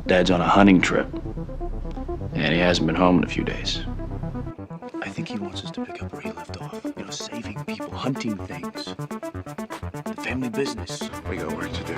Dad's on a hunting trip, and he hasn't been home in a few days. I think he wants us to pick up where he left off. You know, saving people, hunting things. The family business. We got work to do.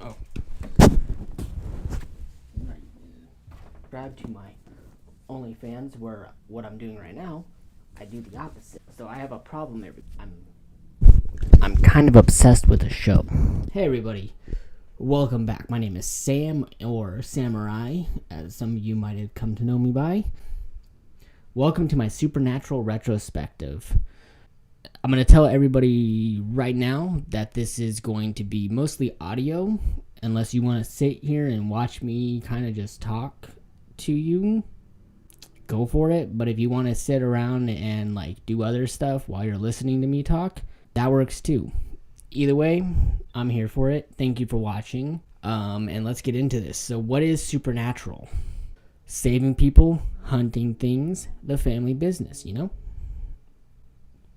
Oh. Subscribe to my OnlyFans, where what I'm doing right now, I do the opposite. So I have a problem. I'm kind of obsessed with the show. Hey everybody, welcome back. My name is Sam, or Samurai, as some of you might have come to know me by. Welcome to my Supernatural retrospective. I'm going to tell everybody right now that this is going to be mostly audio, unless you want to sit here and watch me kind of just talk to you, go for it. But if you want to sit around and like do other stuff while you're listening to me talk, that works too. Either way, I'm here for it. Thank you for watching. And let's get into this. So what is Supernatural? Saving people, hunting things, the family business, you know?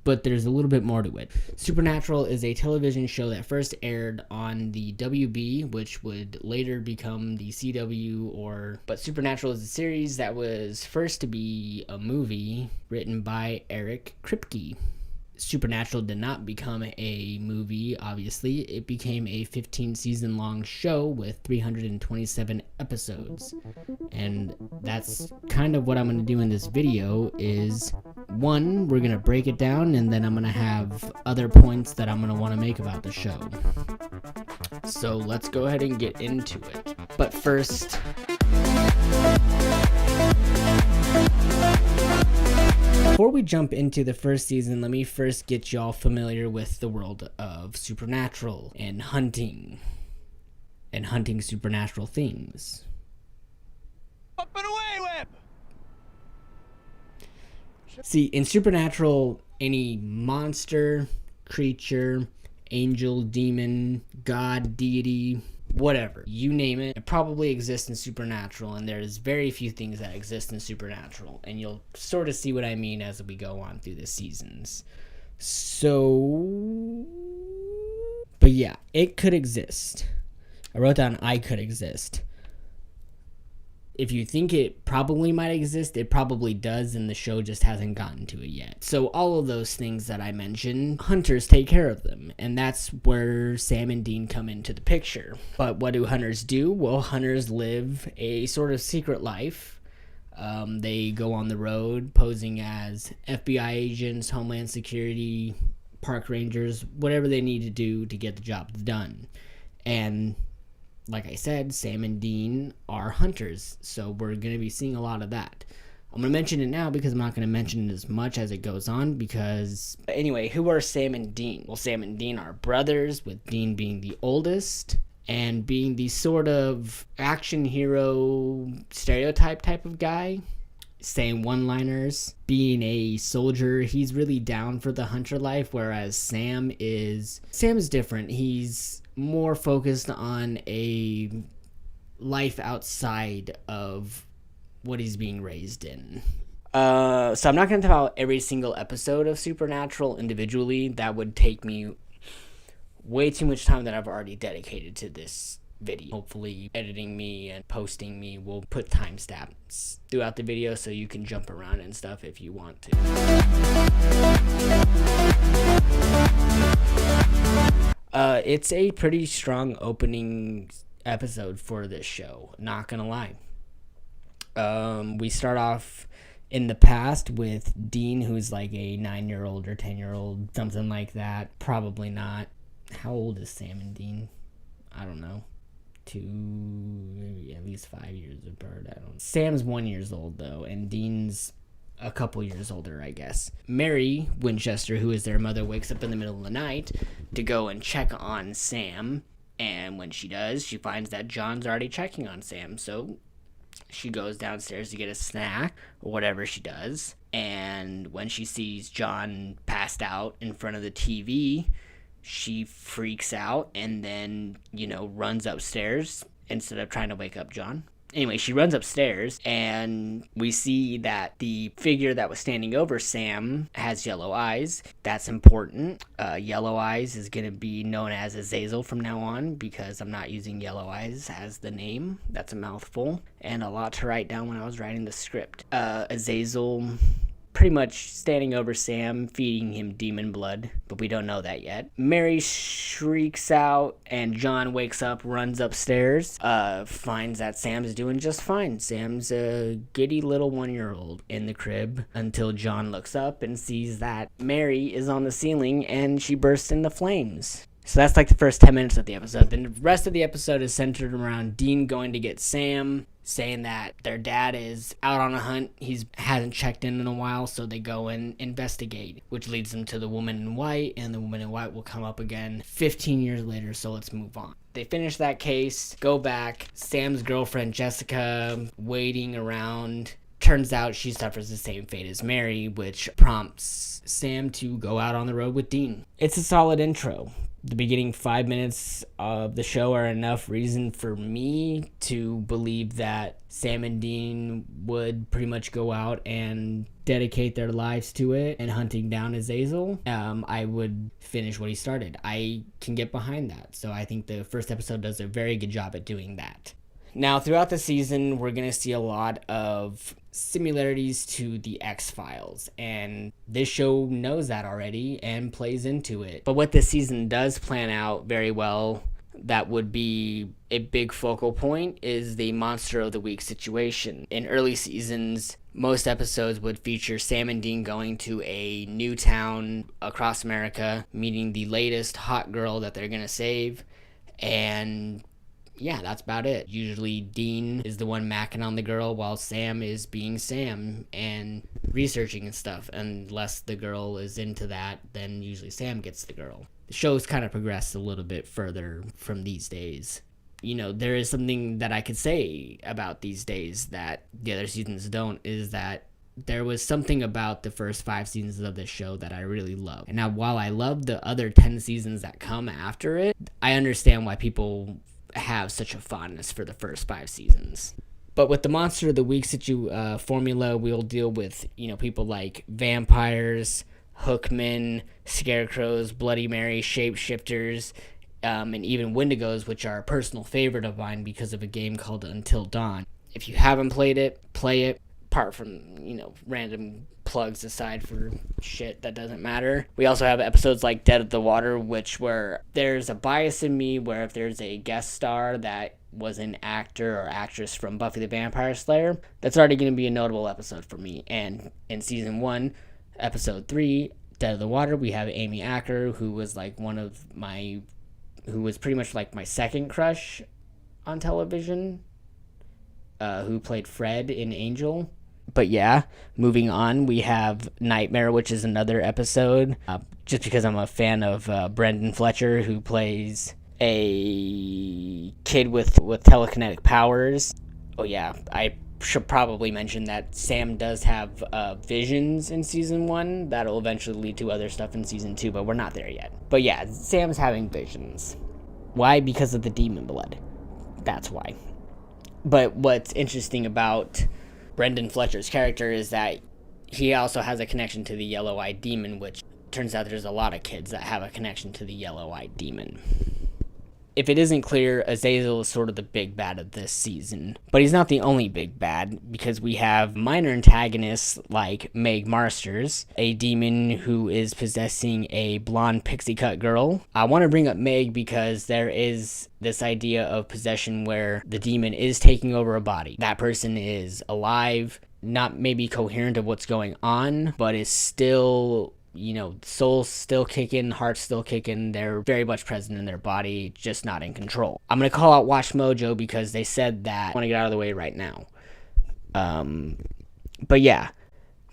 But there's a little bit more to it. Supernatural is a television show that first aired on the WB, which would later become the CW, but Supernatural is a series that was first to be a movie written by Eric Kripke. Supernatural did not become a movie, obviously. It became a 15-season long show with 327 episodes. And that's kind of what I'm going to do in this video is, one, we're going to break it down, and then I'm going to have other points that I'm going to want to make about the show. So let's go ahead and get into it. But first, before we jump into the first season, let me first get y'all familiar with the world of Supernatural and hunting supernatural things. Up and away, Webb! See, in Supernatural, any monster, creature, angel, demon, god, deity, whatever, you name it, it probably exists in Supernatural, and there's very few things that exist in Supernatural, and you'll sort of see what I mean as we go on through the seasons. So, but yeah, it could exist. I wrote down I could exist. If you think it probably might exist, it probably does, and the show just hasn't gotten to it yet. So all of those things that I mentioned, hunters take care of them, and that's where Sam and Dean come into the picture. But what do hunters do? Well, hunters live a sort of secret life. They go on the road posing as FBI agents, Homeland Security, park rangers, whatever they need to do to get the job done. And like I said, Sam and Dean are hunters, so we're going to be seeing a lot of that. I'm going to mention it now because I'm not going to mention it as much as it goes on because... Anyway, who are Sam and Dean? Well, Sam and Dean are brothers, with Dean being the oldest and being the sort of action hero stereotype type of guy. Saying one-liners, being a soldier. He's really down for the hunter life, whereas Sam is different. He's more focused on a life outside of what he's being raised in. So I'm not going to talk about every single episode of Supernatural individually. That would take me way too much time that I've already dedicated to this video. Hopefully editing me and posting me will put timestamps throughout the video so you can jump around and stuff if you want to. It's a pretty strong opening episode for this show, not gonna lie. We start off in the past with Dean, who's like a 9-year-old or 10-year-old, something like that. Probably not. How old is Sam and Dean? I don't know. 2, maybe at least 5 years apart. I don't know. Sam's 1 year old though, and Dean's a couple years older, I guess. Mary Winchester, who is their mother, wakes up in the middle of the night to go and check on Sam. And when she does, she finds that John's already checking on Sam. So she goes downstairs to get a snack or whatever she does. And when she sees John passed out in front of the TV, she freaks out and then, runs upstairs instead of trying to wake up John. Anyway, she runs upstairs and we see that the figure that was standing over Sam has yellow eyes. That's important. Yellow eyes is going to be known as Azazel from now on because I'm not using yellow eyes as the name. That's a mouthful and a lot to write down when I was writing the script. Azazel pretty much standing over Sam, feeding him demon blood, but we don't know that yet. Mary shrieks out, and John wakes up, runs upstairs, finds that Sam's doing just fine. Sam's a giddy little 1-year-old in the crib until John looks up and sees that Mary is on the ceiling, and she bursts into flames. So that's like the first 10 minutes of the episode. Then the rest of the episode is centered around Dean going to get Sam, saying that their dad is out on a hunt. He hasn't checked in a while, so they go and investigate, which leads them to the woman in white, and the woman in white will come up again 15 years later, so let's move on. They finish that case, go back, Sam's girlfriend Jessica waiting around. Turns out she suffers the same fate as Mary, which prompts Sam to go out on the road with Dean. It's a solid intro. The beginning 5 minutes of the show are enough reason for me to believe that Sam and Dean would pretty much go out and dedicate their lives to it and hunting down Azazel. I would finish what he started. I can get behind that. So I think the first episode does a very good job at doing that. Now, throughout the season, we're going to see a lot of similarities to the X-Files, and this show knows that already and plays into it. But what this season does plan out very well, that would be a big focal point, is the Monster of the Week situation. In early seasons, most episodes would feature Sam and Dean going to a new town across America, meeting the latest hot girl that they're going to save, and yeah, that's about it. Usually Dean is the one macking on the girl while Sam is being Sam and researching and stuff. Unless the girl is into that, then usually Sam gets the girl. The show's kind of progressed a little bit further from these days. There is something that I could say about these days that the other seasons don't, is that there was something about the first 5 seasons of this show that I really love. And now, while I love the other 10 seasons that come after it, I understand why people have such a fondness for the first 5 seasons. But with the Monster of the Week formula, we'll deal with people like vampires, hookmen, scarecrows, Bloody Mary, shapeshifters, and even Wendigos, which are a personal favorite of mine because of a game called Until Dawn. If you haven't played it, play it. Apart from random plugs aside for shit that doesn't matter. We also have episodes like Dead of the Water, where there's a bias in me where if there's a guest star that was an actor or actress from Buffy the Vampire Slayer, that's already going to be a notable episode for me. And in season 1, episode 3, Dead of the Water, we have Amy Acker, who was who was pretty much like my second crush on television, who played Fred in Angel. But yeah, moving on, we have Nightmare, which is another episode. Just because I'm a fan of Brendan Fletcher, who plays a kid with telekinetic powers. Oh yeah, I should probably mention that Sam does have visions in season 1 that'll eventually lead to other stuff in season 2, but we're not there yet. But yeah, Sam's having visions. Why? Because of the demon blood. That's why. But what's interesting about Brendan Fletcher's character is that he also has a connection to the yellow-eyed demon, which turns out there's a lot of kids that have a connection to the yellow-eyed demon. if it isn't clear, Azazel is sort of the big bad of this season. But he's not the only big bad, because we have minor antagonists like Meg Marsters, a demon who is possessing a blonde pixie cut girl. I want to bring up Meg because there is this idea of possession where the demon is taking over a body. That person is alive, not maybe coherent of what's going on, but is still, soul's still kicking, heart's still kicking. They're very much present in their body, just not in control. I'm going to call out Watch Mojo because they said that. I want to get out of the way right now. But yeah,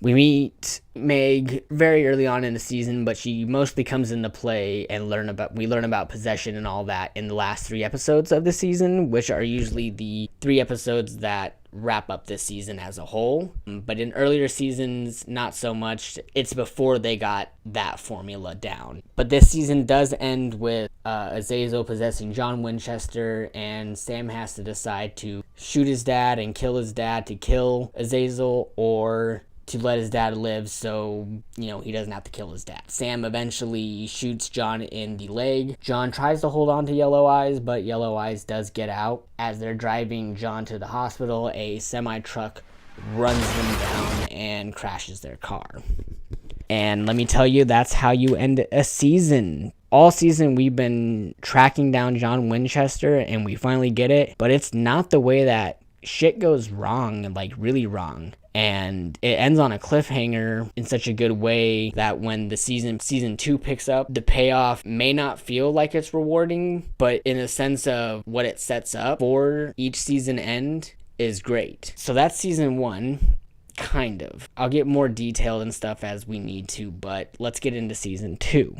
we meet Meg very early on in the season, but she mostly comes into play and we learn about possession and all that in the last 3 episodes of the season, which are usually the 3 episodes that wrap up this season as a whole. But in earlier seasons, not so much. It's before they got that formula down. But this season does end with Azazel possessing John Winchester, and Sam has to decide to shoot his dad and kill his dad to kill Azazel, or to let his dad live so, he doesn't have to kill his dad. Sam eventually shoots John in the leg. John tries to hold on to Yellow Eyes, but Yellow Eyes does get out. As they're driving John to the hospital, a semi-truck runs them down and crashes their car. And let me tell you, that's how you end a season. All season, we've been tracking down John Winchester, and we finally get it. But it's not the way that shit goes wrong, like really wrong. And it ends on a cliffhanger in such a good way that when the season 2 picks up, the payoff may not feel like it's rewarding, but in a sense of what it sets up for each season end is great. So that's season 1, kind of. I'll get more detailed and stuff as we need to, but let's get into season 2.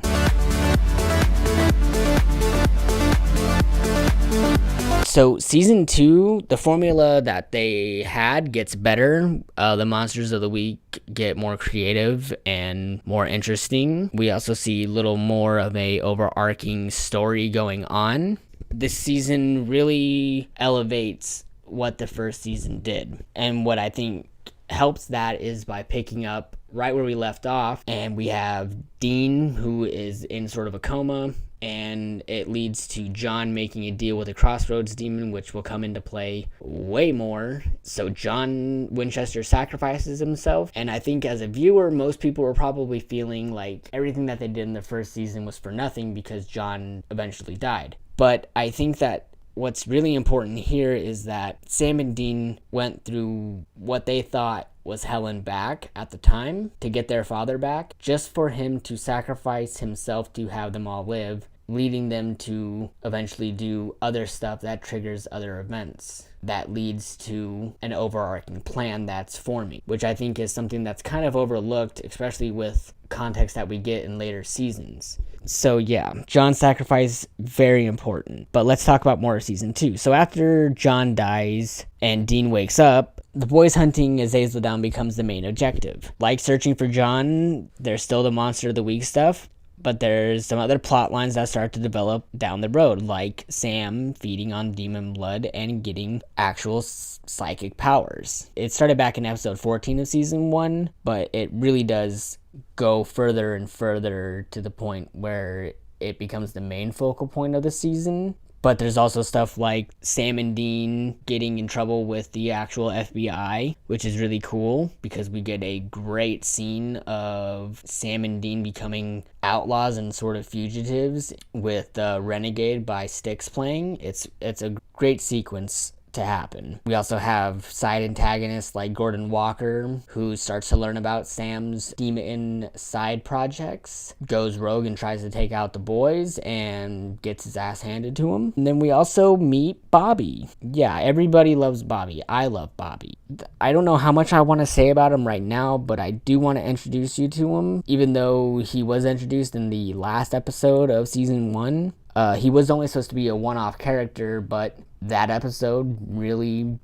So season 2, the formula that they had gets better. The monsters of the week get more creative and more interesting. We also see a little more of a overarching story going on. This season really elevates what the first season did. And what I think helps that is by picking up right where we left off. And we have Dean, who is in sort of a coma. And it leads to John making a deal with a Crossroads demon, which will come into play way more. So John Winchester sacrifices himself. And I think as a viewer, most people were probably feeling like everything that they did in the first season was for nothing because John eventually died. But I think that what's really important here is that Sam and Dean went through what they thought was hell and back at the time to get their father back, just for him to sacrifice himself to have them all live, leading them to eventually do other stuff that triggers other events that leads to an overarching plan that's forming, which I think is something that's kind of overlooked, especially with context that we get in later seasons. So yeah, John's sacrifice, very important. But let's talk about more of season 2. So after John dies and Dean wakes up, the boys hunting Azazel down becomes the main objective. Like searching for John, there's still the monster of the week stuff, but there's some other plot lines that start to develop down the road, like Sam feeding on demon blood and getting actual psychic powers. It started back in episode 14 of season 1, but it really does go further and further to the point where it becomes the main focal point of the season. But there's also stuff like Sam and Dean getting in trouble with the actual FBI, which is really cool because we get a great scene of Sam and Dean becoming outlaws and sort of fugitives with Renegade by Styx playing. It's a great sequence to happen. We also have side antagonists like Gordon Walker, who starts to learn about Sam's demon side projects, goes rogue and tries to take out the boys and gets his ass handed to him. And then we also meet Bobby. Yeah, everybody loves Bobby. I love Bobby. I don't know how much I want to say about him right now, but I do want to introduce you to him, even though he was introduced in the last episode of season 1. He was only supposed to be a one-off character, but that episode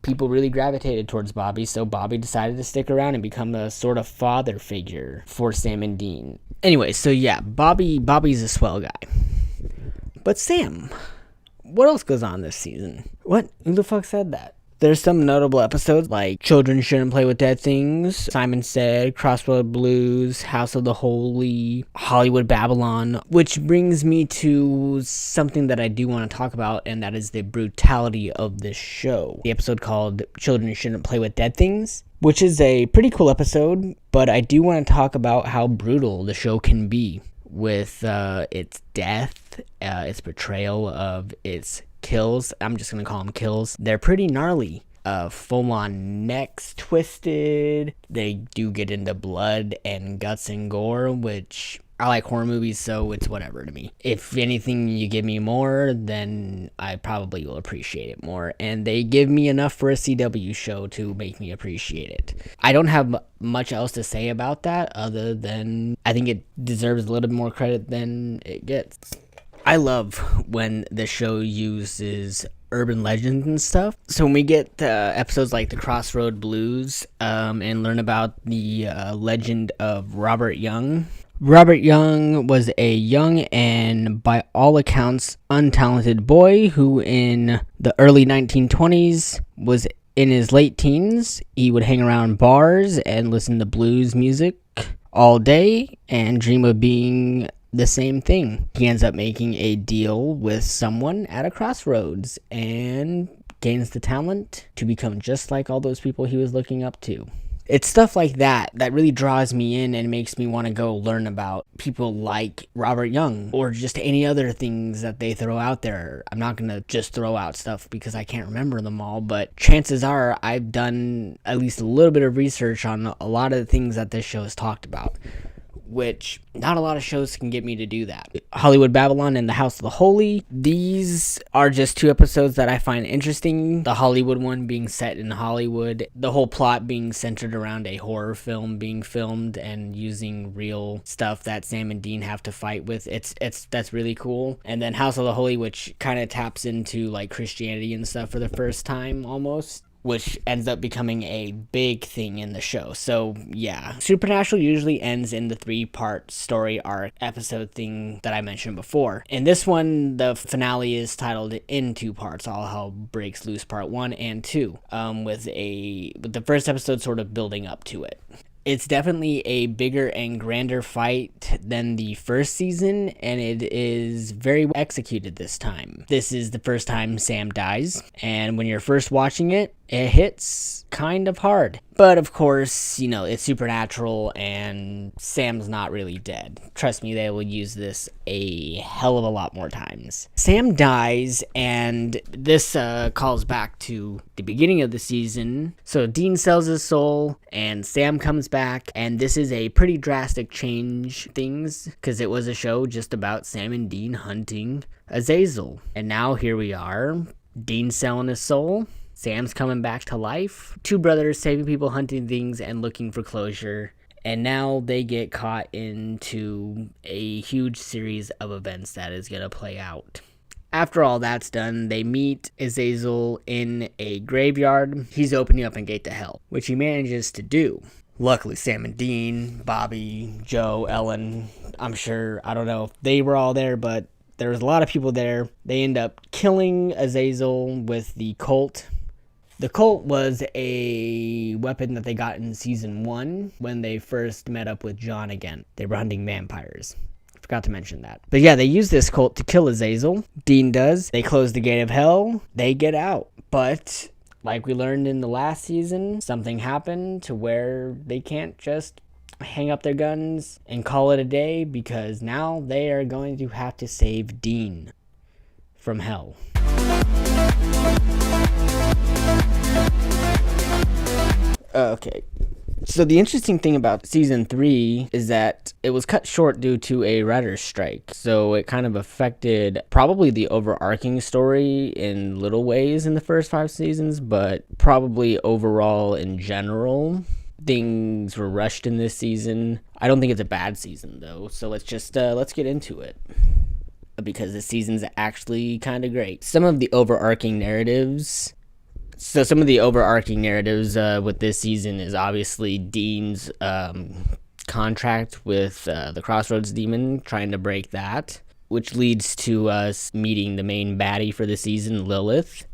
people really gravitated towards Bobby, so Bobby decided to stick around and become a sort of father figure for Sam and Dean. Anyway, so yeah, Bobby's a swell guy. But Sam, what else goes on this season? What? Who the fuck said that? There's some notable episodes like Children Shouldn't Play with Dead Things, Simon Said, Crossroad Blues, House of the Holy, Hollywood Babylon, which brings me to something that I do want to talk about, and that is the brutality of this show. The episode called Children Shouldn't Play with Dead Things, which is a pretty cool episode, but I do want to talk about how brutal the show can be with its death, its portrayal of its kills. I'm just gonna call them kills. They're pretty gnarly. Full on necks twisted. They do get into blood and guts and gore, which I like horror movies, so it's whatever to me. If anything, you give me more, then I probably will appreciate it more. And they give me enough for a CW show to make me appreciate it. I don't have much else to say about that other than I think it deserves a little bit more credit than it gets. I love when the show uses urban legends and stuff. So when we get episodes like the Crossroad Blues and learn about the legend of Robert Young. Robert Young was a young and, by all accounts, untalented boy who in the early 1920s was in his late teens. He would hang around bars and listen to blues music all day and dream of being the same thing. He ends up making a deal with someone at a crossroads and gains the talent to become just like all those people he was looking up to. It's stuff like that that really draws me in and makes me want to go learn about people like Robert Young or just any other things that they throw out there. I'm not going to just throw out stuff because I can't remember them all, but chances are I've done at least a little bit of research on a lot of the things that this show has talked about, which not a lot of shows can get me to do that. Hollywood Babylon and the House of the Holy. These are just two episodes that I find interesting. The Hollywood one being set in Hollywood. The whole plot being centered around a horror film being filmed and using real stuff that Sam and Dean have to fight with. That's really cool. And then House of the Holy, which kind of taps into like Christianity and stuff for the first time almost, which ends up becoming a big thing in the show. So, yeah. Supernatural usually ends in the 3-part story arc episode thing that I mentioned before. In this one, the finale is titled in 2 parts, All Hell Breaks Loose Part 1 and 2, with the first episode sort of building up to it. It's definitely a bigger and grander fight than the first season, and it is very well executed this time. This is the first time Sam dies, and when you're first watching it, it hits kind of hard. But of course, you know, it's supernatural and Sam's not really dead. Trust me, they will use this a hell of a lot more times. Sam dies, and this calls back to the beginning of the season. So Dean sells his soul and Sam comes back, and this is a pretty drastic change things because it was a show just about Sam and Dean hunting Azazel. And now here we are, Dean selling his soul, Sam's coming back to life. 2 brothers saving people, hunting things, and looking for closure. And now they get caught into a huge series of events that is going to play out. After all that's done, they meet Azazel in a graveyard. He's opening up a gate to hell, which he manages to do. Luckily, Sam and Dean, Bobby, Joe, Ellen, I'm sure, I don't know if they were all there, but there was a lot of people there. They end up killing Azazel with the Colt. The Colt was a weapon that they got in season 1 when they first met up with John again. They were hunting vampires. Forgot to mention that. But yeah, they use this Colt to kill Azazel. Dean does. They close the gate of hell. They get out. But like we learned in the last season, something happened to where they can't just hang up their guns and call it a day, because now they are going to have to save Dean from hell. Okay. So the interesting thing about season 3 is that it was cut short due to a writer's strike. So it kind of affected probably the overarching story in little ways in the first 5 seasons, but probably overall in general, things were rushed in this season. I don't think it's a bad season though. So let's get into it, because this season's actually kind of great. Some of the overarching narratives with this season is obviously Dean's contract with the Crossroads Demon, trying to break that, which leads to us meeting the main baddie for the season, Lilith.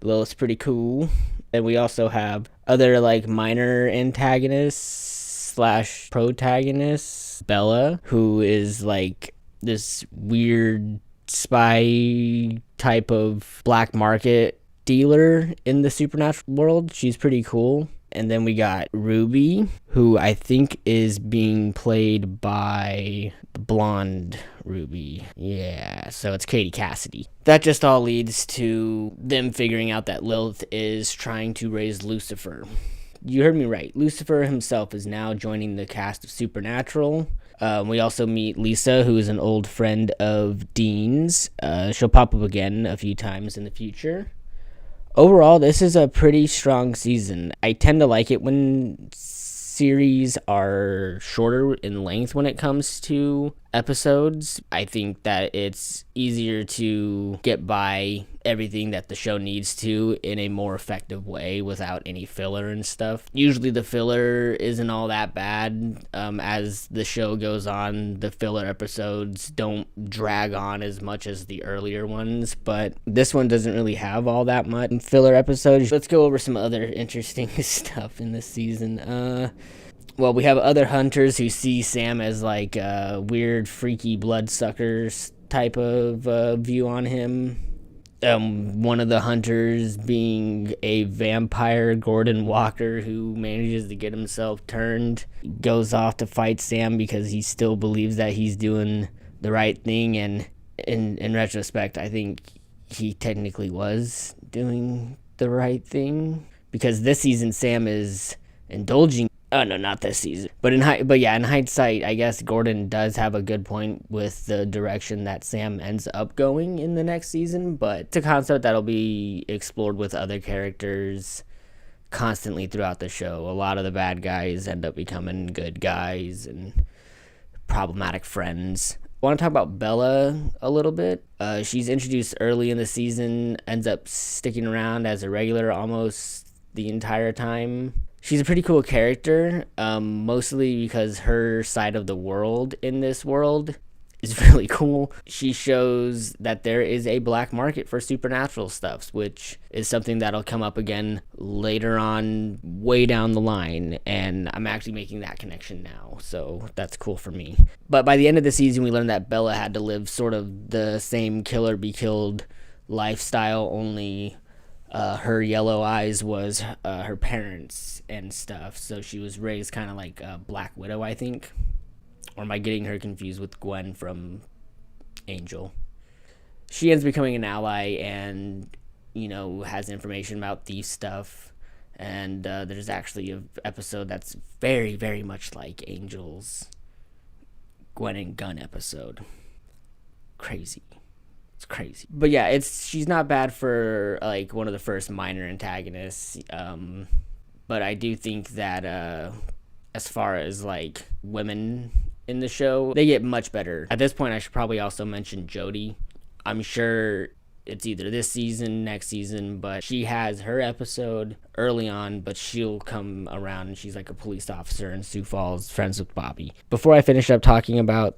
Lilith's pretty cool. And we also have other like minor antagonists slash protagonists. Bella, who is like this weird spy type of black market dealer in the supernatural world. She's pretty cool. And then we got Ruby, who I think is being played by the blonde Ruby. Yeah, so it's Katie Cassidy. That just all leads to them figuring out that Lilith is trying to raise Lucifer. You heard me right. Lucifer himself is now joining the cast of Supernatural. We also meet Lisa, who is an old friend of Dean's. She'll pop up again a few times in the future. Overall, this is a pretty strong season. I tend to like it when series are shorter in length when it comes to episodes. I think that it's easier to get by everything that the show needs to in a more effective way without any filler and stuff. Usually the filler isn't all that bad. As the show goes on, the filler episodes don't drag on as much as the earlier ones, but this one doesn't really have all that much filler episodes. Let's go over some other interesting stuff in this season. Well, we have other hunters who see Sam as like a weird, freaky bloodsuckers type of view on him. One of the hunters being a vampire, Gordon Walker, who manages to get himself turned, goes off to fight Sam because he still believes that he's doing the right thing. And in retrospect, I think he technically was doing the right thing, because this season Sam is indulging. Oh no, not this season. But in hindsight, I guess Gordon does have a good point with the direction that Sam ends up going in the next season. But it's a concept that'll be explored with other characters constantly throughout the show. A lot of the bad guys end up becoming good guys and problematic friends. I want to talk about Bella a little bit. She's introduced early in the season, ends up sticking around as a regular almost the entire time. She's a pretty cool character, mostly because her side of the world in this world is really cool. She shows that there is a black market for supernatural stuff, which is something that'll come up again later on, way down the line, and I'm actually making that connection now, so that's cool for me. But by the end of the season, we learned that Bella had to live sort of the same kill or be killed lifestyle, only her yellow eyes was her parents and stuff, so she was raised kind of like Black Widow, I think. Or am I getting her confused with Gwen from Angel? She ends up becoming an ally and, has information about thief stuff. And there's actually an episode that's very, very much like Angel's Gwen and Gunn episode. Crazy. It's crazy. But yeah, she's not bad for like one of the first minor antagonists. But I do think that as far as like women in the show, they get much better. At this point, I should probably also mention Jodie. I'm sure it's either this season, next season, but she has her episode early on, but she'll come around and she's like a police officer in Sioux Falls, friends with Bobby. Before I finish up talking about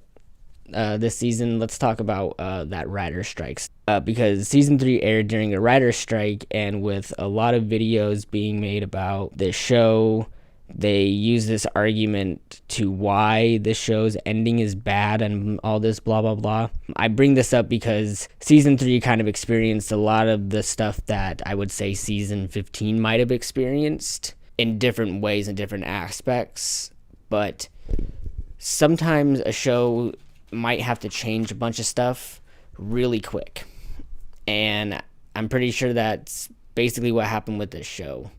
this season, let's talk about that writer strikes, because season 3 aired during a writer strike, and with a lot of videos being made about this show, they use this argument to why the show's ending is bad and all this blah blah blah. I bring this up because season 3 kind of experienced a lot of the stuff that I would say season 15 might have experienced in different ways and different aspects, but sometimes a show might have to change a bunch of stuff really quick, and I'm pretty sure that's basically what happened with this show.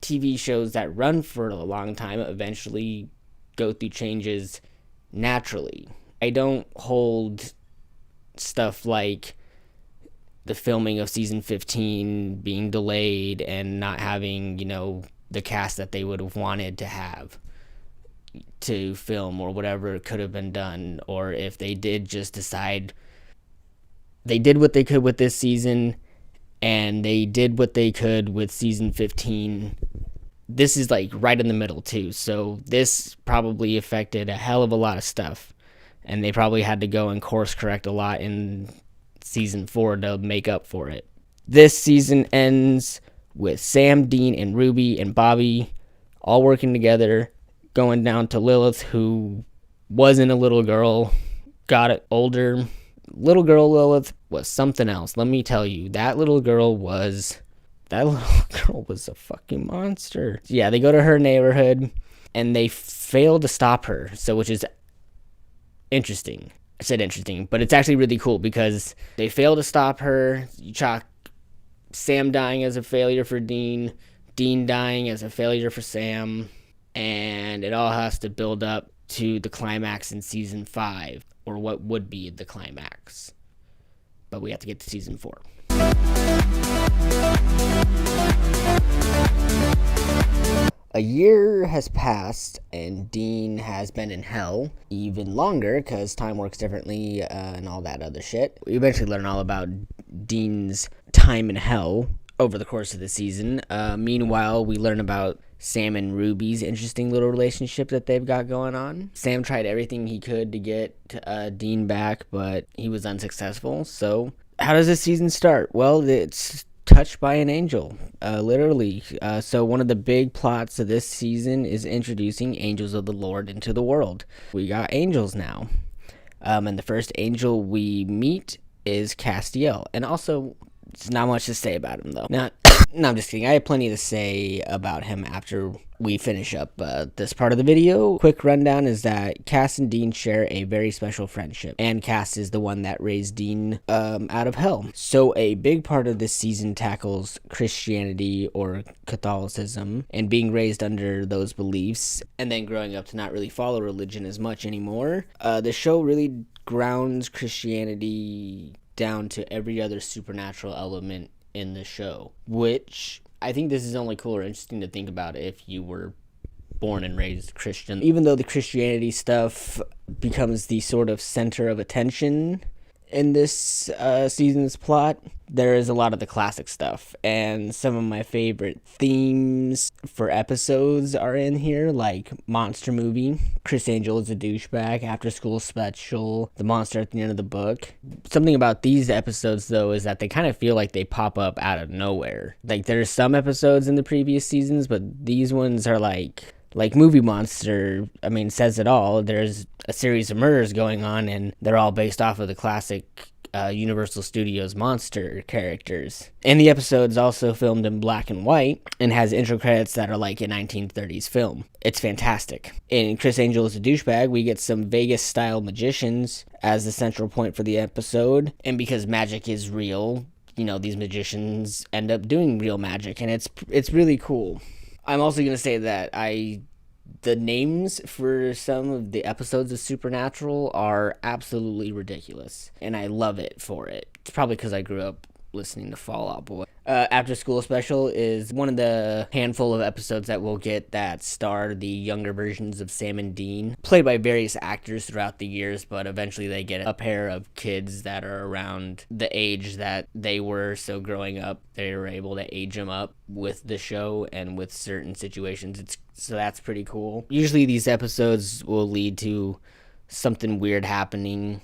TV shows that run for a long time eventually go through changes naturally. I don't hold stuff like the filming of season 15 being delayed and not having, the cast that they would have wanted to have to film, or whatever could have been done, or if they did just decide they did what they could with this season and they did what they could with season 15. This is like right in the middle too, so this probably affected a hell of a lot of stuff, and they probably had to go and course correct a lot in season 4 to make up for it. This season ends with Sam, Dean, and Ruby and Bobby all working together, going down to Lilith, who wasn't a little girl, got it older. Little girl Lilith was something else. Let me tell you, that little girl was a fucking monster. Yeah, they go to her neighborhood and they fail to stop her, so which is interesting. I said interesting, but it's actually really cool because they fail to stop her. You chalk Sam dying as a failure for Dean, Dean dying as a failure for Sam, and it all has to build up to the climax in season 5, or what would be the climax. But we have to get to season 4. A year has passed, and Dean has been in hell even longer because time works differently and all that other shit. We eventually learn all about Dean's time in hell over the course of the season. Meanwhile, we learn about Sam and Ruby's interesting little relationship that they've got going on. Sam tried everything he could to get Dean back, but he was unsuccessful. So how does this season start? Well, it's touched by an angel, literally. So one of the big plots of this season is introducing angels of the Lord into the world. We got angels now. And the first angel we meet is Castiel. And also, there's not much to say about him, though. No, I'm just kidding. I have plenty to say about him after we finish up this part of the video. Quick rundown is that Cass and Dean share a very special friendship, and Cass is the one that raised Dean out of hell. So a big part of this season tackles Christianity or Catholicism and being raised under those beliefs, and then growing up to not really follow religion as much anymore. The show really grounds Christianity down to every other supernatural element in the show, which I think this is only cool or interesting to think about if you were born and raised Christian. Even though the Christianity stuff becomes the sort of center of attention in this season's plot, there is a lot of the classic stuff, and some of my favorite themes for episodes are in here, like Monster Movie, Chris Angel is a douchebag, After School Special, the monster at the end of the book. Something about these episodes, though, is that they kind of feel like they pop up out of nowhere. Like, there's some episodes in the previous seasons, but these ones are like Movie Monster, I mean, says it all. There's a series of murders going on, and they're all based off of the classic Universal Studios monster characters. And the episode's also filmed in black and white and has intro credits that are like a 1930s film. It's fantastic. In Chris Angel is a douchebag, we get some Vegas-style magicians as the central point for the episode. And because magic is real, you know, these magicians end up doing real magic, and it's really cool. I'm also going to say that the names for some of the episodes of Supernatural are absolutely ridiculous, and I love it for it. It's probably because I grew up listening to Fall Out Boy. After School Special is one of the handful of episodes that we'll get that star the younger versions of Sam and Dean, played by various actors throughout the years, but eventually they get a pair of kids that are around the age that they were, so growing up, they were able to age them up with the show and with certain situations. So that's pretty cool. Usually these episodes will lead to something weird happening.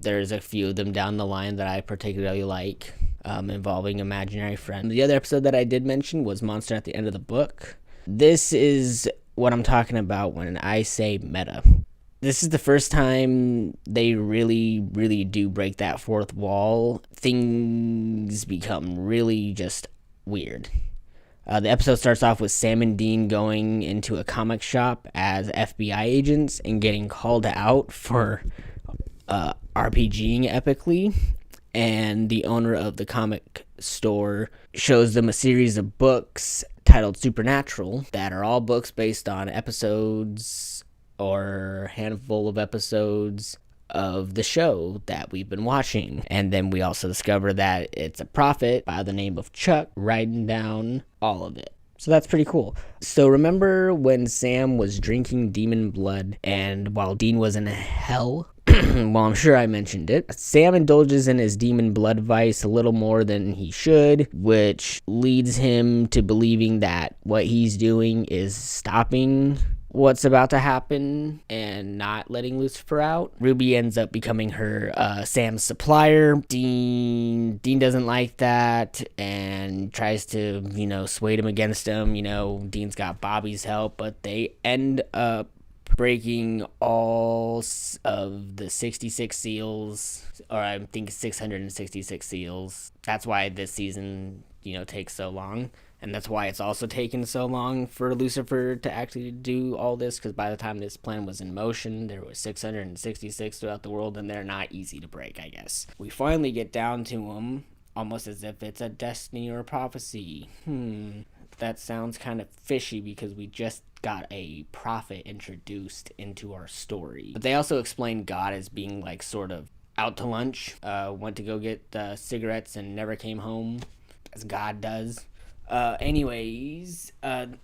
There's a few of them down the line that I particularly like, involving imaginary friends. The other episode that I did mention was Monster at the End of the Book. This is what I'm talking about when I say meta. This is the first time they really, really do break that fourth wall. Things become really just weird. The episode starts off with Sam and Dean going into a comic shop as FBI agents and getting called out for RPGing epically, and the owner of the comic store shows them a series of books titled Supernatural that are all books based on episodes or a handful of episodes of the show that we've been watching. And then we also discover that it's a prophet by the name of Chuck writing down all of it. So that's pretty cool. So remember when Sam was drinking demon blood and while Dean was in hell? Well, I'm sure I mentioned it. Sam indulges in his demon blood vice a little more than he should, which leads him to believing that what he's doing is stopping what's about to happen and not letting Lucifer out. Ruby ends up becoming her Sam's supplier. Dean doesn't like that and tries to, sway him against him. Dean's got Bobby's help, but they end up breaking all of the 66 seals, or I think 666 seals. That's why this season, takes so long. And that's why it's also taken so long for Lucifer to actually do all this, because by the time this plan was in motion, there was 666 throughout the world, and they're not easy to break, I guess. We finally get down to them, almost as if it's a destiny or a prophecy. That sounds kind of fishy, because we just got a prophet introduced into our story. But they also explain God as being like sort of out to lunch, went to go get cigarettes and never came home, as God does.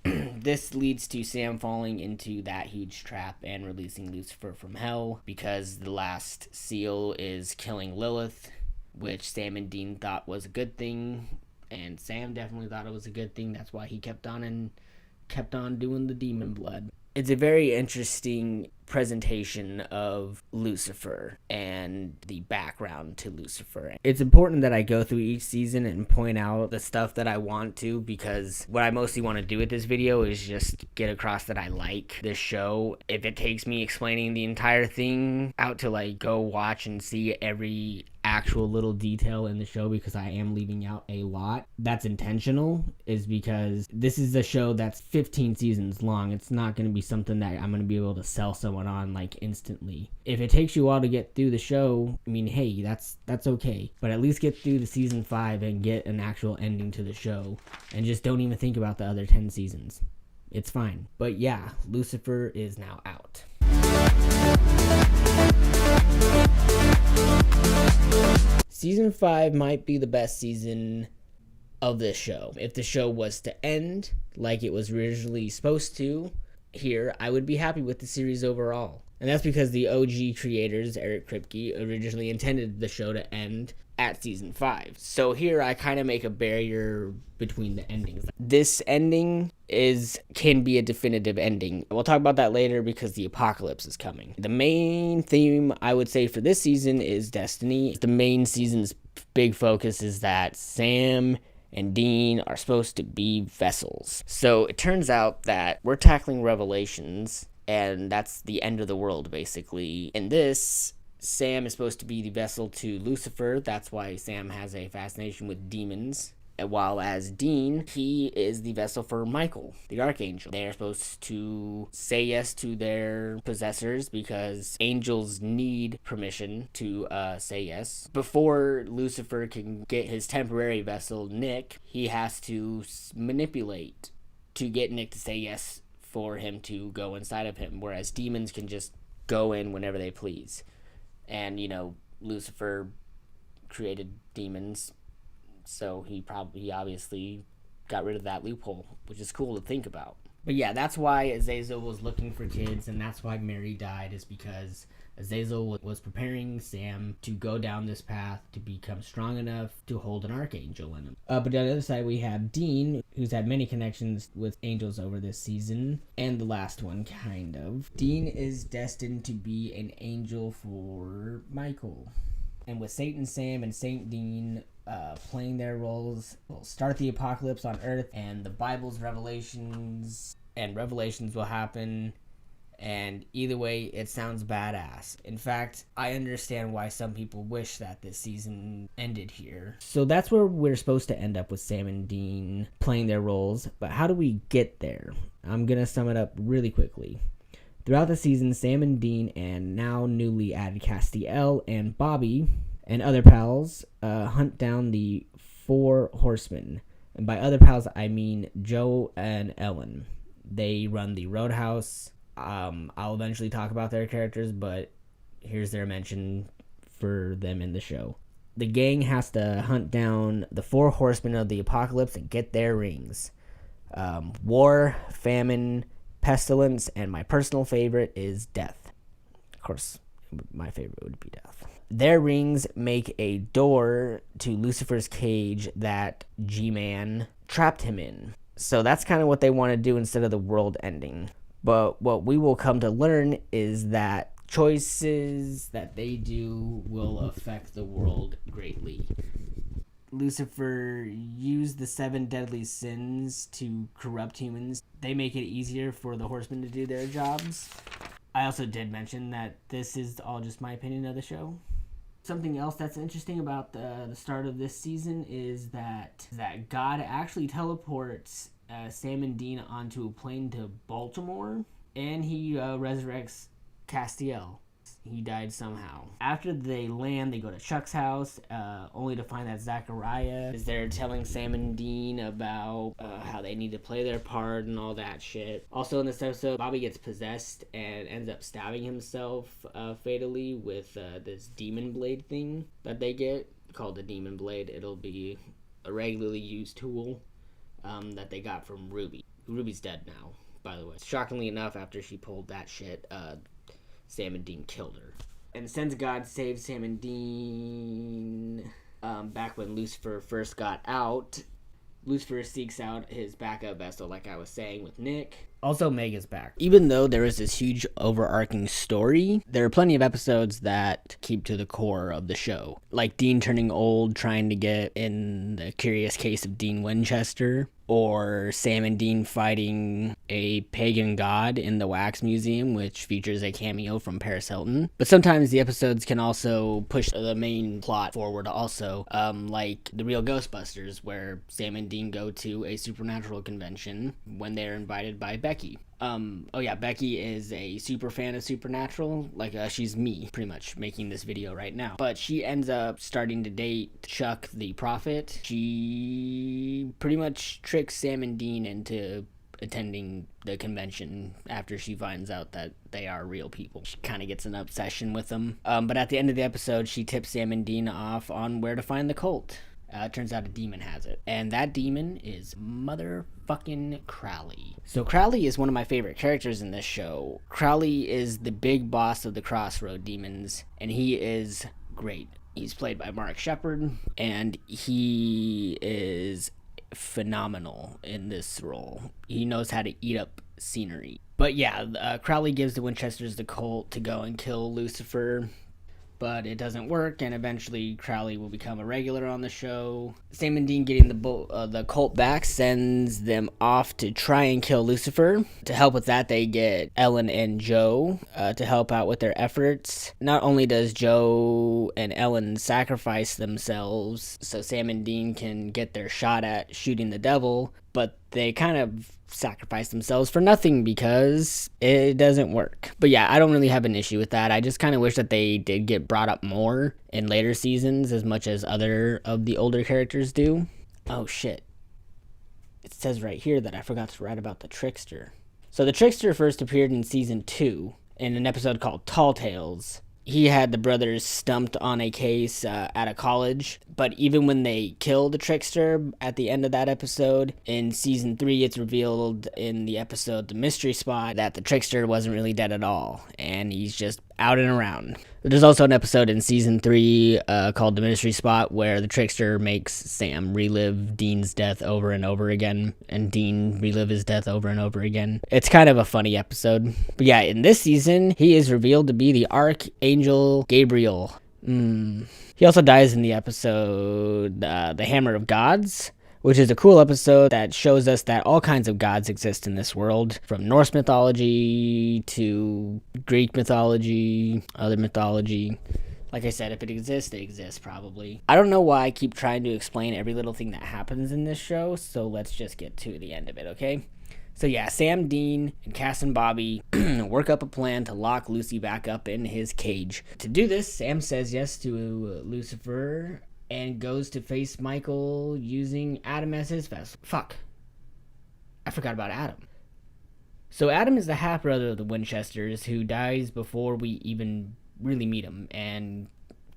This leads to Sam falling into that huge trap and releasing Lucifer from hell, because the last seal is killing Lilith, which Sam and Dean thought was a good thing, and Sam definitely thought it was a good thing. That's why he kept on doing the demon blood. It's a very interesting presentation of Lucifer and the background to Lucifer. It's important that I go through each season and point out the stuff that I want to, because what I mostly want to do with this video is just get across that I like this show. If it takes me explaining the entire thing out to go watch and see every actual little detail in the show, because I am leaving out a lot, that's intentional, is because this is a show that's 15 seasons long. It's not going to be something that I'm going to be able to sell someone on instantly. If it takes you a while to get through the show, hey, that's okay, but at least get through the season 5 and get an actual ending to the show, and just don't even think about the other 10 seasons. It's fine. But yeah, Lucifer is now out. Season 5 might be the best season of this show. If the show was to end like it was originally supposed to here, I would be happy with the series overall. And that's because the OG creators, Eric Kripke, originally intended the show to end at season 5. So here I kind of make a barrier between the endings. This ending can be a definitive ending. We'll talk about that later, because the apocalypse is coming. The main theme, I would say, for this season is destiny. The main season's big focus is that Sam and Dean are supposed to be vessels. So it turns out that we're tackling Revelations, and that's the end of the world, basically. In this, Sam is supposed to be the vessel to Lucifer. That's why Sam has a fascination with demons. While as Dean, he is the vessel for Michael, the archangel. They are supposed to say yes to their possessors, because angels need permission to say yes. Before Lucifer can get his temporary vessel, Nick, he has to manipulate to get Nick to say yes for him to go inside of him, whereas demons can just go in whenever they please. And, Lucifer created demons, so he obviously got rid of that loophole, which is cool to think about. But yeah, that's why Azazel was looking for kids, and that's why Mary died, is because Azazel was preparing Sam to go down this path to become strong enough to hold an archangel in him. But on the other side, we have Dean, who's had many connections with angels over this season, and the last one, kind of. Dean is destined to be an angel for Michael. And with Satan Sam and Saint Dean playing their roles, will start the apocalypse on Earth, and the Bible's revelations will happen. And either way, it sounds badass. In fact, I understand why some people wish that this season ended here. So that's where we're supposed to end up, with Sam and Dean playing their roles. But how do we get there? I'm going to sum it up really quickly. Throughout the season, Sam and Dean, and now newly added Castiel and Bobby and other pals, hunt down the 4 horsemen. And by other pals, I mean Joe and Ellen. They run the Roadhouse. I'll eventually talk about their characters, but here's their mention for them in the show. The gang has to hunt down the 4 horsemen of the apocalypse and get their rings. War, famine, pestilence, and my personal favorite is death. Of course, my favorite would be death. Their rings make a door to Lucifer's cage that G-Man trapped him in. So that's kind of what they want to do instead of the world ending. But what we will come to learn is that choices that they do will affect the world greatly. Lucifer used the 7 deadly sins to corrupt humans. They make it easier for the horsemen to do their jobs. I also did mention that this is all just my opinion of the show. Something else that's interesting about the start of this season is that God actually teleports Sam and Dean onto a plane to Baltimore, and he resurrects Castiel. He died somehow. After they land, they go to Chuck's house, only to find that Zachariah is there telling Sam and Dean about how they need to play their part and all that shit. Also in this episode, Bobby gets possessed and ends up stabbing himself fatally with this demon blade thing that they get called the demon blade. It'll be a regularly used tool that they got from Ruby. Ruby's dead now, by the way. Shockingly enough, after she pulled that shit, Sam and Dean killed her. And since God saved Sam and Dean back when Lucifer first got out, Lucifer seeks out his backup vessel, like I was saying with Nick. Also, Meg is back. Even though there is this huge overarching story, there are plenty of episodes that keep to the core of the show. Like Dean turning old, trying to get in the curious case of Dean Winchester, or Sam and Dean fighting a pagan god in the Wax Museum, which features a cameo from Paris Hilton. But sometimes the episodes can also push the main plot forward also, like The Real Ghostbusters, where Sam and Dean go to a supernatural convention when they're invited by Becky. Becky is a super fan of Supernatural. She's me, pretty much, making this video right now. But she ends up starting to date Chuck the Prophet. She pretty much tricks Sam and Dean into attending the convention after she finds out that they are real people. She kind of gets an obsession with them. But at the end of the episode, she tips Sam and Dean off on where to find the cult. Turns out a demon has it. And that demon is motherfucking Crowley. So Crowley is one of my favorite characters in this show. Crowley is the big boss of the Crossroad Demons, and he is great. He's played by Mark Shepard, and he is phenomenal in this role. He knows how to eat up scenery. But yeah, Crowley gives the Winchesters the cult to go and kill Lucifer, but it doesn't work, and eventually Crowley will become a regular on the show. Sam and Dean getting the cult back sends them off to try and kill Lucifer. To help with that, they get Ellen and Joe to help out with their efforts. Not only does Joe and Ellen sacrifice themselves so Sam and Dean can get their shot at shooting the devil, but they kind of sacrifice themselves for nothing because it doesn't work. But yeah, I don't really have an issue with that. I just kind of wish that they did get brought up more in later seasons as much as other of the older characters do. Oh shit. It says right here that I forgot to write about the Trickster. So the Trickster first appeared in season 2 in an episode called Tall Tales. He had the brothers stumped on a case at a college, but even when they kill the Trickster at the end of that episode, in season 3 it's revealed in the episode The Mystery Spot that the Trickster wasn't really dead at all, and he's just out and around. There's also an episode in season 3 called The Mystery Spot where the Trickster makes Sam relive Dean's death over and over again, and Dean relive his death over and over again. It's kind of a funny episode. But yeah, in this season, he is revealed to be the Archangel Gabriel. He also dies in the episode The Hammer of Gods, which is a cool episode that shows us that all kinds of gods exist in this world, from Norse mythology to Greek mythology, other mythology. Like I said, if it exists, it exists probably. I don't know why I keep trying to explain every little thing that happens in this show, so let's just get to the end of it, okay? So yeah, Sam, Dean, and Cass and Bobby work up a plan to lock Lucy back up in his cage. To do this, Sam says yes to Lucifer and goes to face Michael using Adam as his vessel. Fuck. I forgot about Adam. So Adam is the half-brother of the Winchesters who dies before we even really meet him and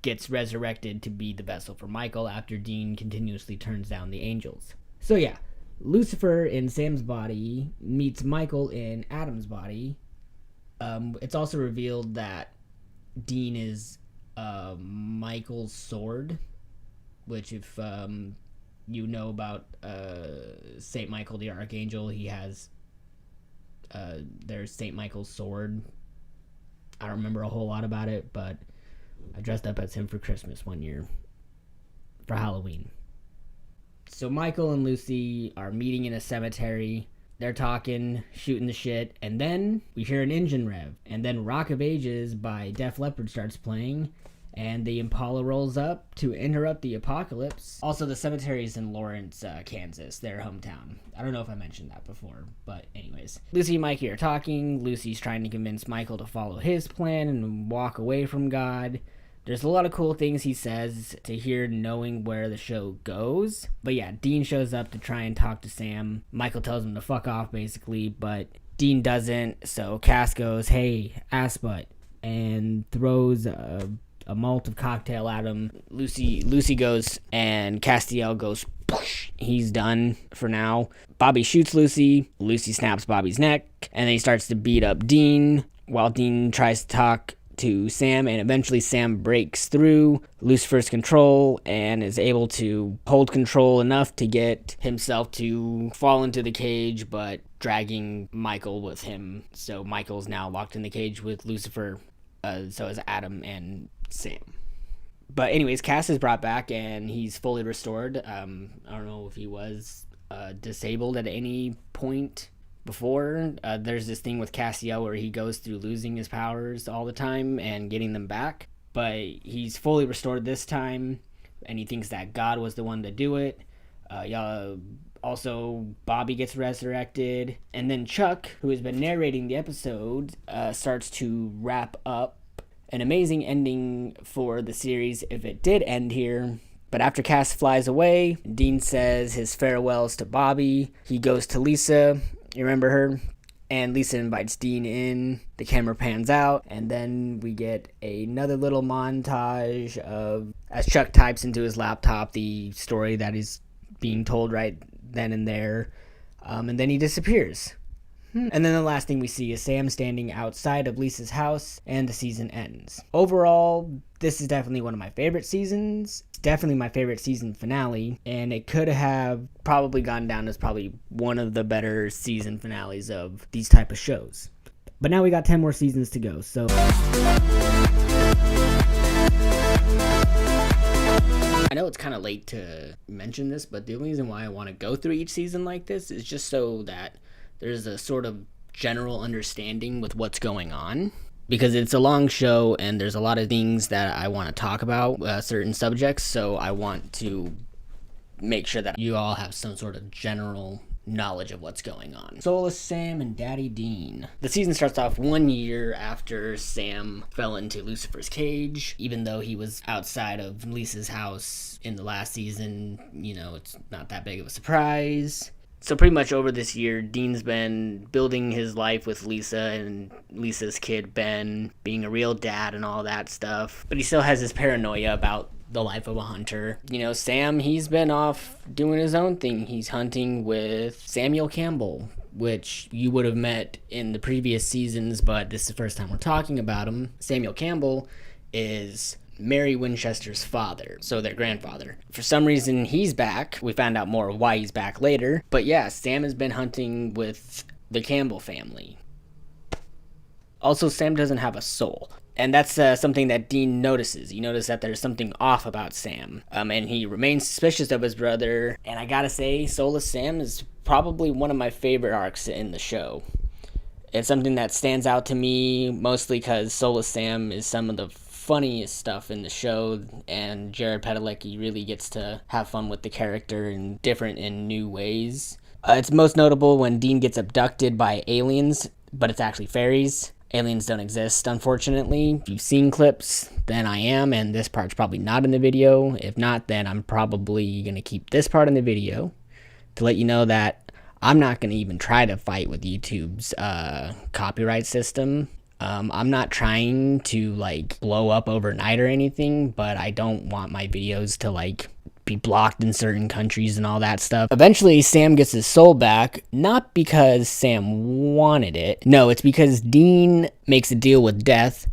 gets resurrected to be the vessel for Michael after Dean continuously turns down the angels. So yeah, Lucifer in Sam's body meets Michael in Adam's body. It's also revealed that Dean is Michael's sword, which if you know about St. Michael the Archangel, he has There's St. Michael's sword. I don't remember a whole lot about it, but I dressed up as him for Christmas one year for Halloween. So Michael and Lucy are meeting in a cemetery. They're talking, shooting the shit, and then we hear an engine rev. And then Rock of Ages by Def Leppard starts playing, and the Impala rolls up to interrupt the apocalypse. Also, the cemetery is in Lawrence, Kansas, their hometown. I don't know if I mentioned that before, but anyways. Lucy and Mikey are talking. Lucy's trying to convince Michael to follow his plan and walk away from God. There's a lot of cool things he says to hear knowing where the show goes. But yeah, Dean shows up to try and talk to Sam. Michael tells him to fuck off, basically, but Dean doesn't. So Cass goes, hey, ass butt, and throws a Molotov cocktail at him. Lucy goes, and Castiel goes, push. He's done for now. Bobby shoots Lucy. Lucy snaps Bobby's neck, and then he starts to beat up Dean while Dean tries to talk to Sam, and eventually Sam breaks through Lucifer's control and is able to hold control enough to get himself to fall into the cage, but dragging Michael with him. So Michael's now locked in the cage with Lucifer, so is Adam and Sam. But anyways, Cass is brought back and he's fully restored. I don't know if he was disabled at any point before. There's this thing with Castiel where he goes through losing his powers all the time and getting them back, but he's fully restored this time, and he thinks that God was the one to do it. Also, Bobby gets resurrected, and then Chuck, who has been narrating the episode, starts to wrap up an amazing ending for the series if it did end here. But after Cass flies away, Dean says his farewells to Bobby. He goes to Lisa. You remember her? And Lisa invites Dean in. The camera pans out, and then we get another little montage of, as Chuck types into his laptop, the story that is being told right then and there. And then he disappears. And then the last thing we see is Sam standing outside of Lisa's house, and the season ends. Overall, this is definitely one of my favorite seasons. It's definitely my favorite season finale, and it could have probably gone down as probably one of the better season finales of these type of shows. But now we got 10 more seasons to go, so I know it's kind of late to mention this, but the only reason why I want to go through each season like this is just so that there's a sort of general understanding with what's going on, because it's a long show and there's a lot of things that I want to talk about, certain subjects, so I want to make sure that you all have some sort of general knowledge of what's going on. Soulless Sam and Daddy Dean. The season starts off 1 year after Sam fell into Lucifer's cage. Even though he was outside of Lisa's house in the last season, it's not that big of a surprise. So pretty much over this year, Dean's been building his life with Lisa and Lisa's kid, Ben, being a real dad and all that stuff. But he still has his paranoia about the life of a hunter. Sam, he's been off doing his own thing. He's hunting with Samuel Campbell, which you would have met in the previous seasons, but this is the first time we're talking about him. Samuel Campbell is Mary Winchester's father, so their grandfather. For some reason, he's back. We found out more of why he's back later. But yeah, Sam has been hunting with the Campbell family. Also, Sam doesn't have a soul. And that's something that Dean notices. He notices that there's something off about Sam. And he remains suspicious of his brother. And I gotta say, Soulless Sam is probably one of my favorite arcs in the show. It's something that stands out to me, mostly because Soulless Sam is some of the funniest stuff in the show, and Jared Padalecki really gets to have fun with the character in different and new ways. It's most notable when Dean gets abducted by aliens, but it's actually fairies. Aliens don't exist, unfortunately. If you've seen clips, then I am, and this part's probably not in the video. If not, then I'm probably going to keep this part in the video to let you know that I'm not going to even try to fight with YouTube's copyright system. I'm not trying to blow up overnight or anything, but I don't want my videos to be blocked in certain countries and all that stuff. Eventually, Sam gets his soul back, not because Sam wanted it. No, it's because Dean makes a deal with Death,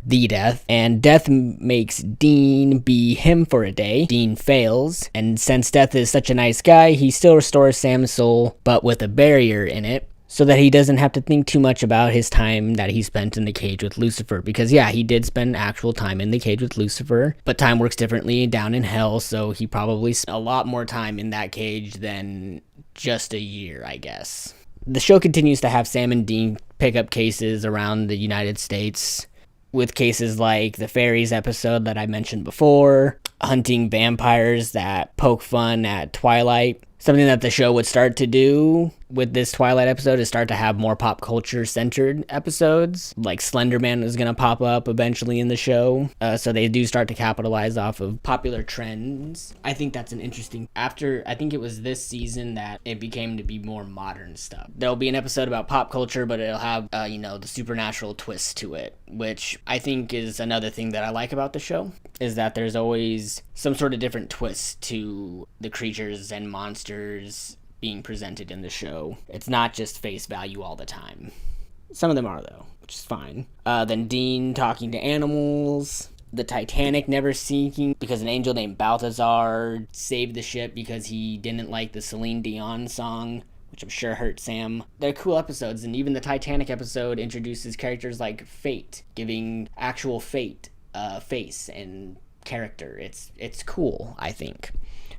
and Death makes Dean be him for a day. Dean fails, and since Death is such a nice guy, he still restores Sam's soul, but with a barrier in it. so that he doesn't have to think too much about his time that he spent in the cage with Lucifer. Because, yeah, he did spend actual time in the cage with Lucifer, but time works differently down in hell, so he probably spent a lot more time in that cage than just a year, I guess. The show continues to have Sam and Dean pick up cases around the United States, with cases like the fairies episode that I mentioned before, hunting vampires that poke fun at Twilight. Something that the show would start to do with this Twilight episode is start to have more pop culture centered episodes. Like Slender Man is going to pop up eventually in the show. So they do start to capitalize off of popular trends. I think that's an interesting... After, I think it was this season that it became to be more modern stuff. There'll be an episode about pop culture, but it'll have, the supernatural twist to it, which I think is another thing that I like about the show, is that there's always some sort of different twist to the creatures and monsters being presented in the show. It's not just face value all the time. Some of them are, though, which is fine. Then Dean talking to animals. The Titanic never sinking because an angel named Balthazar saved the ship because he didn't like the Celine Dion song, which I'm sure hurt Sam. They're cool episodes, and even the Titanic episode introduces characters like Fate, giving actual Fate face and character. It's cool, I think.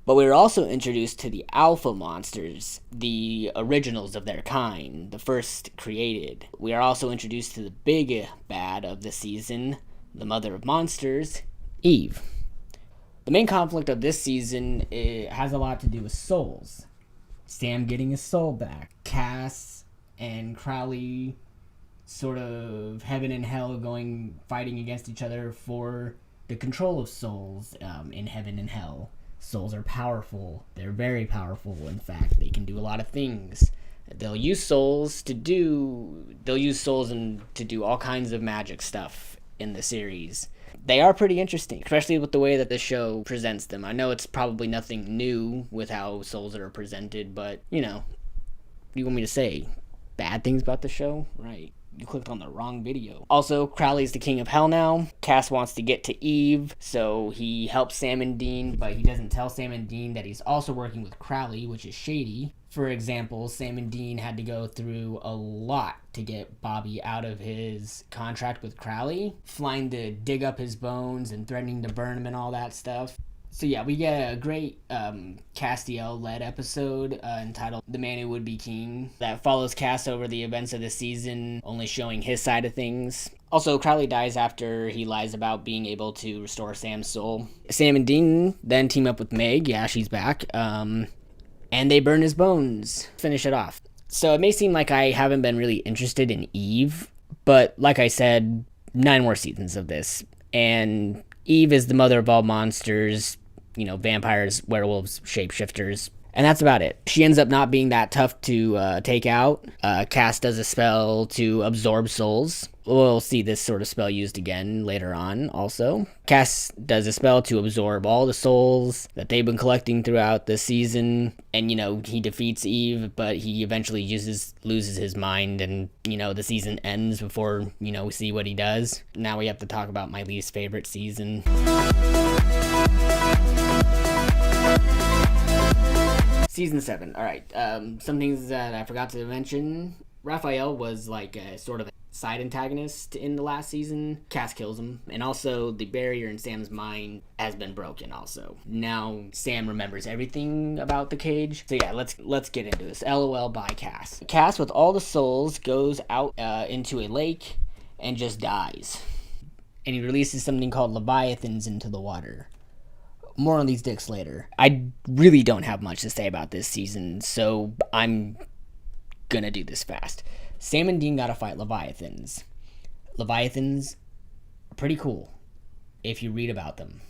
But we were also introduced to the alpha monsters, the originals of their kind, the first created. We are also introduced to the big bad of the season, the mother of monsters, Eve. The main conflict of this season has a lot to do with souls. Sam getting his soul back. Cass and Crowley sort of heaven and hell fighting against each other for the control of souls in heaven and hell. Souls are powerful. They're very powerful, in fact. They can do a lot of things. They'll use souls to do all kinds of magic stuff in the series. They are pretty interesting, especially with the way that the show presents them. I know it's probably nothing new with how souls are presented, but, what do you want me to say? Bad things about the show? Right. You clicked on the wrong video. Also, Crowley's the king of hell now. Cass wants to get to Eve, so he helps Sam and Dean, but he doesn't tell Sam and Dean that he's also working with Crowley, which is shady. For example, Sam and Dean had to go through a lot to get Bobby out of his contract with Crowley, flying to dig up his bones and threatening to burn him and all that stuff. So yeah, we get a great Castiel-led episode entitled The Man Who Would Be King that follows Cass over the events of the season, only showing his side of things. Also, Crowley dies after he lies about being able to restore Sam's soul. Sam and Dean then team up with Meg, yeah, she's back, and they burn his bones, finish it off. So it may seem like I haven't been really interested in Eve, but like I said, 9 more seasons of this, and Eve is the mother of all monsters, vampires, werewolves, shapeshifters, and that's about it. She ends up not being that tough to take out. Cass does a spell to absorb souls. We'll see this sort of spell used again later on also. Cass does a spell to absorb all the souls that they've been collecting throughout the season, and he defeats Eve, but he eventually loses his mind, and the season ends before we see what he does. Now we have to talk about my least favorite season. Season 7. Alright, some things that I forgot to mention. Raphael was like a sort of a side antagonist in the last season. Cass kills him. And also, the barrier in Sam's mind has been broken also. Now, Sam remembers everything about the cage. So yeah, let's get into this. LOL by Cass. Cass, with all the souls, goes out into a lake and just dies. And he releases something called Leviathans into the water. More on these dicks later. I really don't have much to say about this season, so I'm gonna do this fast. Sam and Dean gotta fight Leviathans. Leviathans are pretty cool if you read about them,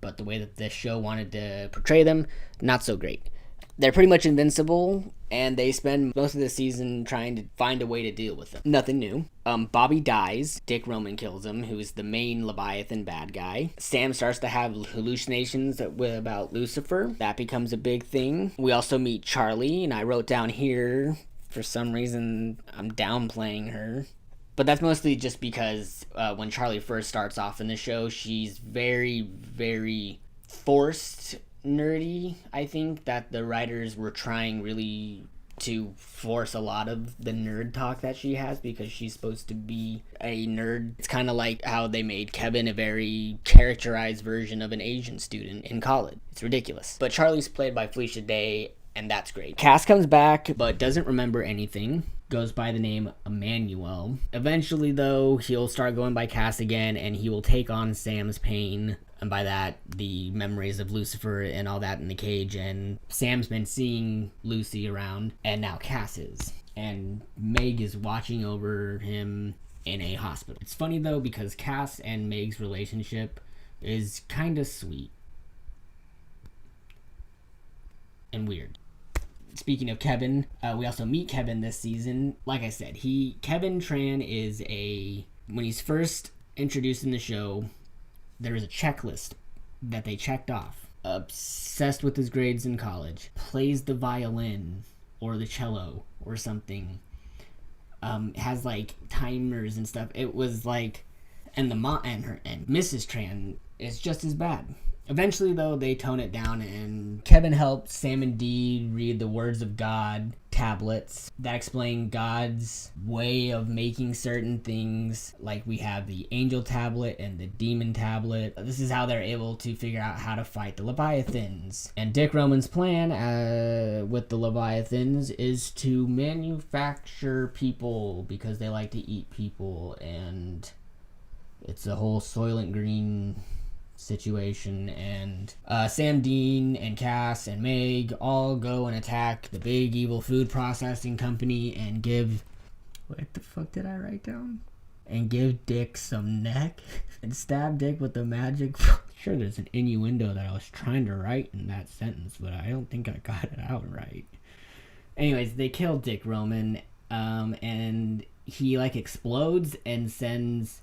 but the way that the show wanted to portray them, not so great. They're pretty much invincible, and they spend most of the season trying to find a way to deal with them. Nothing new. Bobby dies. Dick Roman kills him, who's the main Leviathan bad guy. Sam starts to have hallucinations about Lucifer. That becomes a big thing. We also meet Charlie, and I wrote down here, for some reason, I'm downplaying her. But that's mostly just because when Charlie first starts off in the show, she's very, very forced nerdy. I think that the writers were trying really to force a lot of the nerd talk that she has because she's supposed to be a nerd. It's kind of like how they made Kevin a very characterized version of an Asian student in college. It's ridiculous. But Charlie's played by Felicia Day, and that's great. Cass comes back, but doesn't remember anything. Goes by the name Emmanuel. Eventually, though, he'll start going by Cass again, and he will take on Sam's pain. And by that, the memories of Lucifer and all that in the cage. And Sam's been seeing Lucy around, and now Cass is. And Meg is watching over him in a hospital. It's funny, though, because Cass and Meg's relationship is kind of sweet. And weird. Speaking of Kevin, we also meet Kevin this season. Like I said, Kevin Tran is when he's first introduced in the show, there was a checklist that they checked off. Obsessed with his grades in college. Plays the violin or the cello or something. Has like timers and stuff. It was like, and the mom and Mrs. Tran is just as bad. Eventually, though, they tone it down, and Kevin helped Sam and Dee read the Words of God tablets that explain God's way of making certain things. Like we have the angel tablet and the demon tablet. This is how they're able to figure out how to fight the Leviathans. And Dick Roman's plan with the Leviathans is to manufacture people because they like to eat people, and it's a whole Soylent Green situation. And Sam, Dean, and Cass and Meg all go and attack the big evil food processing company and give... What the fuck did I write down? And give Dick some neck and stab Dick with the magic... Sure, there's an innuendo that I was trying to write in that sentence, but I don't think I got it out right. Anyways, they kill Dick Roman, and he like explodes and sends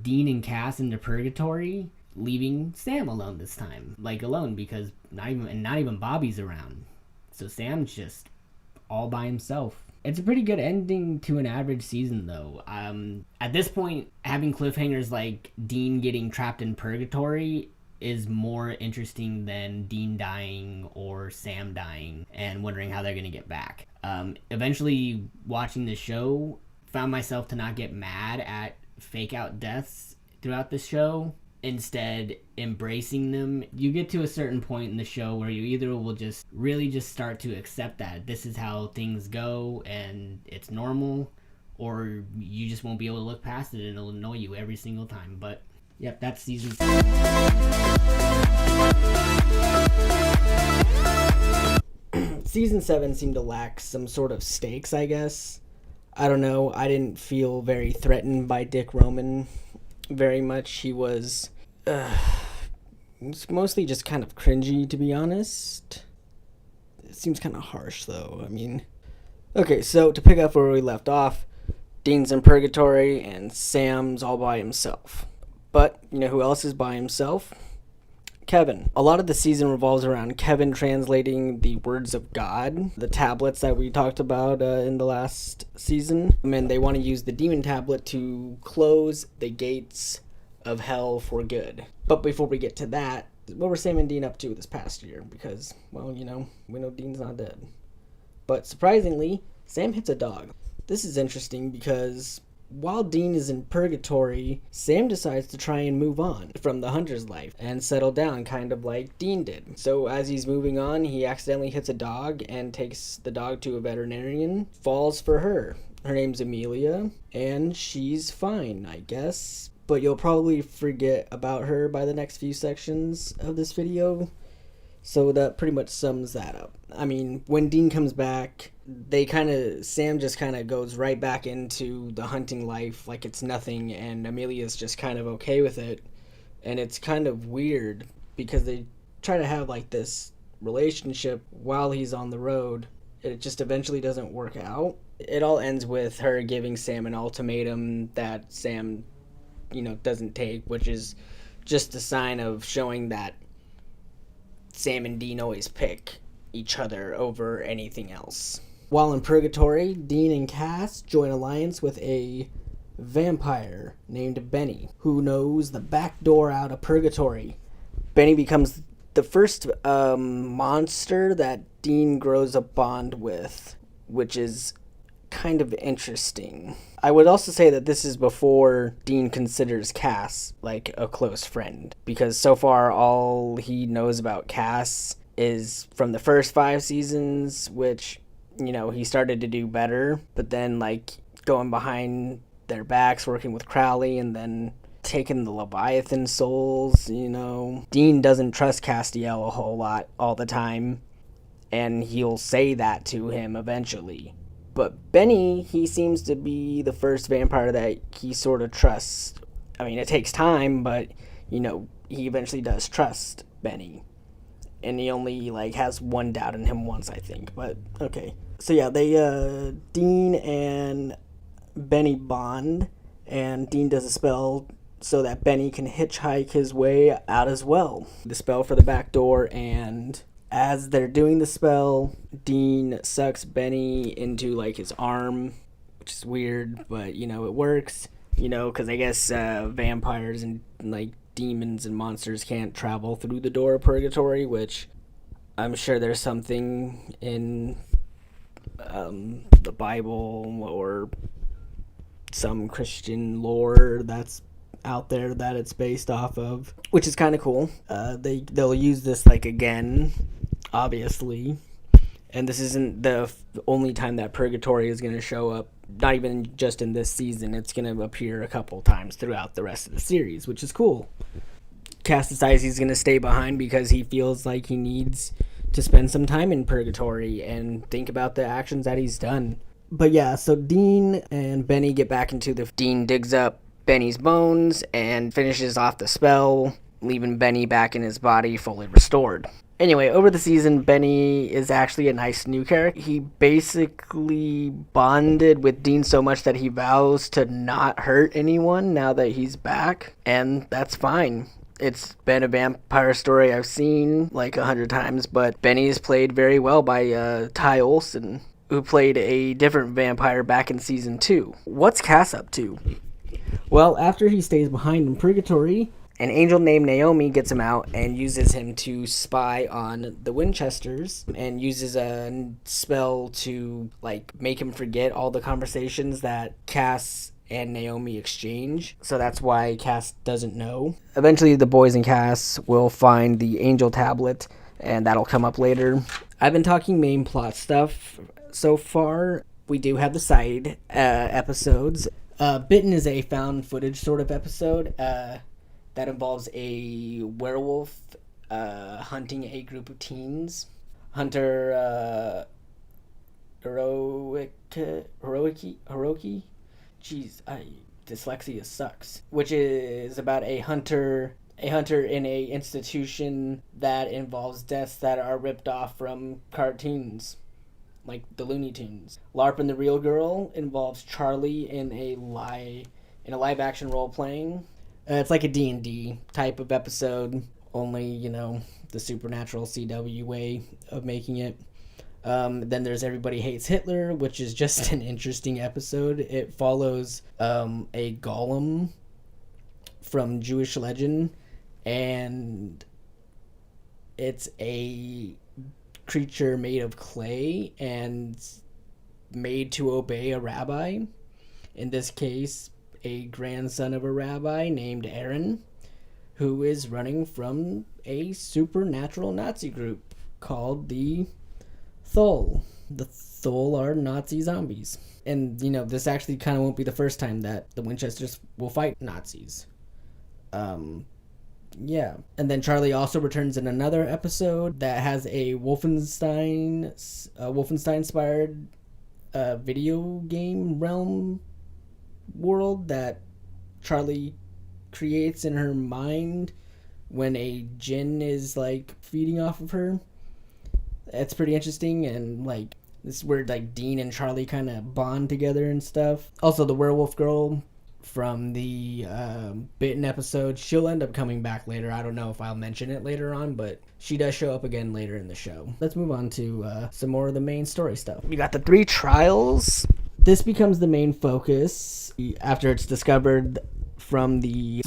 Dean and Cass into purgatory, leaving Sam alone this time. Like alone, because not even Bobby's around. So Sam's just all by himself. It's a pretty good ending to an average season, though. At this point, having cliffhangers like Dean getting trapped in purgatory is more interesting than Dean dying or Sam dying and wondering how they're going to get back. Eventually, watching the show, found myself to not get mad at fake out deaths throughout the show. Instead, embracing them. You get to a certain point in the show where you either will just really just start to accept that this is how things go and it's normal, or you just won't be able to look past it and it'll annoy you every single time. But yep, that's season 7. Season 7 seemed to lack some sort of stakes, I guess. I don't know. I didn't feel very threatened by Dick Roman very much. He was it's mostly just kind of cringy, to be honest. It seems kind of harsh, though. I mean, okay, so to pick up where we left off, Dean's in purgatory and Sam's all by himself. But you know who else is by himself? Kevin. A lot of the season revolves around Kevin translating the words of God, the tablets that we talked about in the last season. And they want to use the demon tablet to close the gates of hell for good. But before we get to that, what were Sam and Dean up to this past year? Because, well, you know, we know Dean's not dead. But surprisingly, Sam hits a dog. This is interesting because while Dean is in purgatory, Sam decides to try and move on from the hunter's life and settle down, kind of like Dean did. So as he's moving on, he accidentally hits a dog and takes the dog to a veterinarian, falls for her. Her name's Amelia, and she's fine, I guess. But you'll probably forget about her by the next few sections of this video. So that pretty much sums that up. I mean, when Dean comes back, Sam just kind of goes right back into the hunting life like it's nothing, and Amelia's just kind of okay with it. And it's kind of weird because they try to have like this relationship while he's on the road. It just eventually doesn't work out. It all ends with her giving Sam an ultimatum that Sam, doesn't take, which is just a sign of showing that Sam and Dean always pick each other over anything else. While in purgatory, Dean and Cass join alliance with a vampire named Benny, who knows the back door out of purgatory. Benny becomes the first monster that Dean grows a bond with. which is kind of interesting. I would also say that this is before Dean considers Cass like a close friend, because so far all he knows about Cass is from the first 5 seasons, which, you know, he started to do better, but then like going behind their backs, working with Crowley, and then taking the Leviathan souls, you know. Dean doesn't trust Castiel a whole lot all the time, and he'll say that to him eventually. But Benny, he seems to be the first vampire that he sort of trusts. I mean, it takes time, but, you know, he eventually does trust Benny. And he only, like, has one doubt in him once, I think. But, okay. So, yeah, Dean and Benny bond, and Dean does a spell so that Benny can hitchhike his way out as well. The spell for the back door, and as they're doing the spell, Dean sucks Benny into, like, his arm, which is weird, but, you know, it works. You know, because I guess vampires and, like, demons and monsters can't travel through the door of purgatory, which I'm sure there's something in the Bible or some Christian lore that's out there that it's based off of, which is kind of cool. They'll use this like again, obviously, and this isn't the only time that purgatory is going to show up. Not even just in this season, it's going to appear a couple times throughout the rest of the series, which is cool. Cass decides he's going to stay behind because he feels like he needs to spend some time in purgatory and think about the actions that he's done. But yeah, so Dean and Benny get back into the... Dean digs up Benny's bones and finishes off the spell, leaving Benny back in his body fully restored. Anyway, over the season, Benny is actually a nice new character. He basically bonded with Dean so much that he vows to not hurt anyone now that he's back, and that's fine. It's been a vampire story I've seen like 100 times, but Benny is played very well by Ty Olsson, who played a different vampire back in season 2. What's Cass up to? Well, after he stays behind in purgatory, an angel named Naomi gets him out and uses him to spy on the Winchesters, and uses a spell to like make him forget all the conversations that Cass and Naomi exchange. So that's why Cass doesn't know. Eventually the boys and Cass will find the angel tablet, and that'll come up later. I've been talking main plot stuff so far. We do have the side episodes. Bitten is a found footage sort of episode that involves a werewolf hunting a group of teens. Hunter Hiroki? Jeez, dyslexia sucks. Which is about a hunter in a institution that involves deaths that are ripped off from cartoons, like the Looney Tunes. LARP and the Real Girl involves Charlie in a live action role playing. It's like a D&D type of episode, only, you know, the supernatural CW way of making it. Then there's Everybody Hates Hitler, which is just an interesting episode. It follows a golem from Jewish legend, and it's a creature made of clay and made to obey a rabbi. In this case, a grandson of a rabbi named Aaron, who is running from a supernatural Nazi group called the Thul. The Thul are Nazi zombies. And, you know, this actually kind of won't be the first time that the Winchesters will fight Nazis. Yeah. And then Charlie also returns in another episode that has a Wolfenstein-inspired video game realm world that Charlie creates in her mind when a djinn is, like, feeding off of her. It's pretty interesting, and, like, this is where, like, Dean and Charlie kind of bond together and stuff. Also, the werewolf girl from the Bitten episode, she'll end up coming back later. I don't know if I'll mention it later on, but she does show up again later in the show. Let's move on to some more of the main story stuff. We got the 3 trials. This becomes the main focus after it's discovered from the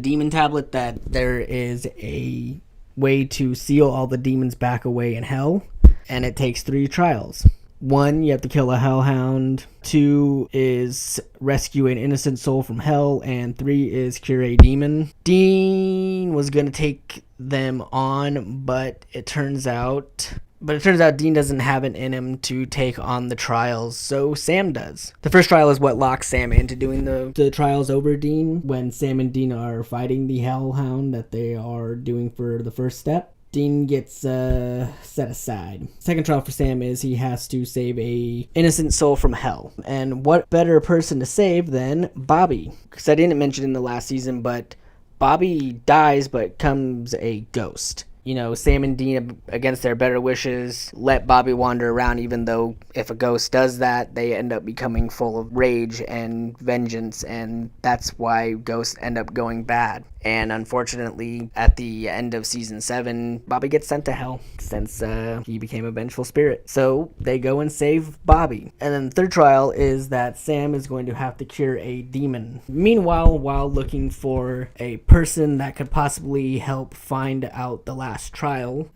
demon tablet that there is a way to seal all the demons back away in hell, and it takes 3 trials. 1, you have to kill a hellhound. 2 is rescue an innocent soul from hell. And 3 is cure a demon. Dean was going to take them on, but it turns out Dean doesn't have it in him to take on the trials, so Sam does. The first trial is what locks Sam into doing the trials over Dean. When Sam and Dean are fighting the hellhound that they are doing for the first step, Dean gets set aside. Second trial for Sam is he has to save a innocent soul from hell. And what better person to save than Bobby? Because I didn't mention in the last season, but Bobby dies but becomes a ghost. You know, Sam and Dean, against their better wishes, let Bobby wander around, even though if a ghost does that, they end up becoming full of rage and vengeance, and that's why ghosts end up going bad. And unfortunately, at the end of season 7, Bobby gets sent to hell since he became a vengeful spirit. So they go and save Bobby. And then the third trial is that Sam is going to have to cure a demon. Meanwhile, while looking for a person that could possibly help find out the last trial,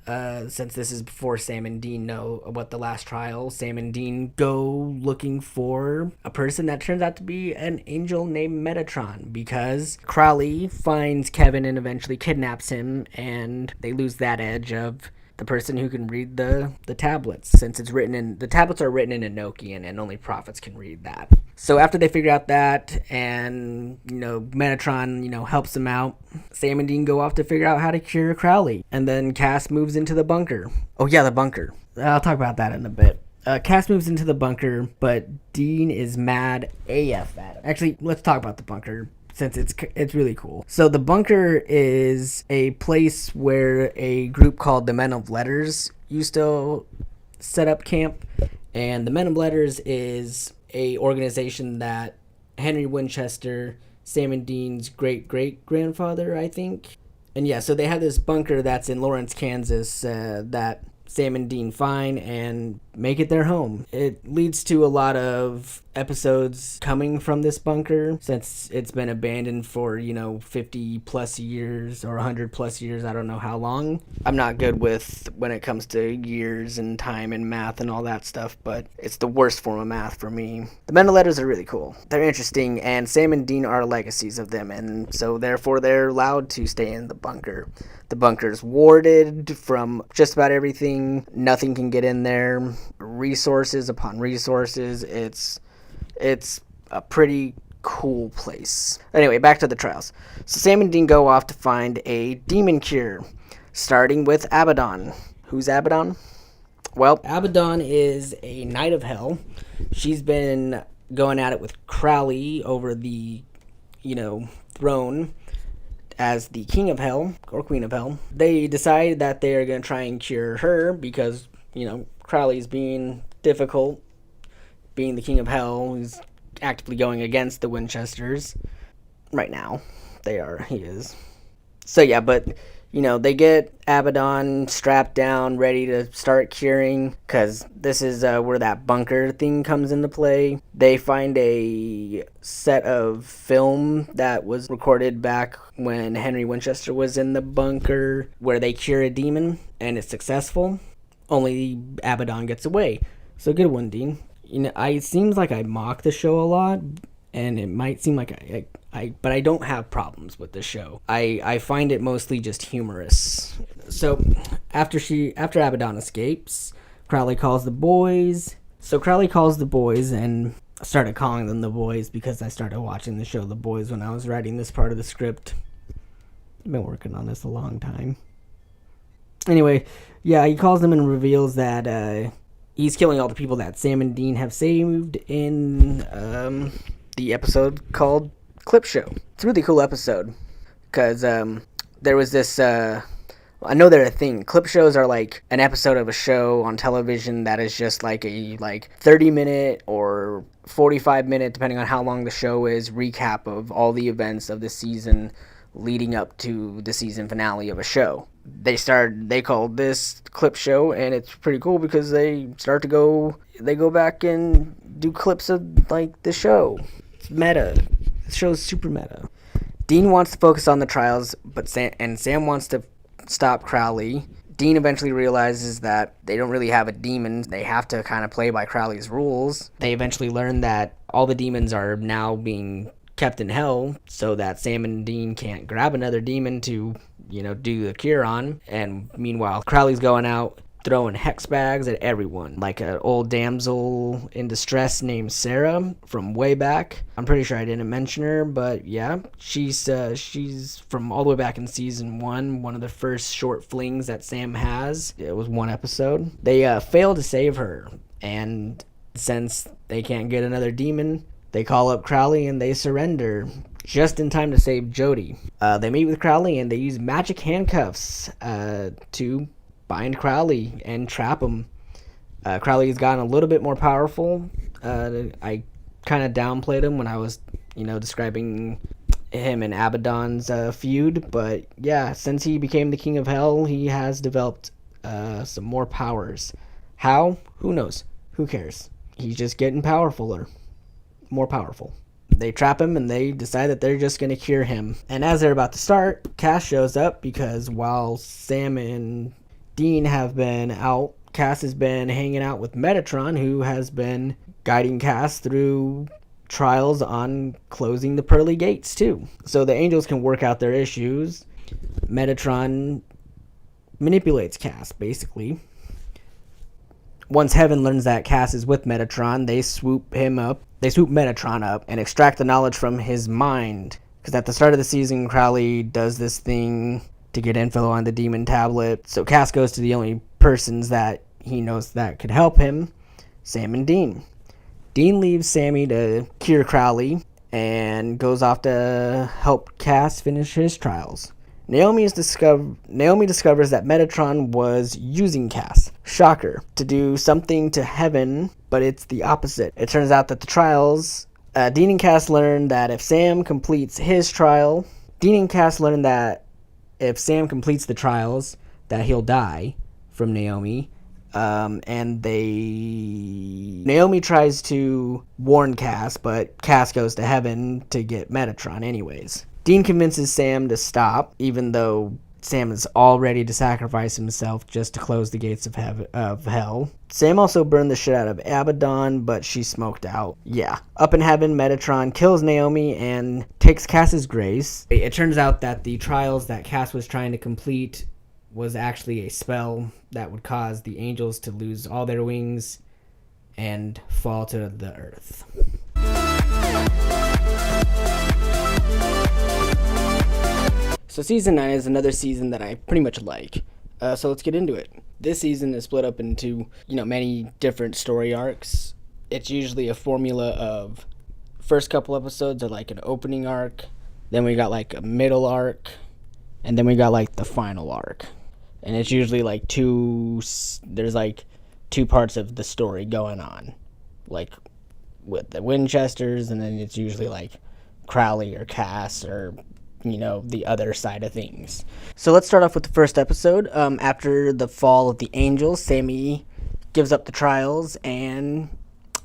since this is before Sam and Dean know about the last trial, Sam and Dean go looking for a person that turns out to be an angel named Metatron, because Crowley finds Kevin and eventually kidnaps him, and they lose that edge of the person who can read the tablets, since the tablets are written in Enochian and only prophets can read that. So after they figure out that, and Metatron helps them out, Sam and Dean go off to figure out how to cure Crowley, and then Cass moves into the bunker. Oh yeah, the bunker. I'll talk about that in a bit. Cass moves into the bunker, but Dean is mad AF at him. Actually, let's talk about the bunker, since it's really cool. So the bunker is a place where a group called the Men of Letters used to set up camp. And the Men of Letters is a organization that Henry Winchester, Sam and Dean's great-great-grandfather, I think. And yeah, so they have this bunker that's in Lawrence, Kansas, that Sam and Dean find and make it their home. It leads to a lot of episodes coming from this bunker, since it's been abandoned for 50 plus years or 100 plus years. I don't know how long. I'm not good with when it comes to years and time and math and all that stuff, but it's the worst form of math for me. The Men of Letters are really cool. They're interesting, and Sam and Dean are legacies of them, and so therefore they're allowed to stay in the bunker. The bunker's warded from just about everything. Nothing can get in there. Resources upon resources. It's a pretty cool place. Anyway, back to the trials. So Sam and Dean go off to find a demon cure, starting with Abaddon. Who's Abaddon? Well, Abaddon is a knight of hell. She's been going at it with Crowley over the, throne as the king of hell, or queen of hell. They decide that they are going to try and cure her because, Crowley's being difficult, being the king of hell. He's actively going against the Winchesters. Right now, he is. So yeah, but, they get Abaddon strapped down, ready to start curing, because this is where that bunker thing comes into play. They find a set of film that was recorded back when Henry Winchester was in the bunker, where they cure a demon, and it's successful. Only Abaddon gets away. So good one, Dean. It seems like I mock the show a lot, and it might seem like but I don't have problems with the show. I find it mostly just humorous. So after Abaddon escapes, Crowley calls the boys. So Crowley calls the boys, and I started calling them the boys because I started watching the show The Boys when I was writing this part of the script. I've been working on this a long time. Anyway, yeah, he calls them and reveals that he's killing all the people that Sam and Dean have saved in the episode called Clip Show. It's a really cool episode because there was this I know they're a thing. Clip shows are like an episode of a show on television that is just like a 30-minute or 45-minute, depending on how long the show is, recap of all the events of the season leading up to the season finale of a show. They called this Clip Show, and it's pretty cool because they go back and do clips of like the show. It's meta. The show's super meta. Dean wants to focus on the trials, but Sam wants to stop Crowley. Dean eventually realizes that they don't really have a demon. They have to kind of play by Crowley's rules. They eventually learn that all the demons are now being kept in hell so that Sam and Dean can't grab another demon to, do the cure on. And meanwhile, Crowley's going out throwing hex bags at everyone, like an old damsel in distress named Sarah from way back. I'm pretty sure I didn't mention her, but yeah, she's from all the way back in season 1, one of the first short flings that Sam has. It was one episode. They fail to save her, and since they can't get another demon, they call up Crowley and they surrender just in time to save Jody. They meet with Crowley and they use magic handcuffs to bind Crowley and trap him. Crowley has gotten a little bit more powerful. I kind of downplayed him when I was, describing him and Abaddon's feud. But yeah, since he became the King of Hell, he has developed some more powers. How? Who knows? Who cares? He's just getting powerfuler. More powerful. They trap him and they decide that they're just going to cure him. And as they're about to start, Cass shows up because while Sam and Dean have been out, Cass has been hanging out with Metatron, who has been guiding Cass through trials on closing the pearly gates too. So the angels can work out their issues. Metatron manipulates Cass, basically. Once Heaven learns that Cass is with Metatron, they swoop Metatron up and extract the knowledge from his mind. Because at the start of the season, Crowley does this thing to get info on the demon tablet. So Cass goes to the only persons that he knows that could help him, Sam and Dean. Dean leaves Sammy to cure Crowley and goes off to help Cass finish his trials. Naomi discovers that Metatron was using Cass, shocker, to do something to Heaven, but it's the opposite. It turns out that the trials, Dean and Cass learn that if Sam completes his trial, if Sam completes the trials, that he'll die from Naomi. Naomi tries to warn Cass, but Cass goes to Heaven to get Metatron anyways. Dean convinces Sam to stop, even though Sam is all ready to sacrifice himself just to close the gates of hell. Sam also burned the shit out of Abaddon, but she's smoked out. Yeah. Up in heaven, Metatron kills Naomi and takes Cass's grace. It turns out that the trials that Cass was trying to complete was actually a spell that would cause the angels to lose all their wings and fall to the earth. So season 9 is another season that I pretty much like. So let's get into it. This season is split up into, many different story arcs. It's usually a formula of first couple episodes are like an opening arc, then we got like a middle arc, and then we got like the final arc. And it's usually like there's like two parts of the story going on. Like with the Winchesters, and then it's usually like Crowley or Cass or the other side of things. So let's start off with the first episode. After the fall of the angels, Sammy gives up the trials and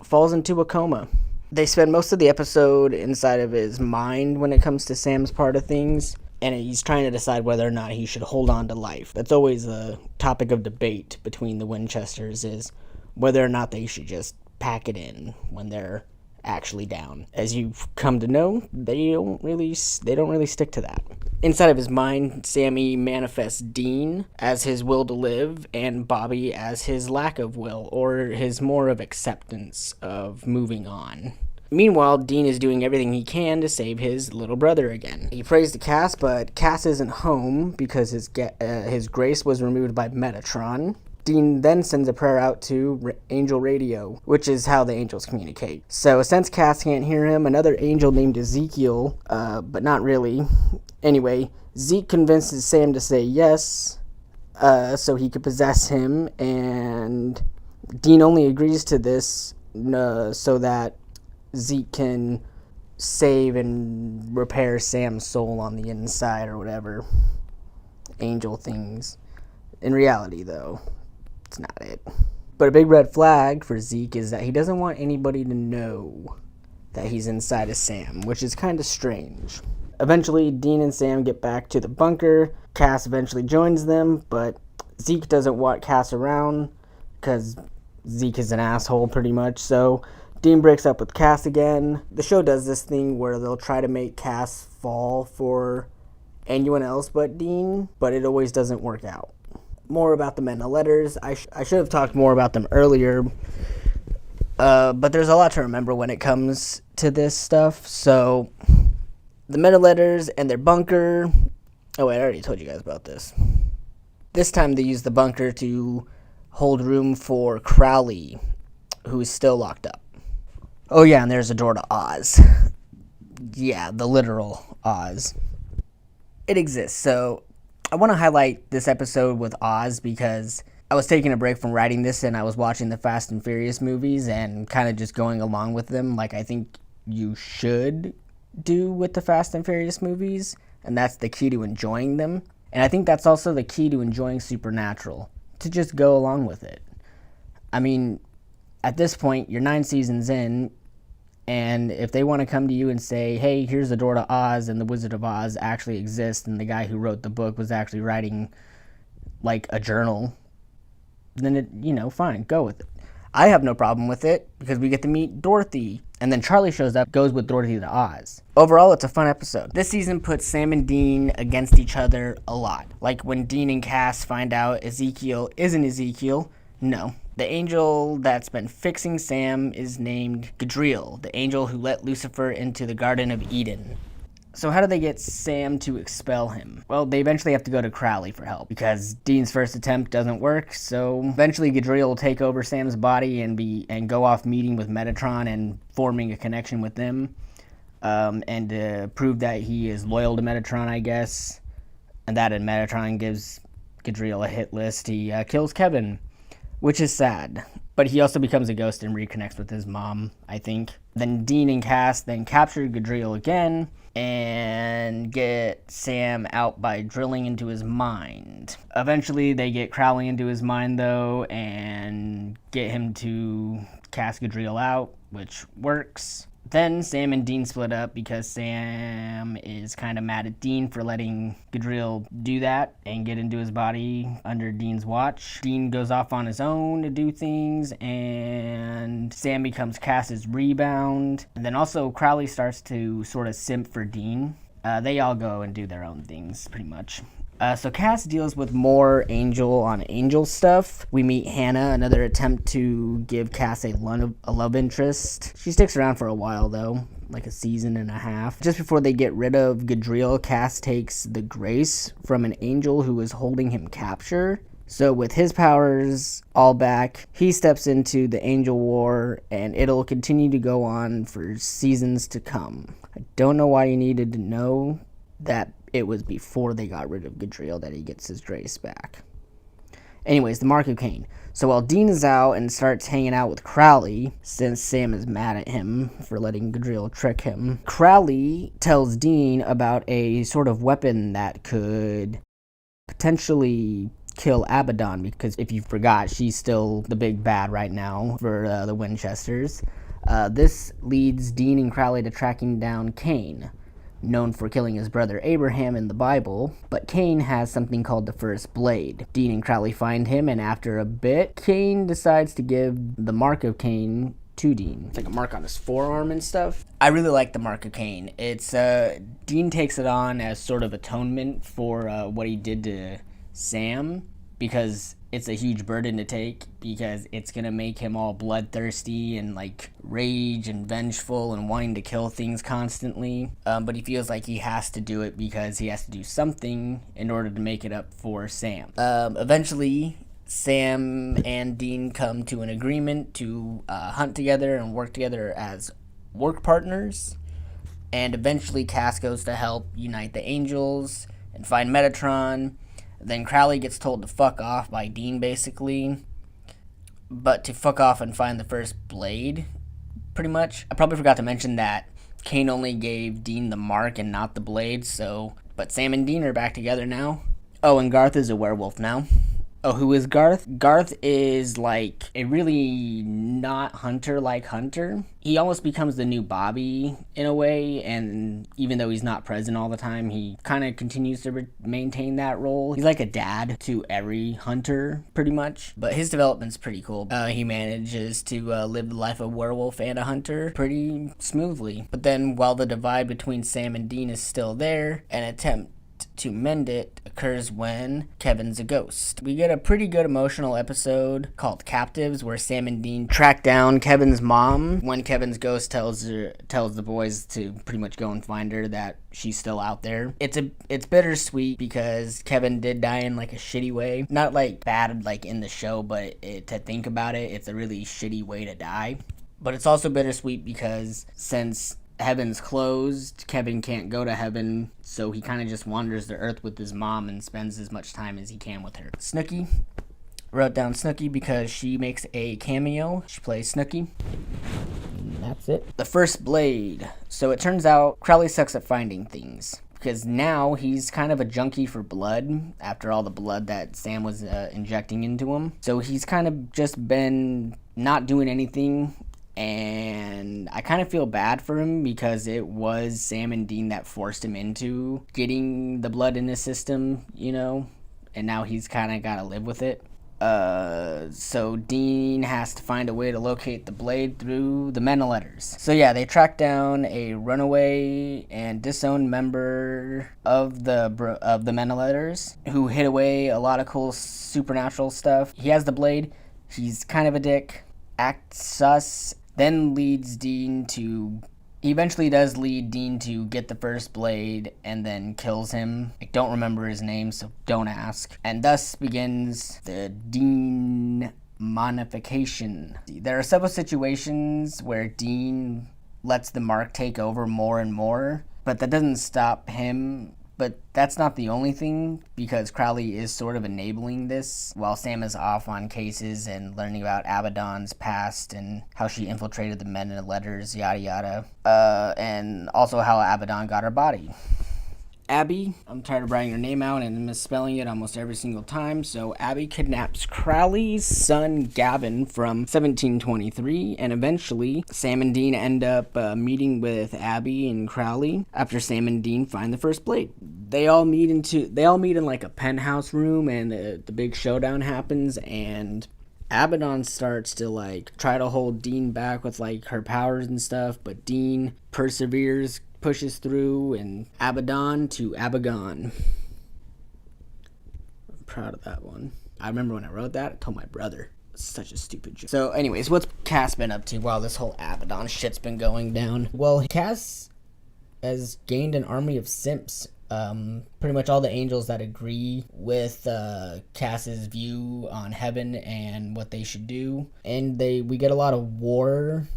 falls into a coma. They spend most of the episode inside of his mind when it comes to Sam's part of things, and he's trying to decide whether or not he should hold on to life. That's always a topic of debate between the Winchesters, is whether or not they should just pack it in when they're actually down. As you've come to know, they don't really stick to that. Inside of his mind, Sammy manifests Dean as his will to live and Bobby as his lack of will, or his more of acceptance of moving on. Meanwhile, Dean is doing everything he can to save his little brother again. He prays to Cass, but Cass isn't home because his grace was removed by Metatron. Dean then sends a prayer out to Angel Radio, which is how the angels communicate. So since Cass can't hear him, another angel named Ezekiel, but not really. Anyway, Zeke convinces Sam to say yes, so he could possess him, and Dean only agrees to this so that Zeke can save and repair Sam's soul on the inside or whatever. Angel things. In reality, though, it's not it. But a big red flag for Zeke is that he doesn't want anybody to know that he's inside of Sam, which is kind of strange. Eventually, Dean and Sam get back to the bunker. Cass eventually joins them, but Zeke doesn't want Cass around because Zeke is an asshole pretty much, so Dean breaks up with Cass again. The show does this thing where they'll try to make Cass fall for anyone else but Dean, but it always doesn't work out. More about the meta letters. I should have talked more about them earlier, but there's a lot to remember when it comes to this stuff. So, the meta letters and their bunker. Oh, wait, I already told you guys about this. This time they use the bunker to hold room for Crowley, who is still locked up. Oh, yeah, and there's a door to Oz. Yeah, the literal Oz. It exists, so I want to highlight this episode with Oz because I was taking a break from writing this and I was watching the Fast and Furious movies and kind of just going along with them like I think you should do with the Fast and Furious movies, and that's the key to enjoying them. And I think that's also the key to enjoying Supernatural, to just go along with it. I mean, at this point, you're 9 seasons in, and if they want to come to you and say, hey, here's the door to Oz, and the Wizard of Oz actually exists, and the guy who wrote the book was actually writing, like, a journal, then, fine, go with it. I have no problem with it, because we get to meet Dorothy, and then Charlie shows up, goes with Dorothy to Oz. Overall, it's a fun episode. This season puts Sam and Dean against each other a lot. Like when Dean and Cass find out Ezekiel isn't Ezekiel. No. The angel that's been fixing Sam is named Gadriel, the angel who let Lucifer into the Garden of Eden. So how do they get Sam to expel him? Well, they eventually have to go to Crowley for help, because Dean's first attempt doesn't work, so eventually Gadriel will take over Sam's body and go off meeting with Metatron and forming a connection with them, and to prove that he is loyal to Metatron, I guess, and that in Metatron gives Gadriel a hit list. He kills Kevin, which is sad. But he also becomes a ghost and reconnects with his mom, I think. Then Dean and Cass then capture Gadriel again and get Sam out by drilling into his mind. Eventually, they get Crowley into his mind, though, and get him to cast Gadriel out, which works. Then Sam and Dean split up because Sam is kind of mad at Dean for letting Gadriel do that and get into his body under Dean's watch. Dean goes off on his own to do things, and Sam becomes Cass's rebound. And then also Crowley starts to sort of simp for Dean. They all go and do their own things, pretty much. So Cass deals with more angel on angel stuff. We meet Hannah, another attempt to give Cass a love interest. She sticks around for a while, though, like a season and a half. Just before they get rid of Gadriel, Cass takes the grace from an angel who was holding him captured. So with his powers all back, he steps into the angel war, and it'll continue to go on for seasons to come. I don't know why you needed to know that it was before they got rid of Gadriel that he gets his grace back. Anyways, the Mark of Cain. So while Dean is out and starts hanging out with Crowley, since Sam is mad at him for letting Gadriel trick him, Crowley tells Dean about a sort of weapon that could potentially kill Abaddon, because if you forgot, she's still the big bad right now for the Winchesters. This leads Dean and Crowley to tracking down Cain, known for killing his brother Abraham in the Bible, but Cain has something called the First Blade. Dean and Crowley find him, and after a bit, Cain decides to give the Mark of Cain to Dean. It's like a mark on his forearm and stuff. I really like the Mark of Cain. It's, Dean takes it on as sort of atonement for what he did to Sam, because it's a huge burden to take, because it's gonna make him all bloodthirsty and like rage and vengeful and wanting to kill things constantly. But he feels like he has to do it because he has to do something in order to make it up for Sam. Eventually, Sam and Dean come to an agreement to hunt together and work together as work partners. And eventually, Cass goes to help unite the angels and find Metatron. Then Crowley gets told to fuck off by Dean, basically. But to fuck off and find the First Blade, pretty much. I probably forgot to mention that Cain only gave Dean the mark and not the blade, so... But Sam and Dean are back together now. Oh, and Garth is a werewolf now. Oh, who is Garth? Garth is like a really not Hunter like Hunter. He almost becomes the new Bobby in a way, and even though he's not present all the time, he kind of continues to maintain that role. He's like a dad to every Hunter, pretty much. But his development's pretty cool. He manages to live the life of a werewolf and a hunter pretty smoothly. But then, while the divide between Sam and Dean is still there, an attempt to mend it occurs when Kevin's a ghost. We get a pretty good emotional episode called Captives, where Sam and Dean track down Kevin's mom when Kevin's ghost tells the boys to pretty much go and find her, that she's still out there. It's bittersweet because Kevin did die in like a shitty way. Not like bad like in the show, but to think about it, it's a really shitty way to die. But it's also bittersweet because since heaven's closed, Kevin can't go to heaven, so he kind of just wanders the earth with his mom and spends as much time as he can with her. Snooki. Wrote down Snooki because she makes a cameo. She plays Snooki. And that's it. The first blade. So it turns out Crowley sucks at finding things, because now he's kind of a junkie for blood after all the blood that Sam was injecting into him. So he's kind of just been not doing anything. And I kind of feel bad for him because it was Sam and Dean that forced him into getting the blood in his system, you know, and now he's kind of got to live with it. So Dean has to find a way to locate the blade through the men letters. So yeah, they track down a runaway and disowned member of the men letters who hid away a lot of cool supernatural stuff. He has the blade. He's kind of a dick. Acts sus. Then he eventually does lead Dean to get the first blade and then kills him. I don't remember his name, so don't ask. And thus begins the Dean monification. There are several situations where Dean lets the mark take over more and more, but that doesn't stop him. But that's not the only thing, because Crowley is sort of enabling this while Sam is off on cases and learning about Abaddon's past and how she infiltrated the men in the letters, yada yada. And also how Abaddon got her body. Abby, I'm tired of writing her name out and misspelling it almost every single time, so Abby kidnaps Crowley's son Gavin from 1723, and eventually Sam and Dean end up meeting with Abby and Crowley after Sam and Dean find the first blade. They all meet in like a penthouse room, and the big showdown happens, and Abaddon starts to like try to hold Dean back with like her powers and stuff, but Dean perseveres, pushes through, and Abaddon to Abagon. I'm proud of that one. I remember when I wrote that, I told my brother. It's such a stupid joke. So anyways, what's Cass been up to while this whole Abaddon shit's been going down? Well, Cass has gained an army of simps. Pretty much all the angels that agree with Cass's view on heaven and what they should do. And we get a lot of war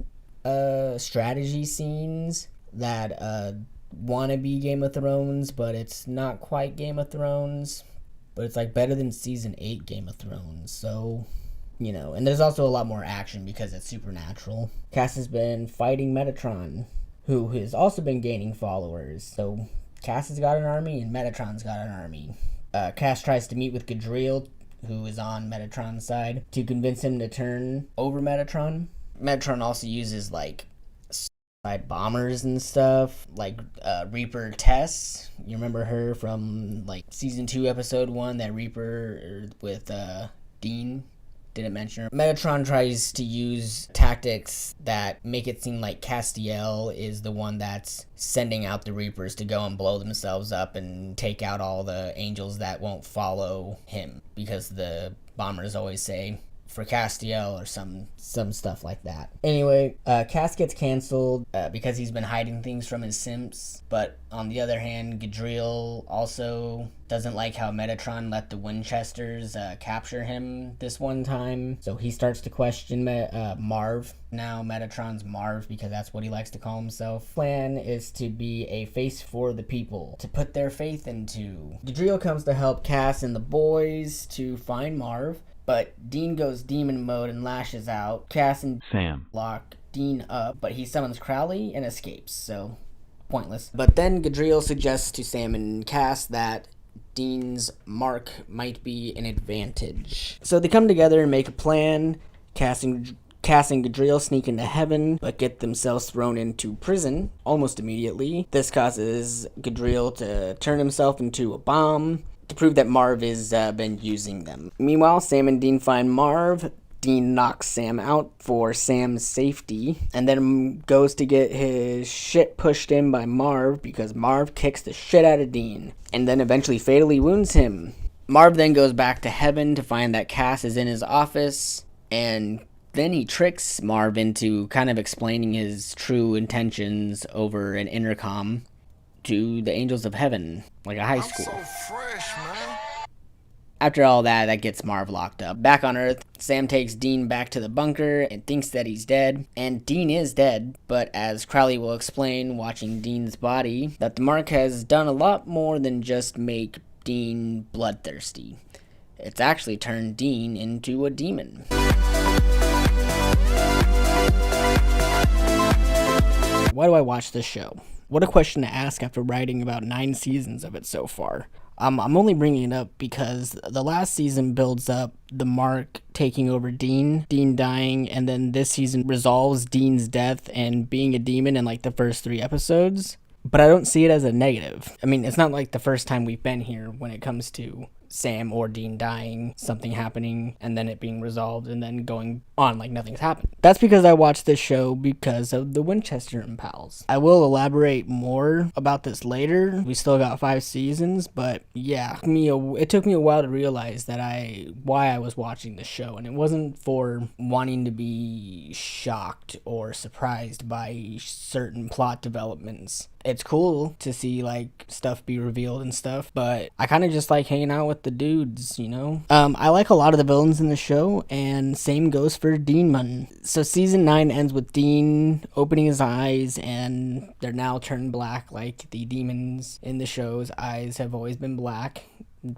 strategy scenes that want to be Game of Thrones, but it's not quite Game of Thrones, but it's like better than season 8 Game of Thrones. So, you know, and there's also a lot more action because it's supernatural. Cass has been fighting Metatron, who has also been gaining followers. So Cass has got an army and Metatron's got an army. Cass tries to meet with Gadriel, who is on Metatron's side, to convince him to turn over Metatron. Metatron also uses like bombers and stuff, like Reaper Tess. You remember her from like season 2 episode 1, that Reaper with Dean? Didn't mention her. Metatron tries to use tactics that make it seem like Castiel is the one that's sending out the Reapers to go and blow themselves up and take out all the angels that won't follow him, because the bombers always say for Castiel or some stuff like that. Anyway, Cass gets canceled because he's been hiding things from his simps. But on the other hand, Gadriel also doesn't like how Metatron let the Winchesters capture him this one time. So he starts to question Marv. Now Metatron's Marv because that's what he likes to call himself. Plan is to be a face for the people, to put their faith into. Gadriel comes to help Cass and the boys to find Marv. But Dean goes demon mode and lashes out. Cass and Sam lock Dean up, but he summons Crowley and escapes, so pointless. But then Gadriel suggests to Sam and Cass that Dean's mark might be an advantage. So they come together and make a plan. Cass and Gadriel sneak into heaven, but get themselves thrown into prison almost immediately. This causes Gadriel to turn himself into a bomb to prove that Marv has been using them. Meanwhile, Sam and Dean find Marv. Dean knocks Sam out for Sam's safety, and then goes to get his shit pushed in by Marv because Marv kicks the shit out of Dean, and then eventually fatally wounds him. Marv then goes back to heaven to find that Cass is in his office, and then he tricks Marv into kind of explaining his true intentions over an intercom to the angels of heaven, like a high school. I'm so fresh, man. After all that gets Marv locked up. Back on Earth, Sam takes Dean back to the bunker and thinks that he's dead. And Dean is dead, but as Crowley will explain watching Dean's body, that the mark has done a lot more than just make Dean bloodthirsty. It's actually turned Dean into a demon. Why do I watch this show? What a question to ask after writing about 9 seasons of it so far. I'm only bringing it up because the last season builds up the mark taking over Dean dying, and then this season resolves Dean's death and being a demon in like the first 3 episodes. But I don't see it as a negative. I mean, it's not like the first time we've been here when it comes to Sam or Dean dying, something happening, and then it being resolved, and then going on like nothing's happened. That's because I watched this show because of the Winchester and Pals. I will elaborate more about this later. We still got 5 seasons, but yeah, it took me a while to realize that why I was watching this show, and it wasn't for wanting to be shocked or surprised by certain plot developments. It's cool to see like stuff be revealed and stuff, but I kind of just like hanging out with the dudes, you know? I like a lot of the villains in the show, and same goes for Demon. So season 9 ends with Dean opening his eyes, and they're now turned black like the demons in the show's eyes have always been black.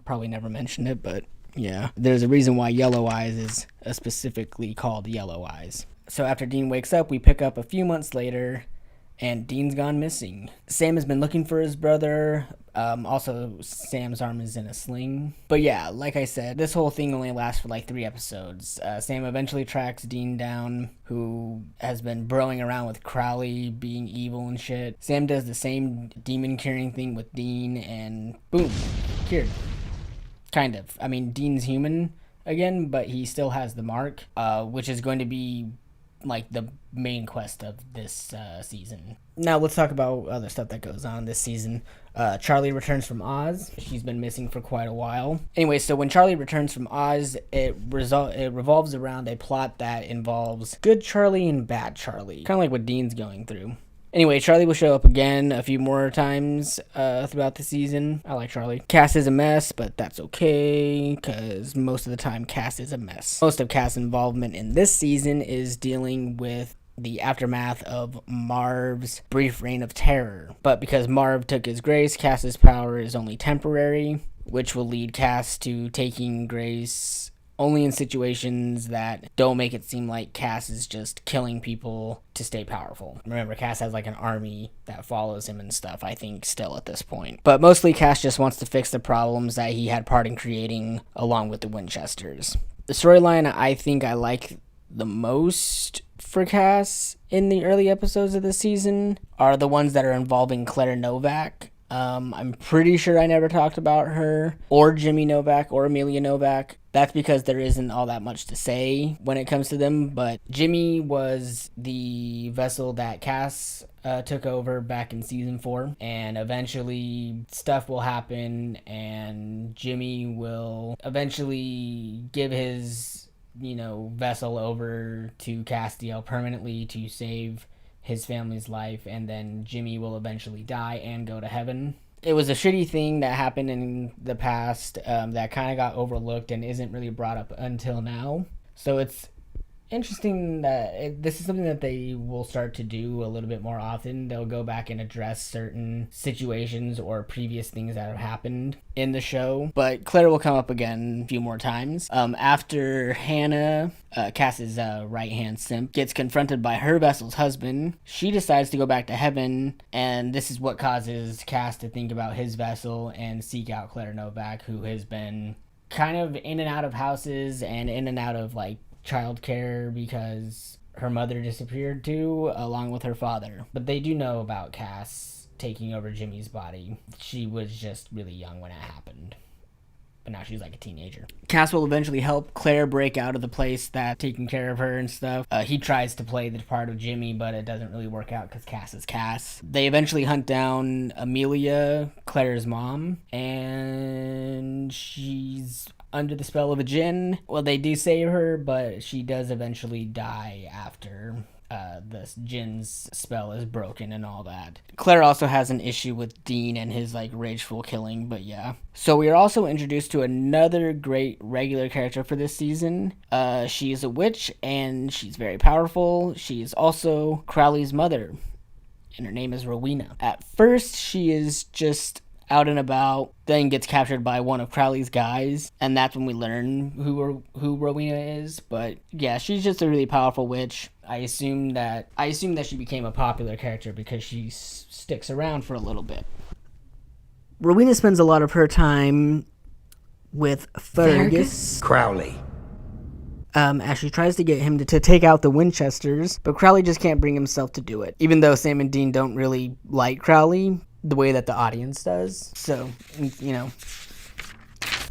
Probably never mentioned it, but yeah. There's a reason why Yellow Eyes is specifically called Yellow Eyes. So after Dean wakes up, we pick up a few months later, and Dean's gone missing. Sam has been looking for his brother. Also, Sam's arm is in a sling. But yeah, like I said, this whole thing only lasts for like 3 episodes. Sam eventually tracks Dean down, who has been broing around with Crowley, being evil and shit. Sam does the same demon curing thing with Dean, and boom, cured. Kind of. I mean, Dean's human again, but he still has the mark, which is going to be like the main quest of this season. Now let's talk about other stuff that goes on this season. Charlie returns from Oz. She's been missing for quite a while. Anyway, so when Charlie returns from Oz, it revolves around a plot that involves good Charlie and bad Charlie. Kind of like what Dean's going through. Anyway, Charlie will show up again a few more times throughout the season. I like Charlie. Cass is a mess, but that's okay, because most of the time Cass is a mess. Most of Cass' involvement in this season is dealing with the aftermath of Marv's brief reign of terror. But because Marv took his grace, Cass's power is only temporary, which will lead Cass to taking grace only in situations that don't make it seem like Cass is just killing people to stay powerful. Remember, Cass has like an army that follows him and stuff, I think, still at this point. But mostly Cass just wants to fix the problems that he had part in creating along with the Winchesters. The storyline I think I like the most for Cass in the early episodes of the season are the ones that are involving Claire Novak. I'm pretty sure I never talked about her, or Jimmy Novak, or Amelia Novak. That's because there isn't all that much to say when it comes to them, but Jimmy was the vessel that Cass took over back in season 4, and eventually stuff will happen, and Jimmy will eventually give his, vessel over to Castiel permanently to save his family's life, and then Jimmy will eventually die and go to heaven. It was a shitty thing that happened in the past that kind of got overlooked and isn't really brought up until now. So it's interesting that this is something that they will start to do a little bit more often. They'll go back and address certain situations or previous things that have happened in the show. But Claire will come up again a few more times. After Hannah, Cass's right-hand simp, gets confronted by her vessel's husband, she decides to go back to heaven, and this is what causes Cass to think about his vessel and seek out Claire Novak, who has been kind of in and out of houses and in and out of, like, childcare because her mother disappeared too, along with her father. But they do know about Cass taking over Jimmy's body. She was just really young when it happened, but now she's like a teenager. Cass will eventually help Claire break out of the place that's taking care of her and stuff. He tries to play the part of Jimmy, but it doesn't really work out because Cass is Cass. They eventually hunt down Amelia, Claire's mom, and she's under the spell of a djinn. Well, they do save her, but she does eventually die after this djinn's spell is broken and all that. Claire also has an issue with Dean and his like rageful killing, but yeah. So we are also introduced to another great regular character for this season. She is a witch and she's very powerful. She is also Crowley's mother, and her name is Rowena. At first, she is just out and about, then gets captured by one of Crowley's guys, and that's when we learn who Rowena is. But yeah, she's just a really powerful witch. I assume that she became a popular character because she sticks around for a little bit. Rowena spends a lot of her time with Fergus Crowley. As she tries to get him to take out the Winchesters, but Crowley just can't bring himself to do it, even though Sam and Dean don't really like Crowley the way that the audience does. So, you know.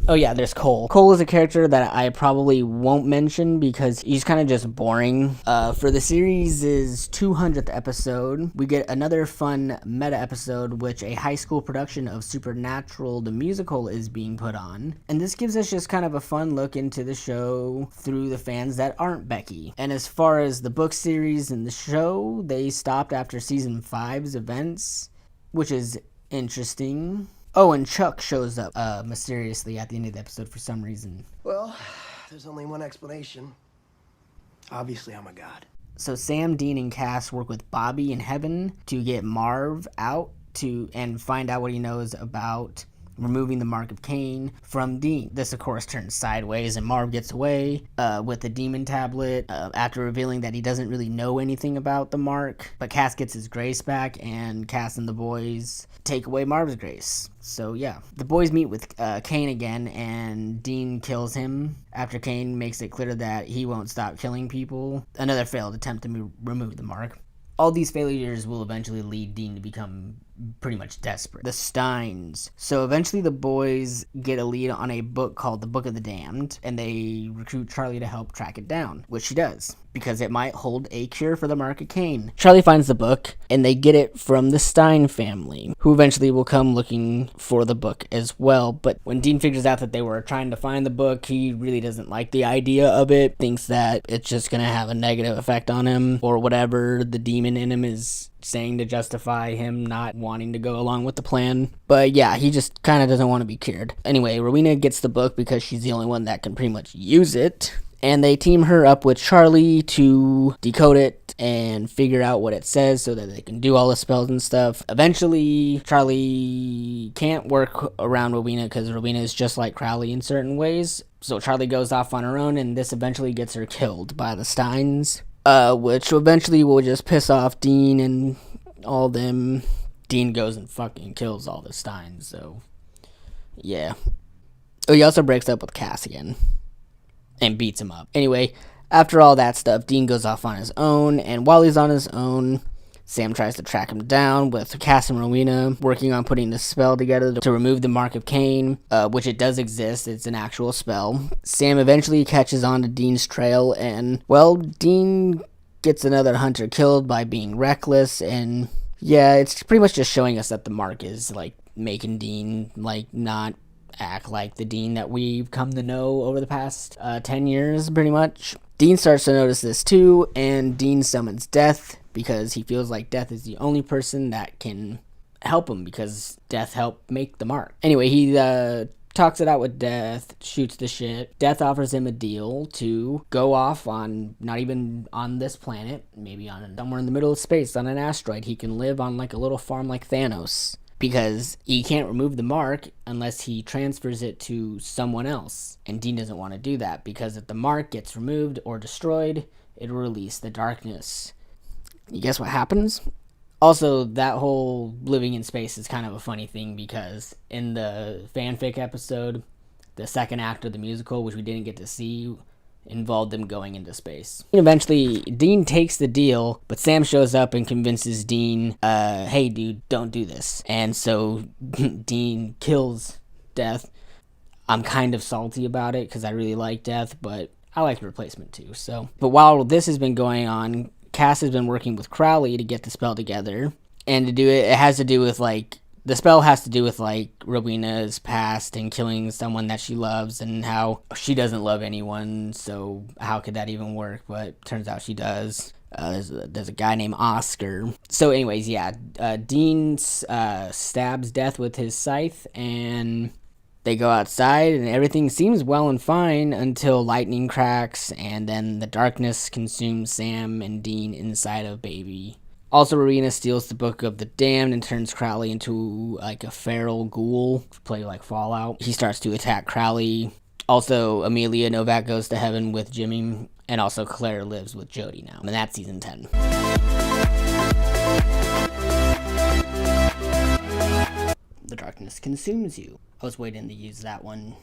Oh yeah, there's Cole. Cole is a character that I probably won't mention because he's kind of just boring. For the series' 200th episode, we get another fun meta episode, which a high school production of Supernatural the musical is being put on. And this gives us just kind of a fun look into the show through the fans that aren't Becky. And as far as the book series and the show, they stopped after season 5's events, which is interesting. Oh, and Chuck shows up mysteriously at the end of the episode for some reason. Well, there's only one explanation. Obviously, I'm a god. So Sam, Dean, and Cass work with Bobby in heaven to get Marv out and find out what he knows about removing the mark of Cain from Dean. This, of course, turns sideways, and Marv gets away with the demon tablet after revealing that he doesn't really know anything about the mark. But Cass gets his grace back, and Cass and the boys take away Marv's grace. So, yeah. The boys meet with Cain again, and Dean kills him after Cain makes it clear that he won't stop killing people. Another failed attempt to remove the mark. All these failures will eventually lead Dean to become pretty much desperate. The Steins. So eventually the boys get a lead on a book called The Book of the Damned, and they recruit Charlie to help track it down, which she does, because it might hold a cure for the mark of Cain. Charlie finds the book, and they get it from the Stein family, who eventually will come looking for the book as well. But when Dean figures out that they were trying to find the book, he really doesn't like the idea of it, thinks that it's just going to have a negative effect on him, or whatever the demon in him is saying to justify him not wanting to go along with the plan. But yeah, he just kind of doesn't want to be cured. Anyway, Rowena gets the book because she's the only one that can pretty much use it. And they team her up with Charlie to decode it and figure out what it says so that they can do all the spells and stuff. Eventually, Charlie can't work around Rowena because Rowena is just like Crowley in certain ways. So Charlie goes off on her own, and this eventually gets her killed by the Steins. Which eventually will just piss off Dean and all them. Dean goes and fucking kills all the Steins, so yeah. Oh, he also breaks up with Cass again and beats him up. Anyway, after all that stuff, Dean goes off on his own, and while he's on his own, Sam tries to track him down with Cass and Rowena working on putting the spell together to remove the mark of Cain, which it does exist. It's an actual spell. Sam eventually catches on to Dean's trail, and, well, Dean gets another hunter killed by being reckless, and yeah, it's pretty much just showing us that the mark is, like, making Dean, like, not act like the Dean that we've come to know over the past 10 years, pretty much. Dean starts to notice this too, and Dean summons Death because he feels like Death is the only person that can help him because Death helped make the mark. Anyway, he talks it out with Death, shoots the shit. Death offers him a deal to go off on, not even on this planet, maybe on somewhere in the middle of space on an asteroid. He can live on like a little farm like Thanos, because he can't remove the mark unless he transfers it to someone else. And Dean doesn't want to do that, because if the mark gets removed or destroyed, it'll release the darkness. You guess what happens? Also, that whole living in space is kind of a funny thing, because in the fanfic episode, the second act of the musical, which we didn't get to see, involved them going into space. Eventually, Dean takes the deal, but Sam shows up and convinces Dean, hey dude, don't do this. And so Dean kills Death. I'm kind of salty about it, because I really like Death, but I like the replacement too. But while this has been going on, Cass has been working with Crowley to get the spell together, and to do it, it has to do with like, the spell has to do with like Rowena's past and killing someone that she loves, and how she doesn't love anyone, so how could that even work? But turns out she does. There's a guy named Oscar. So anyways, yeah, Dean stabs Death with his scythe, and they go outside, and everything seems well and fine until lightning cracks, and then the darkness consumes Sam and Dean inside of Baby. Also, Rowena steals the Book of the Damned and turns Crowley into like a feral ghoul to play like Fallout. He starts to attack Crowley. Also, Amelia Novak goes to heaven with Jimmy, and also Claire lives with Jody now. And that's season 10. The darkness consumes you. I was waiting to use that one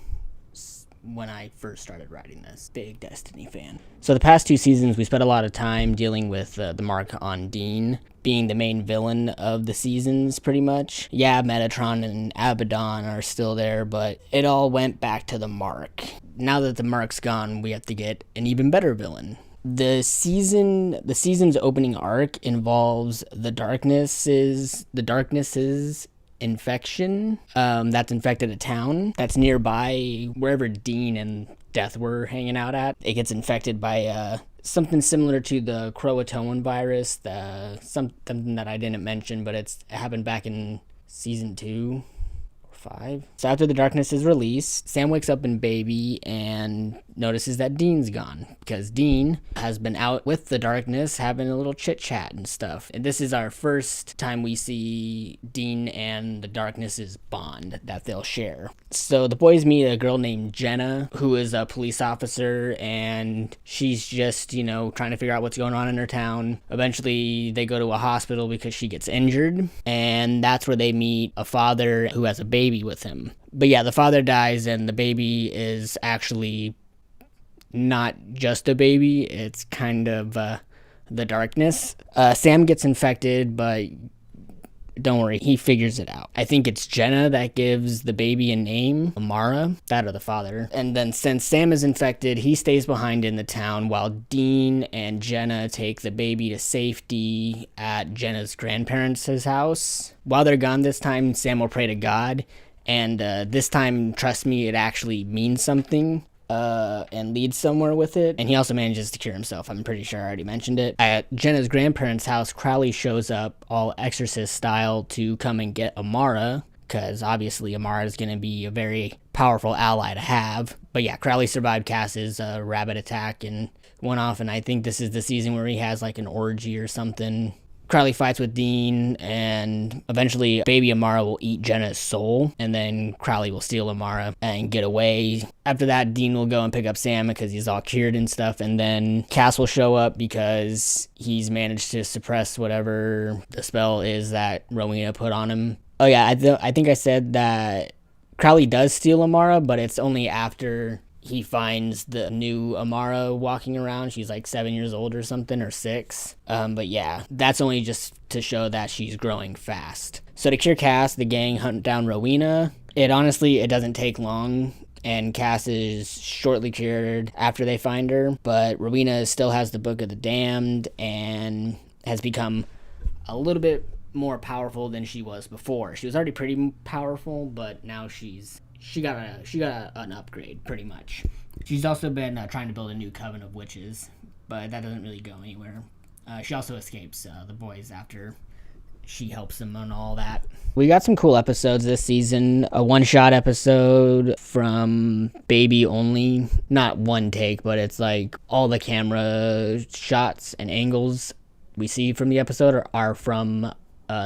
when I first started writing this. Big Destiny fan. So the past 2 seasons, we spent a lot of time dealing with the mark on Dean being the main villain of the seasons, pretty much. Yeah, Metatron and Abaddon are still there, but it all went back to the mark. Now that the mark's gone, we have to get an even better villain. The season's opening arc involves the darknesses infection that's infected a town that's nearby wherever Dean and Death were hanging out at. It gets infected by something similar to the Croatoan virus, something that I didn't mention, but it happened back in season 2 or 5. So after the darkness is released, Sam wakes up in Baby and notices that Dean's gone, because Dean has been out with the darkness having a little chit chat and stuff. And this is our first time we see Dean and the darkness's bond that they'll share. So the boys meet a girl named Jenna, who is a police officer, and she's just, trying to figure out what's going on in her town. Eventually they go to a hospital because she gets injured, and that's where they meet a father who has a baby with him. But yeah, the father dies, and the baby is actually not just a baby, it's kind of the darkness. Sam gets infected, but don't worry, he figures it out. I think it's Jenna that gives the baby a name, Amara, that or the father. And then since Sam is infected, he stays behind in the town while Dean and Jenna take the baby to safety at Jenna's grandparents' house. While they're gone this time, Sam will pray to God, and this time, trust me, it actually means something. And leads somewhere with it. And he also manages to cure himself. I'm pretty sure I already mentioned it. At Jenna's grandparents' house, Crowley shows up all Exorcist style to come and get Amara, because obviously Amara is going to be a very powerful ally to have. But yeah, Crowley survived Cass's rabbit attack and went off, and I think this is the season where he has like an orgy or something. Crowley fights with Dean, and eventually baby Amara will eat Jenna's soul, and then Crowley will steal Amara and get away. After that, Dean will go and pick up Sam because he's all cured and stuff, and then Cass will show up because he's managed to suppress whatever the spell is that Rowena put on him. Oh yeah, I think I said that Crowley does steal Amara, but it's only after he finds the new Amara walking around. She's like 7 years old or something, or 6. But yeah, that's only just to show that she's growing fast. So to cure Cass, the gang hunt down Rowena. It doesn't take long, and Cass is shortly cured after they find her. But Rowena still has the Book of the Damned and has become a little bit more powerful than she was before. She was already pretty powerful, but now she got an upgrade, pretty much. She's also been trying to build a new coven of witches, but that doesn't really go anywhere. She also escapes the boys after she helps him and all that. We got some cool episodes this season. A one-shot episode from Baby Only. Not one take, but it's like all the camera shots and angles we see from the episode are from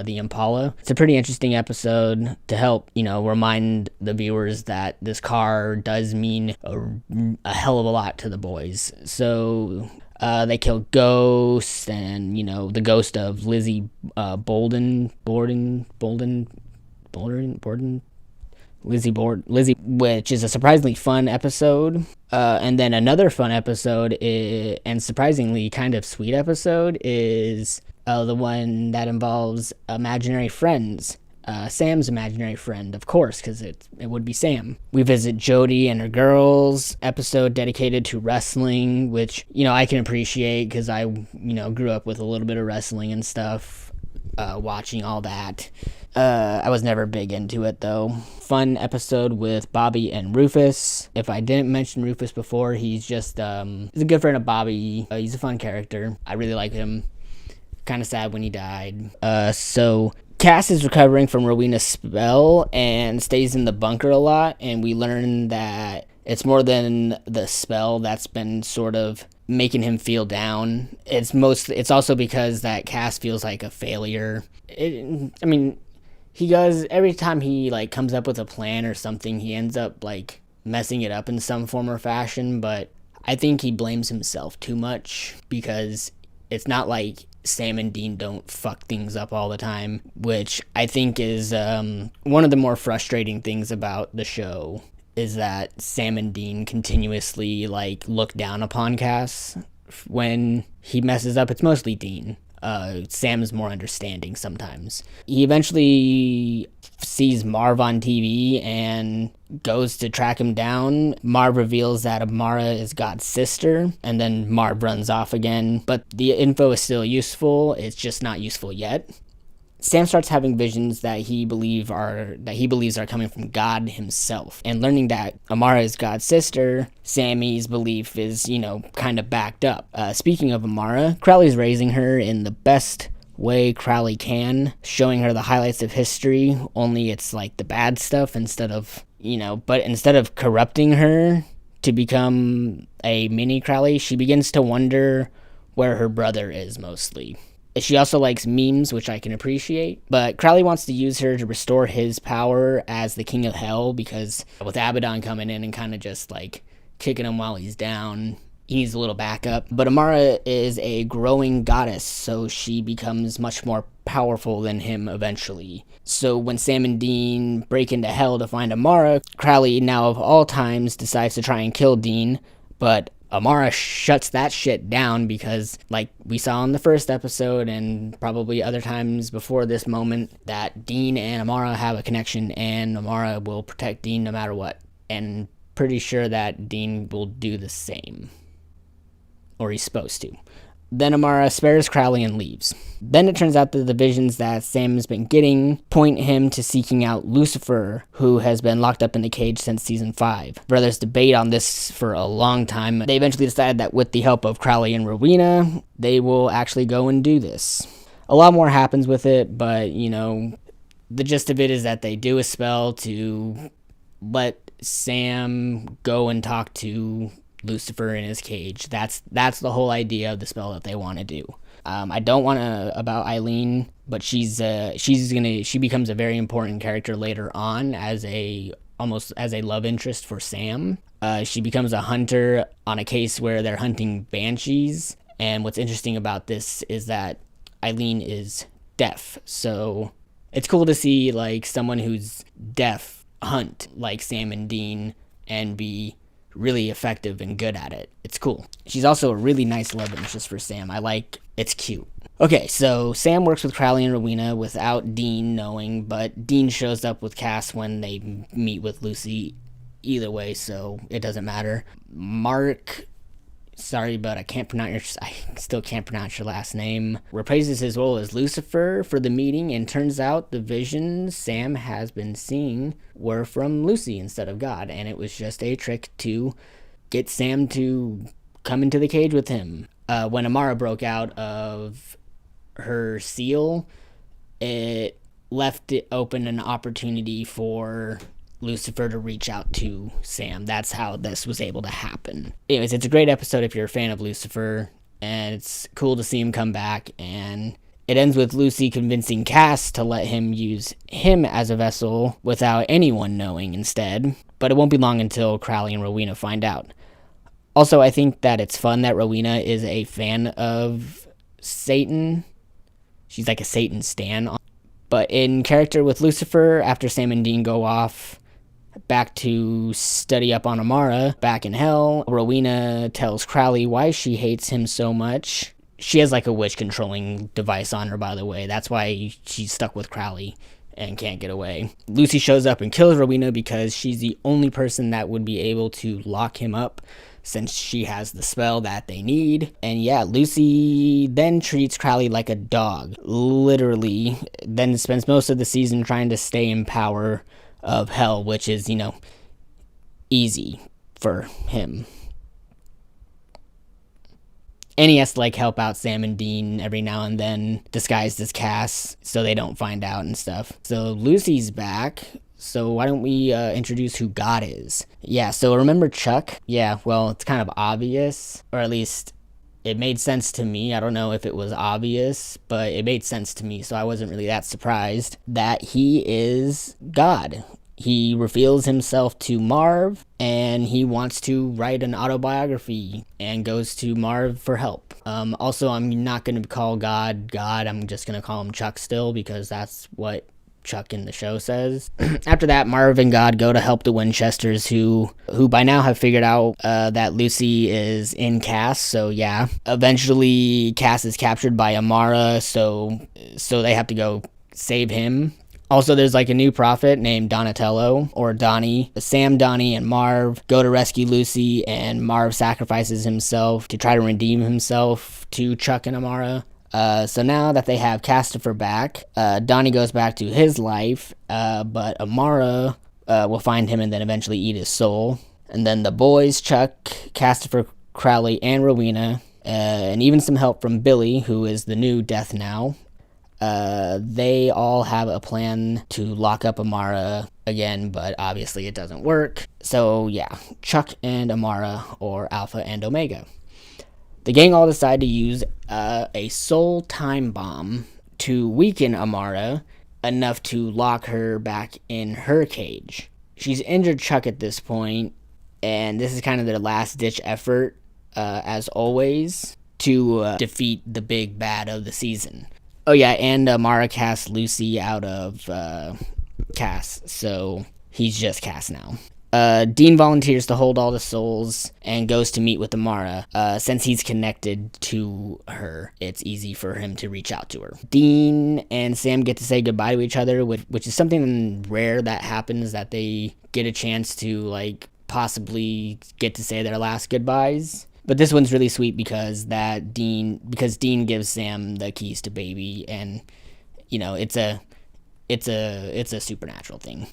the Impala. It's a pretty interesting episode to help, remind the viewers that this car does mean a hell of a lot to the boys. So they kill Ghost and, the ghost of Lizzie Borden, Lizzie, which is a surprisingly fun episode. And then another fun episode and surprisingly kind of sweet episode is the one that involves imaginary friends. Sam's imaginary friend, of course, because it would be Sam. We visit Jody and her girls, episode dedicated to wrestling, which, I can appreciate because I, grew up with a little bit of wrestling and stuff, watching all that. I was never big into it, though. Fun episode with Bobby and Rufus. If I didn't mention Rufus before, he's just, he's a good friend of Bobby. He's a fun character. I really like him. Kind of sad when he died. So Cass is recovering from Rowena's spell and stays in the bunker a lot, and we learn that it's more than the spell that's been sort of making him feel down. It's also because that Cass feels like a failure. He does, every time he comes up with a plan or something, he ends up messing it up in some form or fashion, but I think he blames himself too much because it's not like Sam and Dean don't fuck things up all the time, which I think is one of the more frustrating things about the show is that Sam and Dean continuously look down upon Cass. When he messes up, it's mostly Dean. Sam's more understanding sometimes. He eventually sees Marv on TV and goes to track him down. Marv reveals that Amara is God's sister, and then Marv runs off again. But the info is still useful, it's just not useful yet. Sam starts having visions that he believes are coming from God himself. And learning that Amara is God's sister, Sammy's belief is, kind of backed up. Speaking of Amara, Crowley's raising her in the best way Crowley can, showing her the highlights of history, only it's the bad stuff instead of corrupting her to become a mini Crowley, she begins to wonder where her brother is mostly. She also likes memes, which I can appreciate, but Crowley wants to use her to restore his power as the king of hell, because with Abaddon coming in and kind of just kicking him while he's down, he needs a little backup. But Amara is a growing goddess, so she becomes much more powerful than him eventually. So when Sam and Dean break into hell to find Amara, Crowley, now of all times, decides to try and kill Dean, but Amara shuts that shit down because, we saw in the first episode and probably other times before this moment, that Dean and Amara have a connection and Amara will protect Dean no matter what. And pretty sure that Dean will do the same. Or he's supposed to. Then Amara spares Crowley and leaves. Then it turns out that the visions that Sam has been getting point him to seeking out Lucifer, who has been locked up in the cage since season 5. Brothers debate on this for a long time. They eventually decide that with the help of Crowley and Rowena, they will actually go and do this. A lot more happens with it, but, the gist of it is that they do a spell to let Sam go and talk to Lucifer in his cage. That's the whole idea of the spell that they want to do. I don't want to about Eileen, but she becomes a very important character later on almost as a love interest for Sam. She becomes a hunter on a case where they're hunting banshees, and what's interesting about this is that Eileen is deaf, so it's cool to see someone who's deaf hunt like Sam and Dean and be really effective and good at it. It's cool. She's also a really nice love interest for Sam. It's cute. Okay, so Sam works with Crowley and Rowena without Dean knowing, but Dean shows up with Cass when they meet with Lucy either way, so it doesn't matter. Mark, sorry, but I still can't pronounce your last name, reprises his role as Lucifer for the meeting, and turns out the visions Sam has been seeing were from Lucy instead of God, and it was just a trick to get Sam to come into the cage with him. When Amara broke out of her seal, it left it open an opportunity for Lucifer to reach out to Sam. That's how this was able to happen. Anyways, it's a great episode if you're a fan of Lucifer, and it's cool to see him come back, and it ends with Lucy convincing Cass to let him use him as a vessel without anyone knowing instead, but it won't be long until Crowley and Rowena find out. Also, I think that it's fun that Rowena is a fan of Satan. She's like a Satan stan. But in character with Lucifer, after Sam and Dean go off back to study up on Amara back in hell, Rowena tells Crowley why she hates him so much. She has like a witch controlling device on her, by the way. That's why she's stuck with Crowley and can't get away. Lucy shows up and kills Rowena because she's the only person that would be able to lock him up, since she has the spell that they need. And yeah, Lucy then treats Crowley like a dog, literally, then spends most of the season trying to stay in power of hell, which is, easy for him. And he has to help out Sam and Dean every now and then, disguised as Cass, so they don't find out and stuff. So Lucy's back. So why don't we introduce who God is? Yeah, so remember Chuck? Yeah, well, it's kind of obvious, or at least it made sense to me. I don't know if it was obvious, but it made sense to me, so I wasn't really that surprised that he is God. He reveals himself to Marv, and he wants to write an autobiography and goes to Marv for help. Also, I'm not going to call God God. I'm just going to call him Chuck still, because that's what Chuck in the show says. After that, Marv and God go to help the Winchesters, who by now have figured out that Lucy is in Cass. So yeah, eventually Cass is captured by Amara, so they have to go save him. Also, there's a new prophet named Donatello, or Donnie. Sam, Donnie, and Marv go to rescue Lucy, and Marv sacrifices himself to try to redeem himself to Chuck and Amara. So now that they have Castifer back, Donnie goes back to his life, but Amara will find him and then eventually eat his soul. And then the boys, Chuck, Castifer, Crowley, and Rowena, and even some help from Billy, who is the new Death Now, they all have a plan to lock up Amara again, but obviously it doesn't work. So yeah, Chuck and Amara, or Alpha and Omega. The gang all decide to use a soul time bomb to weaken Amara enough to lock her back in her cage. She's injured Chuck at this point, and this is kind of their last-ditch effort, as always, to defeat the big bad of the season. Oh yeah, and Amara casts Lucy out of Cass, so he's just Cass now. Dean volunteers to hold all the souls and goes to meet with Amara. Since he's connected to her, it's easy for him to reach out to her. Dean and Sam get to say goodbye to each other, which is something rare that happens, that they get a chance to, possibly get to say their last goodbyes. But this one's really sweet because Dean gives Sam the keys to Baby, and, it's a supernatural thing.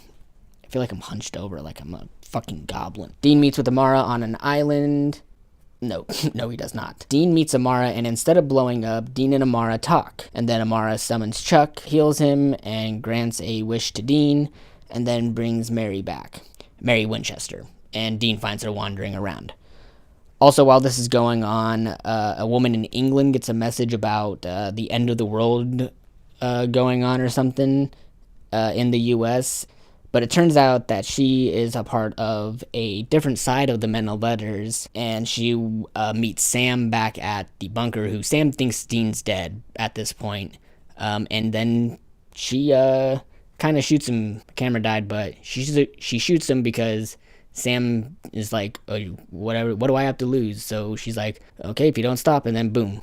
I feel like I'm hunched over like I'm a fucking goblin. Dean meets with Amara on an island. No, he does not. Dean meets Amara, and instead of blowing up, Dean and Amara talk. And then Amara summons Chuck, heals him, and grants a wish to Dean, and then brings Mary back. Mary Winchester. And Dean finds her wandering around. Also, while this is going on, a woman in England gets a message about the end of the world going on or something in the U.S., but it turns out that she is a part of a different side of the Men of Letters, and she meets Sam back at the bunker, who Sam thinks Dean's dead at this point. And then she kind of shoots him. Camera died, but she shoots him because Sam is like, oh, whatever, what do I have to lose? So she's like, okay, if you don't stop, and then boom.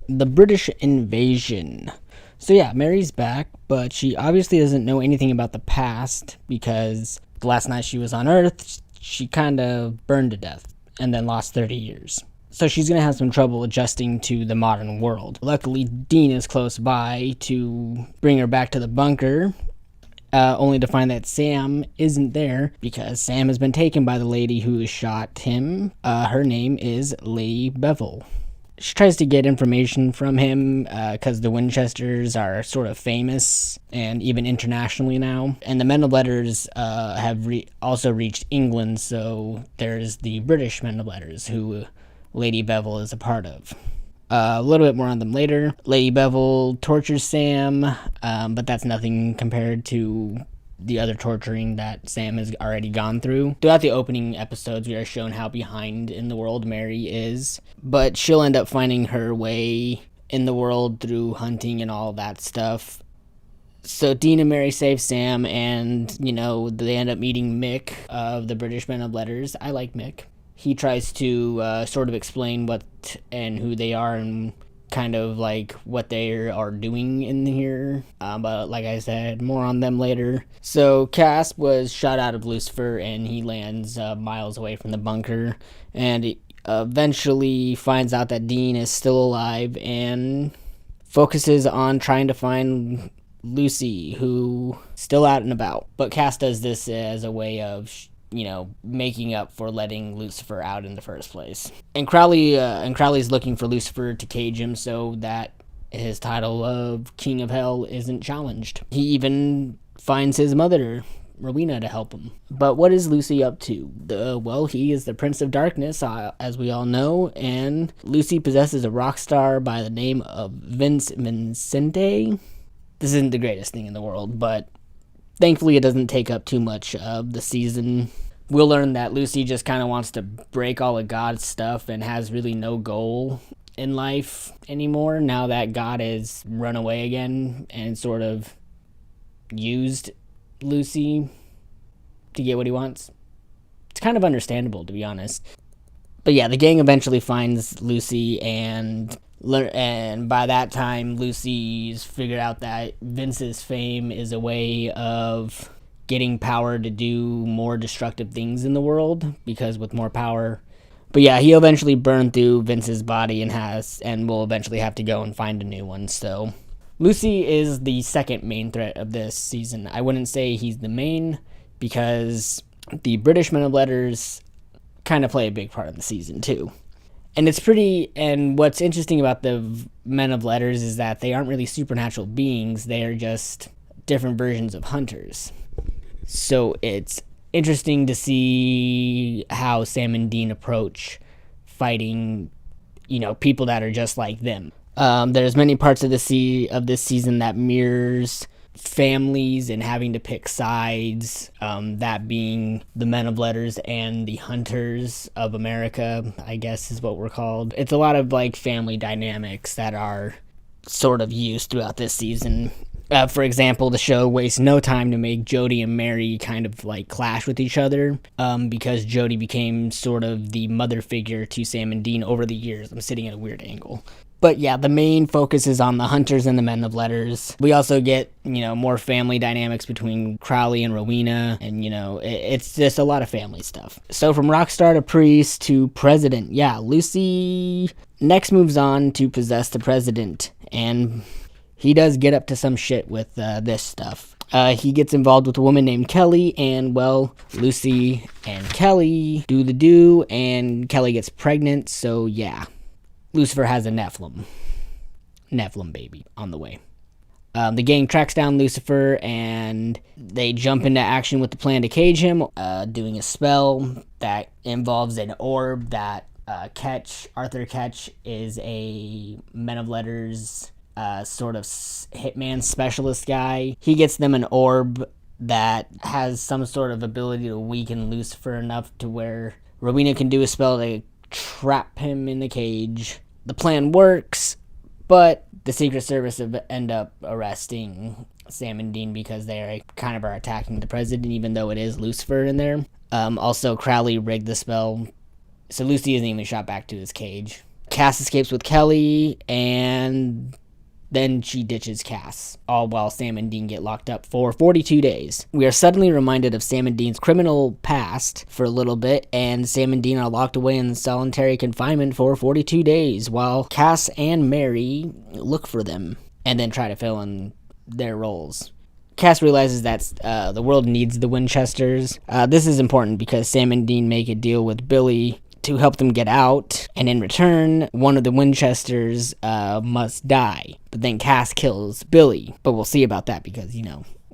The British invasion. So yeah, Mary's back, but she obviously doesn't know anything about the past, because the last night she was on Earth, she kind of burned to death and then lost 30 years. So she's going to have some trouble adjusting to the modern world. Luckily, Dean is close by to bring her back to the bunker, only to find that Sam isn't there, because Sam has been taken by the lady who shot him. Her name is Lady Bevel. She tries to get information from him because the Winchesters are sort of famous and even internationally now. And the Men of Letters have also reached England, so there's the British Men of Letters, who Lady Bevel is a part of. A little bit more on them later. Lady Bevel tortures Sam, but that's nothing compared to the other torturing that Sam has already gone through. Throughout the opening episodes, we are shown how behind in the world Mary is, but she'll end up finding her way in the world through hunting and all that stuff. So Dean and Mary save Sam, and, they end up meeting Mick of the British Men of Letters. I like Mick. He tries to sort of explain what and who they are and kind of like what they are doing in here, but like I said, more on them later. So Cass was shot out of Lucifer, and he lands miles away from the bunker, and he eventually finds out that Dean is still alive and focuses on trying to find Lucy, who still out and about. But Cass does this as a way of making up for letting Lucifer out in the first place. And Crowley's looking for Lucifer to cage him so that his title of King of Hell isn't challenged. He even finds his mother, Rowena, to help him. But what is Lucy up to? Well, he is the Prince of Darkness, as we all know, and Lucy possesses a rock star by the name of Vince Vincente. This isn't the greatest thing in the world, but thankfully it doesn't take up too much of the season. We'll learn that Lucy just kind of wants to break all of God's stuff and has really no goal in life anymore now that God has run away again and sort of used Lucy to get what he wants. It's kind of understandable, to be honest. But yeah, the gang eventually finds Lucy, and by that time, Lucy's figured out that Vince's fame is a way of getting power to do more destructive things in the world, because with more power. But yeah, he'll eventually burn through Vince's body and will eventually have to go and find a new one. So Lucy is the second main threat of this season. I wouldn't say he's the main, because the British Men of Letters kind of play a big part in the season too. And what's interesting about the Men of Letters is that they aren't really supernatural beings. They are just different versions of hunters. So it's interesting to see how Sam and Dean approach fighting, people that are just like them. There's many parts of this season that mirrors families and having to pick sides, that being the Men of Letters and the Hunters of America, I guess is what we're called. It's a lot of family dynamics that are sort of used throughout this season. For example, the show wastes no time to make Jody and Mary kind of clash with each other, because Jody became sort of the mother figure to Sam and Dean over the years. I'm sitting at a weird angle. But yeah, the main focus is on the Hunters and the Men of Letters. We also get, more family dynamics between Crowley and Rowena, and, it's just a lot of family stuff. So from rock star to priest to president, yeah, Lucy next moves on to possess the president, and he does get up to some shit with this stuff. He gets involved with a woman named Kelly, and, Lucy and Kelly do, and Kelly gets pregnant, so yeah. Lucifer has a Nephilim baby on the way. The gang tracks down Lucifer, and they jump into action with the plan to cage him, doing a spell that involves an orb that Arthur Ketch is a Men of Letters sort of hitman specialist guy. He gets them an orb that has some sort of ability to weaken Lucifer enough to where Rowena can do a spell to trap him in the cage. The plan works, but the Secret Service end up arresting Sam and Dean because they are attacking the president, even though it is Lucifer in there. Also, Crowley rigged the spell, so Lucy isn't even shot back to his cage. Cass escapes with Kelly, and then she ditches Cass, all while Sam and Dean get locked up for 42 days. We are suddenly reminded of Sam and Dean's criminal past for a little bit, and Sam and Dean are locked away in solitary confinement for 42 days, while Cass and Mary look for them and then try to fill in their roles. Cass realizes that the world needs the Winchesters. This is important because Sam and Dean make a deal with Billy to help them get out, and in return, one of the Winchesters must die. But then Cass kills Billy, but we'll see about that because,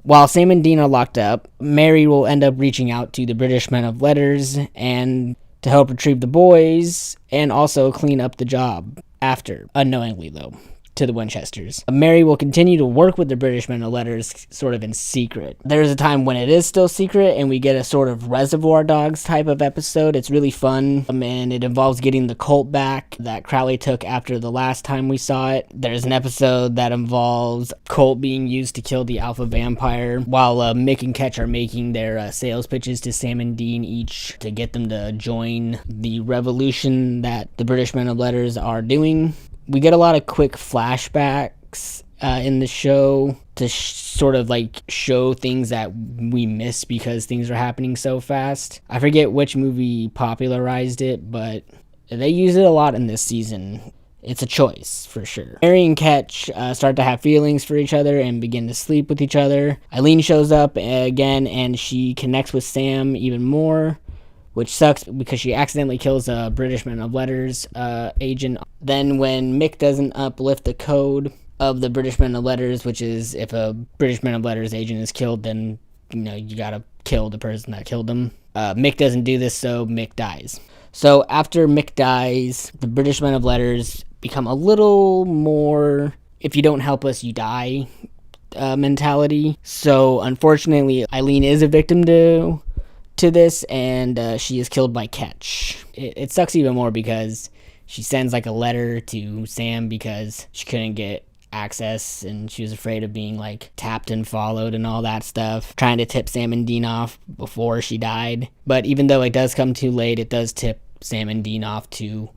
While Sam and Dean are locked up, Mary will end up reaching out to the British men of letters and to help retrieve the boys and also clean up the job after, unknowingly though, to the Winchesters. Mary will continue to work with the British men of letters sort of in secret. There's a time when it is still secret and we get a sort of Reservoir Dogs type of episode. It's really fun, and it involves getting the Colt back that Crowley took after the last time we saw it. There's an episode that involves Colt being used to kill the alpha vampire while Mick and Ketch are making their sales pitches to Sam and Dean each to get them to join the revolution that the British men of letters are doing. We get a lot of quick flashbacks in the show to sort of like show things that we miss because things are happening so fast. I forget which movie popularized it, but they use it a lot in this season. It's a choice, for sure. Mary and Ketch start to have feelings for each other and begin to sleep with each other. Eileen shows up again, and she connects with Sam even more, which sucks because she accidentally kills a British man of letters agent. Then when Mick doesn't uplift the code of the British man of letters, which is if a British man of letters agent is killed, then, you gotta kill the person that killed him. Mick doesn't do this, so Mick dies. So after Mick dies, the British men of letters become a little more, if you don't help us, you die mentality. So unfortunately, Eileen is a victim to this, and she is killed by Ketch. It sucks even more because she sends like a letter to Sam because she couldn't get access and she was afraid of being like tapped and followed and all that stuff, trying to tip Sam and Dean off before she died. But even though it does come too late, it does tip Sam and Dean off to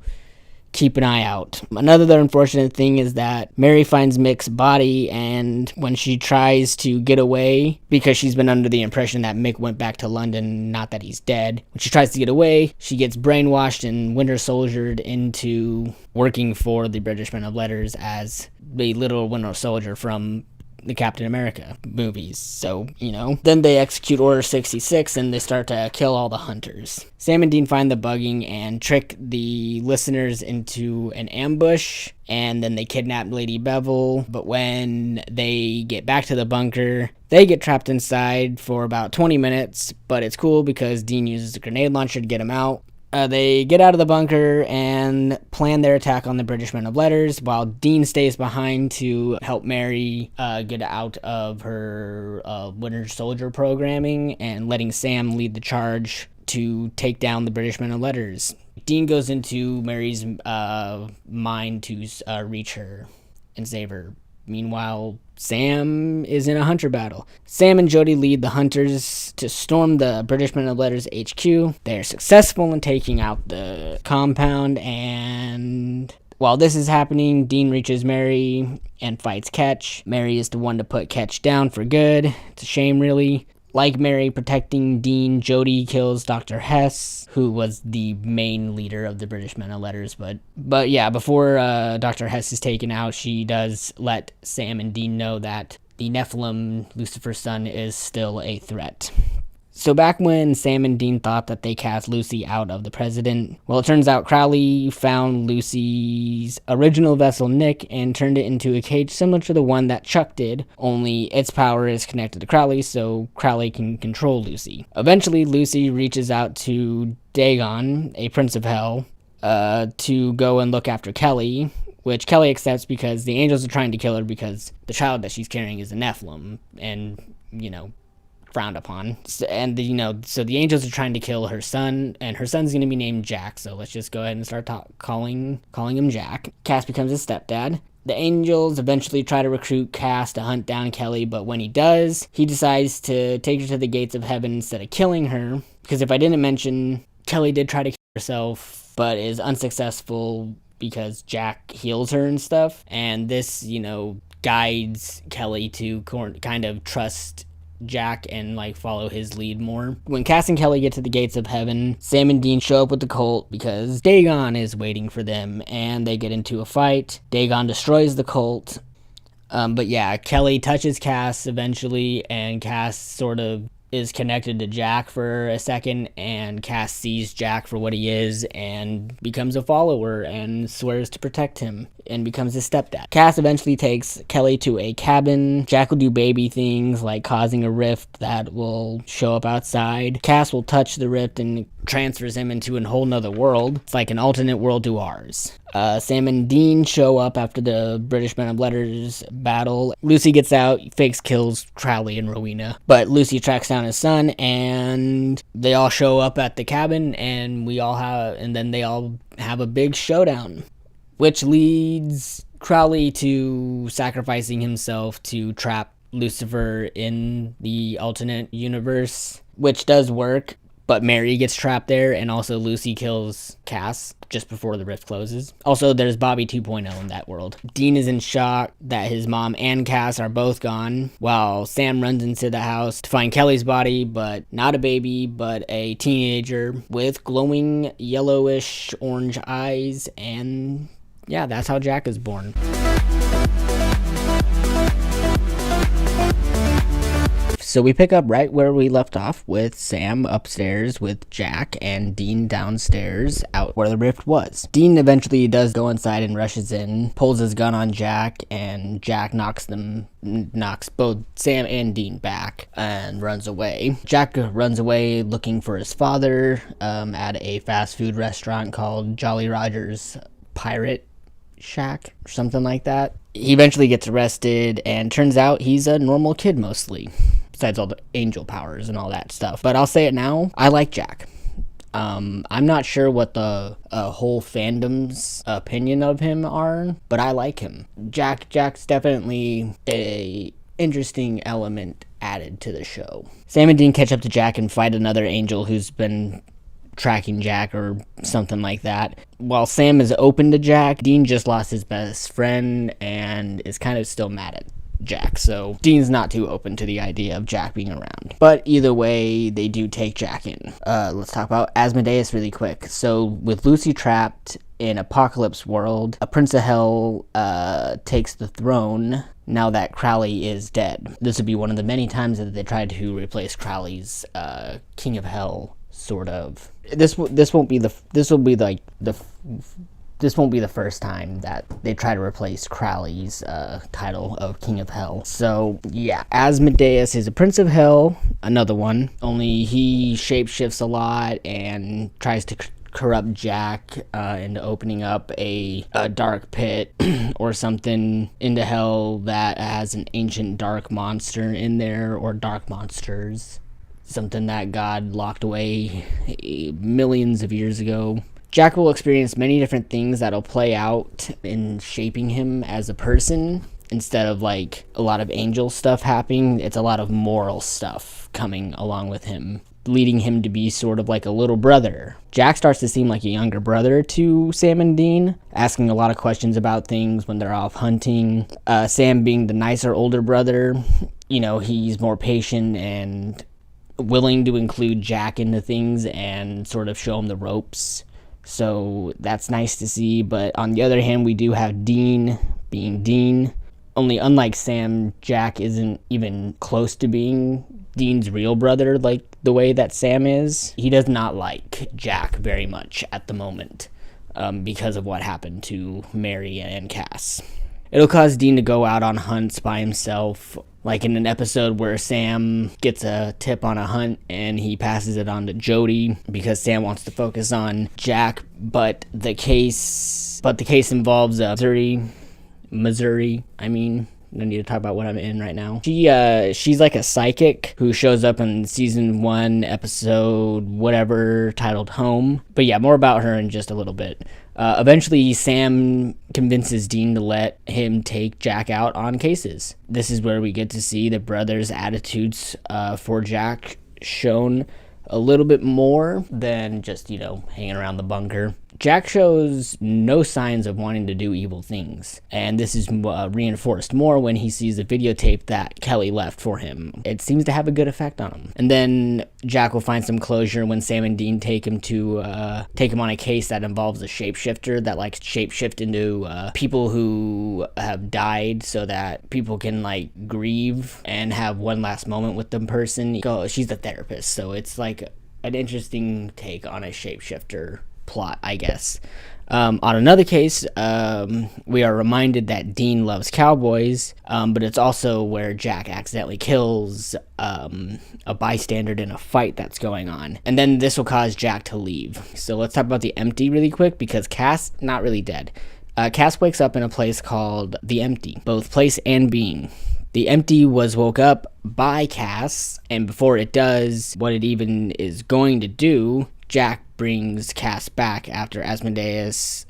keep an eye out. Another unfortunate thing is that Mary finds Mick's body, and when she tries to get away, because she's been under the impression that Mick went back to London, not that he's dead, when she tries to get away, she gets brainwashed and Winter Soldiered into working for the British men of letters as the little Winter Soldier from the Captain America movies. So, then they execute Order 66 and they start to kill all the hunters. Sam and Dean find the bugging and trick the listeners into an ambush, and then they kidnap Lady Bevel. But when they get back to the bunker, they get trapped inside for about 20 minutes, but it's cool because Dean uses a grenade launcher to get them out. They get out of the bunker and plan their attack on the British men of letters, while Dean stays behind to help Mary get out of her Winter Soldier programming and letting Sam lead the charge to take down the British men of letters. Dean goes into Mary's mind to reach her and save her. Meanwhile, Sam is in a hunter battle. Sam and Jody lead the hunters to storm the British men of letters HQ. They're successful in taking out the compound, and while this is happening, Dean reaches Mary and fights Ketch. Mary is the one to put Ketch down for good. It's a shame, really. Like Mary protecting Dean, Jody kills Dr. Hess, who was the main leader of the British men of letters. But yeah, before Dr. Hess is taken out, she does let Sam and Dean know that the Nephilim, Lucifer's son, is still a threat. So back when Sam and Dean thought that they cast Lucy out of the President, well, it turns out Crowley found Lucy's original vessel, Nick, and turned it into a cage similar to the one that Chuck did, only its power is connected to Crowley, so Crowley can control Lucy. Eventually, Lucy reaches out to Dagon, a prince of hell, to go and look after Kelly, which Kelly accepts because the angels are trying to kill her because the child that she's carrying is a Nephilim, and, frowned upon. So the angels are trying to kill her son, and her son's going to be named Jack, so let's just go ahead and start calling him Jack. Cass becomes his stepdad. The angels eventually try to recruit Cass to hunt down Kelly, but when he does, he decides to take her to the gates of heaven instead of killing her, because if I didn't mention, Kelly did try to kill herself, but is unsuccessful because Jack heals her and stuff, and this, guides Kelly to kind of trust Jack and follow his lead more. When Cass and Kelly get to the gates of heaven, Sam and Dean show up with the cult because Dagon is waiting for them, and they get into a fight. Dagon destroys the cult. But yeah, Kelly touches Cass eventually, and Cass sort of is connected to Jack for a second, and Cass sees Jack for what he is and becomes a follower and swears to protect him and becomes his stepdad. Cass eventually takes Kelly to a cabin. Jack will do baby things like causing a rift that will show up outside. Cass will touch the rift and transfers him into a whole nother world. It's like an alternate world to ours. Sam and Dean show up after the British Men of Letters battle. Lucy gets out, fakes kills Crowley and Rowena, but Lucy tracks down his son, and they all show up at the cabin, and then they all have a big showdown, which leads Crowley to sacrificing himself to trap Lucifer in the alternate universe, which does work. But Mary gets trapped there, and also Lucy kills Cass just before the rift closes. Also, there's Bobby 2.0 in that world. Dean is in shock that his mom and Cass are both gone, while Sam runs into the house to find Kelly's body, but not a baby, but a teenager with glowing yellowish orange eyes, and yeah, that's how Jack is born. So we pick up right where we left off, with Sam upstairs with Jack and Dean downstairs out where the rift was. Dean eventually does go inside and rushes in, pulls his gun on Jack, and Jack knocks both Sam and Dean back and runs away. Jack runs away looking for his father at a fast food restaurant called Jolly Roger's Pirate Shack or something like that. He eventually gets arrested, and turns out he's a normal kid mostly, besides all the angel powers and all that stuff. But I'll say it now, I like Jack. I'm not sure what the whole fandom's opinion of him are, but I like him. Jack's definitely a interesting element added to the show. Sam and Dean catch up to Jack and fight another angel who's been tracking Jack or something like that. While Sam is open to Jack, Dean just lost his best friend and is kind of still mad at Jack, so Dean's not too open to the idea of Jack being around. But either way, they do take Jack in. Let's talk about Asmodeus really quick. So with Lucy trapped in Apocalypse World, a Prince of Hell takes the throne now that Crowley is dead. This would be one of the many times that they tried to replace Crowley's King of Hell, sort of. This won't be the first time that they try to replace Crowley's title of King of Hell. So yeah, Asmodeus is a Prince of Hell, another one, only he shapeshifts a lot and tries to corrupt Jack into opening up a dark pit or something into hell that has an ancient dark monster in there, or dark monsters, something that God locked away millions of years ago. Jack will experience many different things that'll play out in shaping him as a person. Instead of like a lot of angel stuff happening, it's a lot of moral stuff coming along with him, leading him to be sort of like a little brother. Jack starts to seem like a younger brother to Sam and Dean, asking a lot of questions about things when they're off hunting. Sam being the nicer older brother, he's more patient and willing to include Jack into things and sort of show him the ropes. So that's nice to see. But on the other hand, we do have Dean being Dean. Only unlike Sam, Jack isn't even close to being Dean's real brother like the way that Sam is. He does not like Jack very much at the moment because of what happened to Mary and Cass. It'll cause Dean to go out on hunts by himself, like in an episode where Sam gets a tip on a hunt and he passes it on to Jody because Sam wants to focus on Jack, but the case involves Missouri. I need to talk about what I'm in right now. She's like a psychic who shows up in season 1 episode whatever titled Home. But yeah, more about her in just a little bit. Eventually, Sam convinces Dean to let him take Jack out on cases. This is where we get to see the brothers' attitudes for Jack shown a little bit more than just, hanging around the bunker. Jack shows no signs of wanting to do evil things, and this is reinforced more when he sees the videotape that Kelly left for him. It seems to have a good effect on him. And then Jack will find some closure when Sam and Dean take him on a case that involves a shapeshifter that like shapeshift into people who have died, so that people can like grieve and have one last moment with the person. She's a therapist, so it's like an interesting take on a shapeshifter plot, I guess. On another case, we are reminded that Dean loves cowboys, but it's also where Jack accidentally kills a bystander in a fight that's going on. And then this will cause Jack to leave. So let's talk about the Empty really quick, because Cass, not really dead. Cass wakes up in a place called the Empty, both place and being. The Empty was woke up by Cass, and before it does what it even is going to do, Jack brings Cass back after the Asmodeus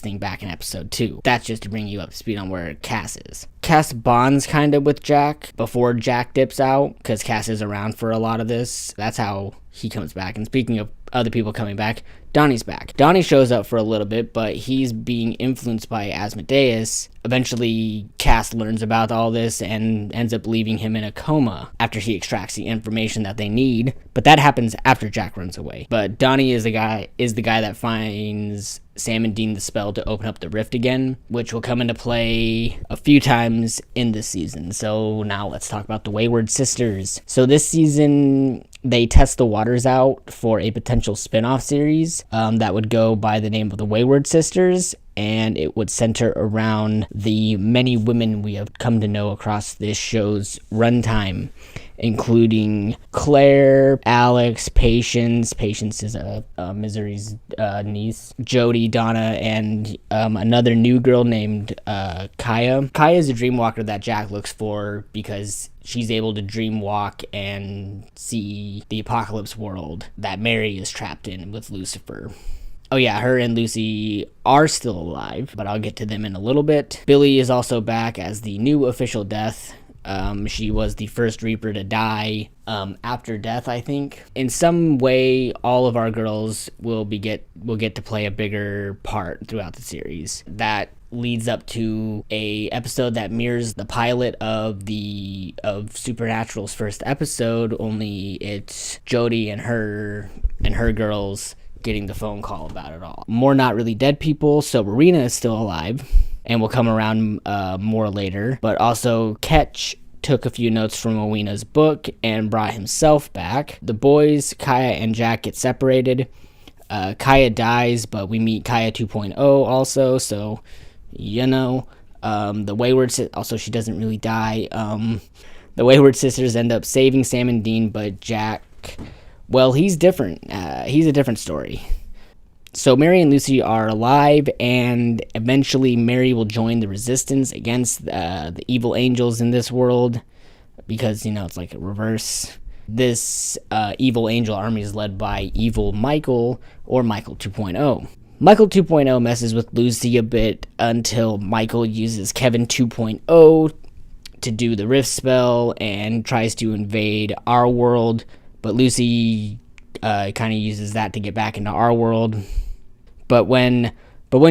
thing back in episode 2. That's just to bring you up to speed on where Cass is. Cass bonds kind of with Jack before Jack dips out, because Cass is around for a lot of this. That's how he comes back. And speaking of other people coming back, Donnie's back. Donnie shows up for a little bit, but he's being influenced by Asmodeus. Eventually, Cass learns about all this and ends up leaving him in a coma after he extracts the information that they need. But that happens after Jack runs away. But Donnie is the guy that finds Sam and Dean the spell to open up the rift again, which will come into play a few times in this season. So now let's talk about the Wayward Sisters. So this season, they test the waters out for a potential spin-off series that would go by the name of the Wayward Sisters, and it would center around the many women we have come to know across this show's runtime, including Claire, Alex, Patience is a Misery's niece, Jody, Donna, and another new girl named Kaya. Kaya is a dreamwalker that Jack looks for because she's able to dream walk and see the apocalypse world that Mary is trapped in with Lucifer. Oh yeah, her and Lucy are still alive, but I'll get to them in a little bit. Billy is also back as the new official death. She was the first Reaper to die after death, I think. In some way, all of our girls will get to play a bigger part throughout the series. That leads up to a episode that mirrors the pilot of Supernatural's first episode, only it's Jody and her girls getting the phone call about it all. More not really dead people, so Marina is still alive and will come around more later. But also Ketch took a few notes from Owina's book and brought himself back. The boys, Kaya and Jack, get separated. Kaya dies, but we meet Kaya 2.0 also, so the Wayward also, she doesn't really die. The Wayward Sisters end up saving Sam and Dean, but Jack, well, he's different. He's a different story. So Mary and Lucy are alive, and eventually Mary will join the resistance against the evil angels in this world, because, it's like a reverse. This evil angel army is led by evil Michael, or Michael 2.0. Michael 2.0 messes with Lucy a bit until Michael uses Kevin 2.0 to do the rift spell and tries to invade our world, but Lucy kind of uses that to get back into our world. But when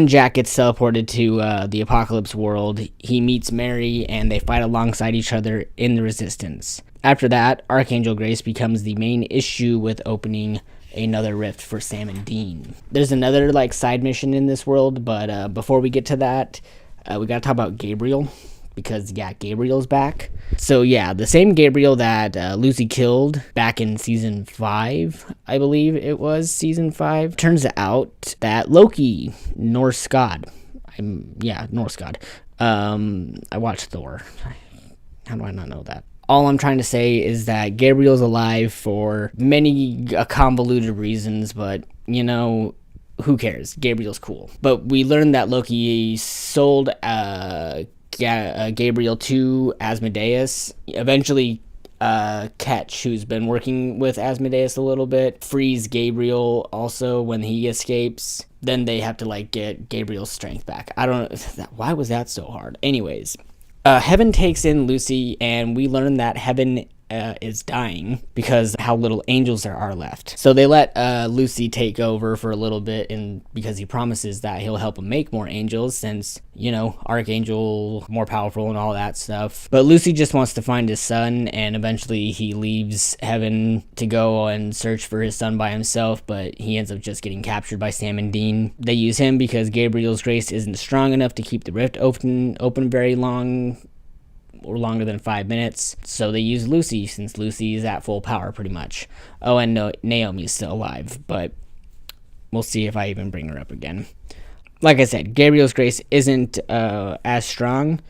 Jack gets teleported to the apocalypse world, he meets Mary and they fight alongside each other in the resistance. After that, Archangel Grace becomes the main issue with opening another rift for Sam and Dean. There's another side mission in this world, but before we get to that, we gotta talk about Gabriel, because Gabriel's back. So the same Gabriel that Lucy killed back in season 5, I believe it was season 5. Turns out that Loki, Norse god. Norse god. I watched Thor. How do I not know that? All I'm trying to say is that Gabriel's alive for many convoluted reasons, but, who cares? Gabriel's cool. But we learned that Loki sold Gabriel to Asmodeus. Eventually, Ketch, who's been working with Asmodeus a little bit, frees Gabriel also when he escapes. Then they have to, get Gabriel's strength back. I don't know. Why was that so hard? Anyways. Heaven takes in Lucy, and we learn that Heaven is dying because how little angels there are left. So they let Lucy take over for a little bit, and because he promises that he'll help him make more angels, since, you know, Archangel, more powerful and all that stuff. But Lucy just wants to find his son, and eventually he leaves heaven to go and search for his son by himself, but he ends up just getting captured by Sam and Dean. They use him because Gabriel's grace isn't strong enough to keep the rift open very long, or longer than 5 minutes. So they use Lucy, since Lucy is at full power pretty much. Oh, and no, Naomi's still alive, but we'll see if I even bring her up again. Like I said, Gabriel's grace isn't as strong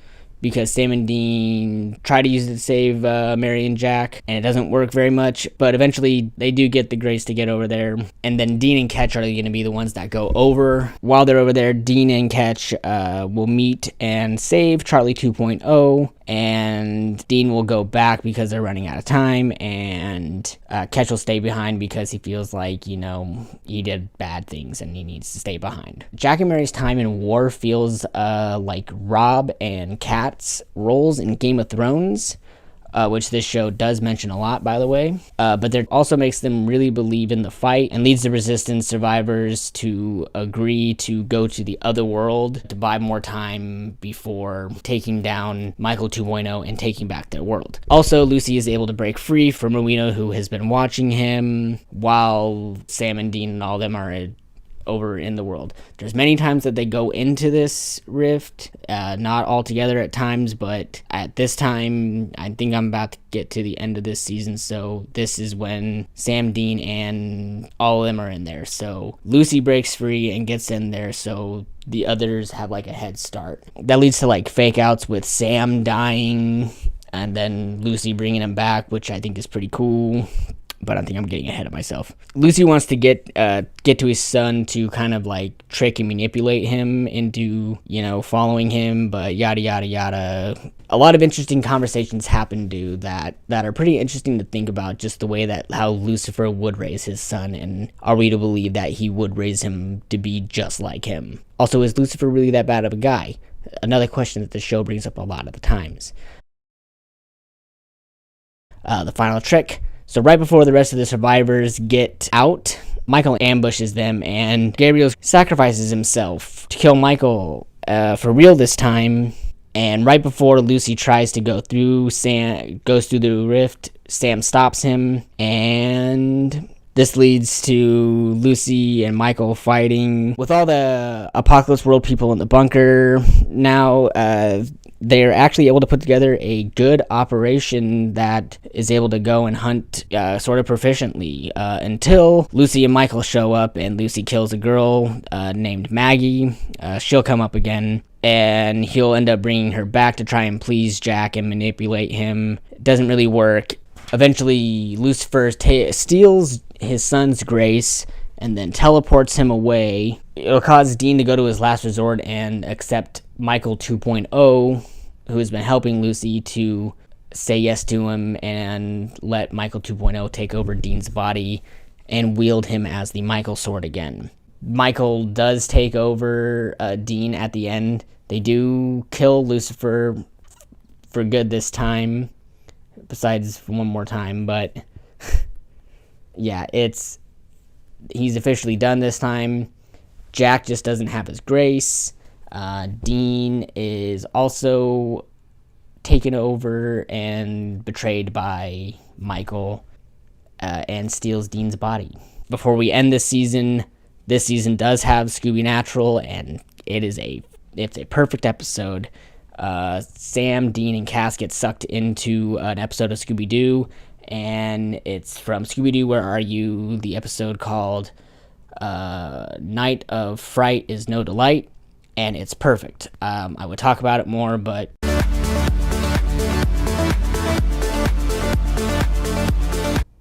because Sam and Dean try to use it to save Mary and Jack, and it doesn't work very much, but eventually they do get the grace to get over there, and then Dean and Ketch are going to be the ones that go over. While they're over there, Dean and Ketch will meet and save Charlie 2.0, and Dean will go back because they're running out of time, and Ketch will stay behind because he feels like, you know, he did bad things and he needs to stay behind. Jack and Mary's time in war feels like Rob and Kat's roles in Game of Thrones, which this show does mention a lot, by the way. But it also makes them really believe in the fight and leads the resistance survivors to agree to go to the other world to buy more time before taking down Michael 2.0 and taking back their world. Also, Lucy is able to break free from Rowena, who has been watching him, while Sam and Dean and all of them are over in the world. There's many times that they go into this rift, not all together at times, but at this time, I think I'm about to get to the end of this season, so this is when Sam, Dean, and all of them are in there. So Lucy breaks free and gets in there, so the others have like a head start. That leads to like fake outs with Sam dying and then Lucy bringing him back, which I think is pretty cool. But I think I'm getting ahead of myself. Lucy wants to get to his son to kind of like trick and manipulate him into, you know, following him, but yada yada yada. A lot of interesting conversations happen that are pretty interesting to think about, just the way that how Lucifer would raise his son, and are we to believe that he would raise him to be just like him? Also, is Lucifer really that bad of a guy? Another question that the show brings up a lot of the times. The final trick. So right before the rest of the survivors get out, Michael ambushes them, and Gabriel sacrifices himself to kill Michael for real this time. And right before Lucy tries to goes through the rift, Sam stops him, and this leads to Lucy and Michael fighting. With all the Apocalypse World people in the bunker now, they're actually able to put together a good operation that is able to go and hunt sort of proficiently until Lucy and Michael show up, and Lucy kills a girl named Maggie. She'll come up again, and he'll end up bringing her back to try and please Jack and manipulate him. It doesn't really work. Eventually, Lucifer steals his son's grace and then teleports him away. It'll cause Dean to go to his last resort and accept Michael 2.0, who has been helping Lucy, to say yes to him and let Michael 2.0 take over Dean's body and wield him as the Michael sword again. Michael does take over Dean at the end. They do kill Lucifer for good this time, besides one more time, but yeah, he's officially done this time. Jack just doesn't have his grace. Dean is also taken over and betrayed by Michael and steals Dean's body. Before we end this season does have Scooby Natural, and it's a perfect episode. Sam, Dean, and Cass get sucked into an episode of Scooby-Doo, and it's from Scooby-Doo, Where Are You?, the episode called Night of Fright is No Delight, and it's perfect. I would talk about it more, but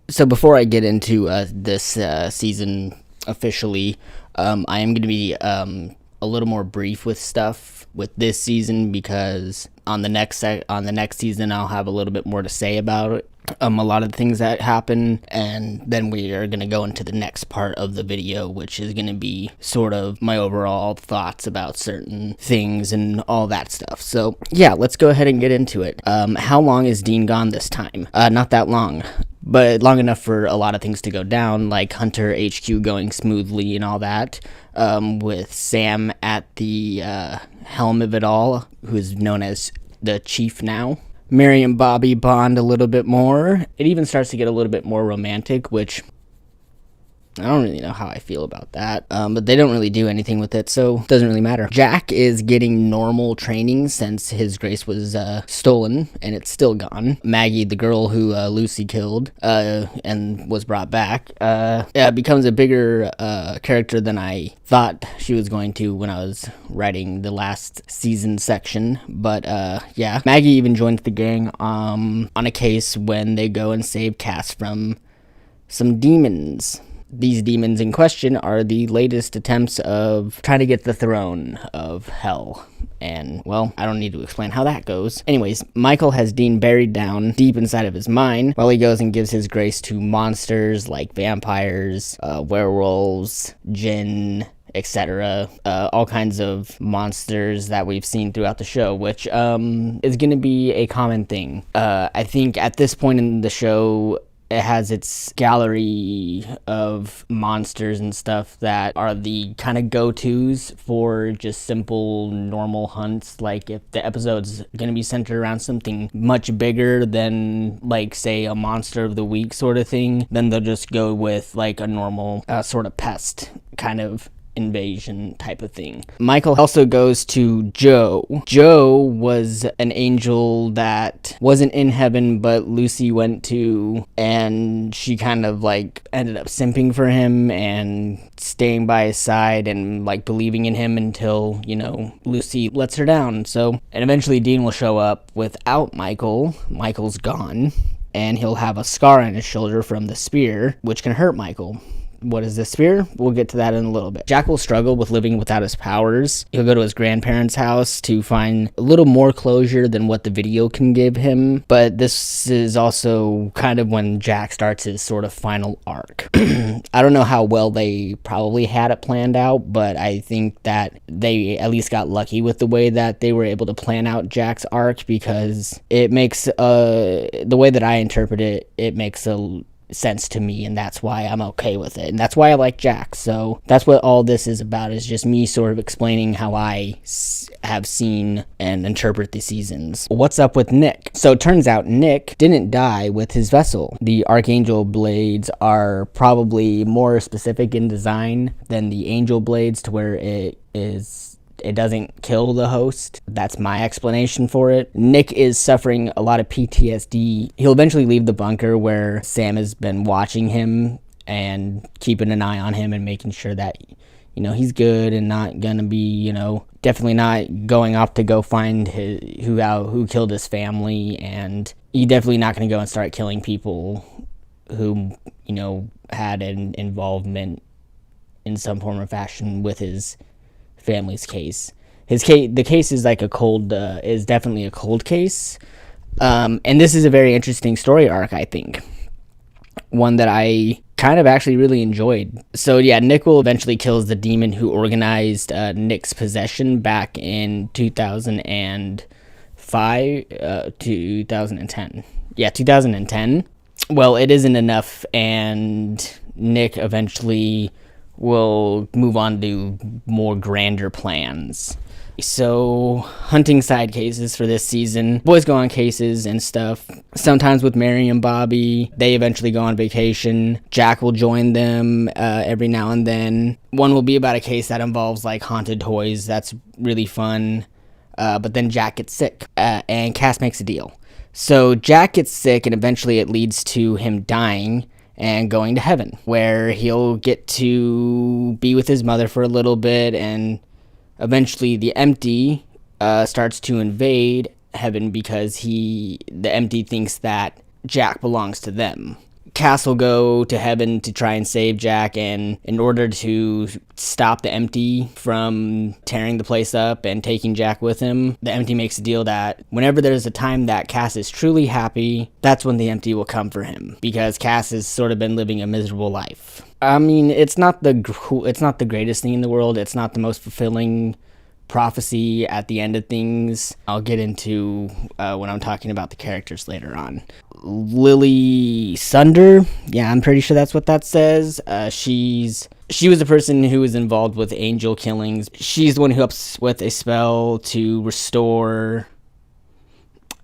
so before I get into this season officially, I am going to be a little more brief with stuff with this season, because on the next season I'll have a little bit more to say about it. a lot of things that happen, and then we are going to go into the next part of the video, which is going to be sort of my overall thoughts about certain things and all that stuff. So yeah, let's go ahead and get into it. How long is Dean gone this time? Not that long, but long enough for a lot of things to go down, like Hunter HQ going smoothly and all that, with Sam at the helm of it all, who's known as the chief now. Mary and Bobby bond a little bit more. It even starts to get a little bit more romantic, which I don't really know how I feel about that. But they don't really do anything with it, so it doesn't really matter. Jack is getting normal training since his grace was stolen, and it's still gone. Maggie, the girl who Lucy killed and was brought back, becomes a bigger character than I thought she was going to when I was writing the last season section. But yeah, Maggie even joins the gang on a case when they go and save Cass from some demons. These demons in question are the latest attempts of trying to get the throne of hell. And, well, I don't need to explain how that goes. Anyways, Michael has Dean buried down deep inside of his mind while he goes and gives his grace to monsters like vampires, werewolves, jinn, etc. All kinds of monsters that we've seen throughout the show, which is going to be a common thing. I think at this point in the show, it has its gallery of monsters and stuff that are the kind of go-tos for just simple, normal hunts. Like, if the episode's going to be centered around something much bigger than, like, say, a monster of the week sort of thing, then they'll just go with, like, a normal sort of pest kind of invasion type of thing. Michael also goes to Joe. Joe was an angel that wasn't in heaven, but Lucy went to, and she kind of like ended up simping for him and staying by his side and like believing in him until, you know, Lucy lets her down. So, and eventually Dean will show up without Michael. Michael's gone, and he'll have a scar on his shoulder from the spear, which can hurt Michael. What is this spear? We'll get to that in a little bit. Jack will struggle with living without his powers. He'll go to his grandparents' house to find a little more closure than what the video can give him. But this is also kind of when Jack starts his sort of final arc. I don't know how well they probably had it planned out, but I think that they at least got lucky with the way that they were able to plan out Jack's arc, because it makes, the way that I interpret it, it makes a sense to me, and that's why I'm okay with it, and that's why I like Jack. So that's what all this is about, is just me sort of explaining how I have seen and interpret the seasons. What's up with Nick? So it turns out Nick didn't die with his vessel. The Archangel blades are probably more specific in design than the Angel blades, to where it doesn't kill the host. That's my explanation for it. Nick is suffering a lot of PTSD. He'll eventually leave the bunker where Sam has been watching him and keeping an eye on him and making sure that, you know, he's good and not gonna be, you know, definitely not going off to go find who killed his family, and he's definitely not gonna go and start killing people who, you know, had an involvement in some form or fashion with his family's case. The case is like is definitely a cold case, and this is a very interesting story arc, I think, one that I kind of actually really enjoyed. So yeah, Nick will eventually kills the demon who organized Nick's possession back in 2010. Well, it isn't enough, and Nick eventually will move on to more grander plans. So, hunting side cases for this season. Boys go on cases and stuff. Sometimes with Mary and Bobby. They eventually go on vacation. Jack will join them every now and then. One will be about a case that involves like haunted toys. That's really fun. But then Jack gets sick, and Cass makes a deal. So Jack gets sick, and eventually it leads to him dying and going to heaven, where he'll get to be with his mother for a little bit, and eventually the Empty starts to invade heaven because the Empty thinks that Jack belongs to them. Cass will go to heaven to try and save Jack, and in order to stop the Empty from tearing the place up and taking Jack with him, the Empty makes a deal that whenever there's a time that Cass is truly happy, that's when the Empty will come for him, because Cass has sort of been living a miserable life. I mean, it's not the greatest thing in the world. It's not the most fulfilling prophecy at the end of things. I'll get into when I'm talking about the characters later on. Lily Sunder, yeah, I'm pretty sure that's what that says. She was the person who was involved with angel killings. She's the one who helps with a spell to restore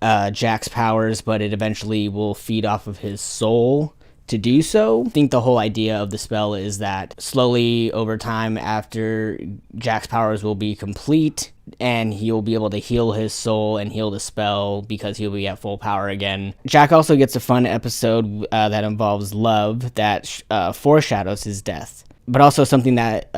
Jack's powers, but it eventually will feed off of his soul to do so. I think the whole idea of the spell is that slowly over time, after Jack's powers will be complete, and he'll be able to heal his soul and heal the spell because he'll be at full power again. Jack also gets a fun episode that involves love that foreshadows his death. But also something that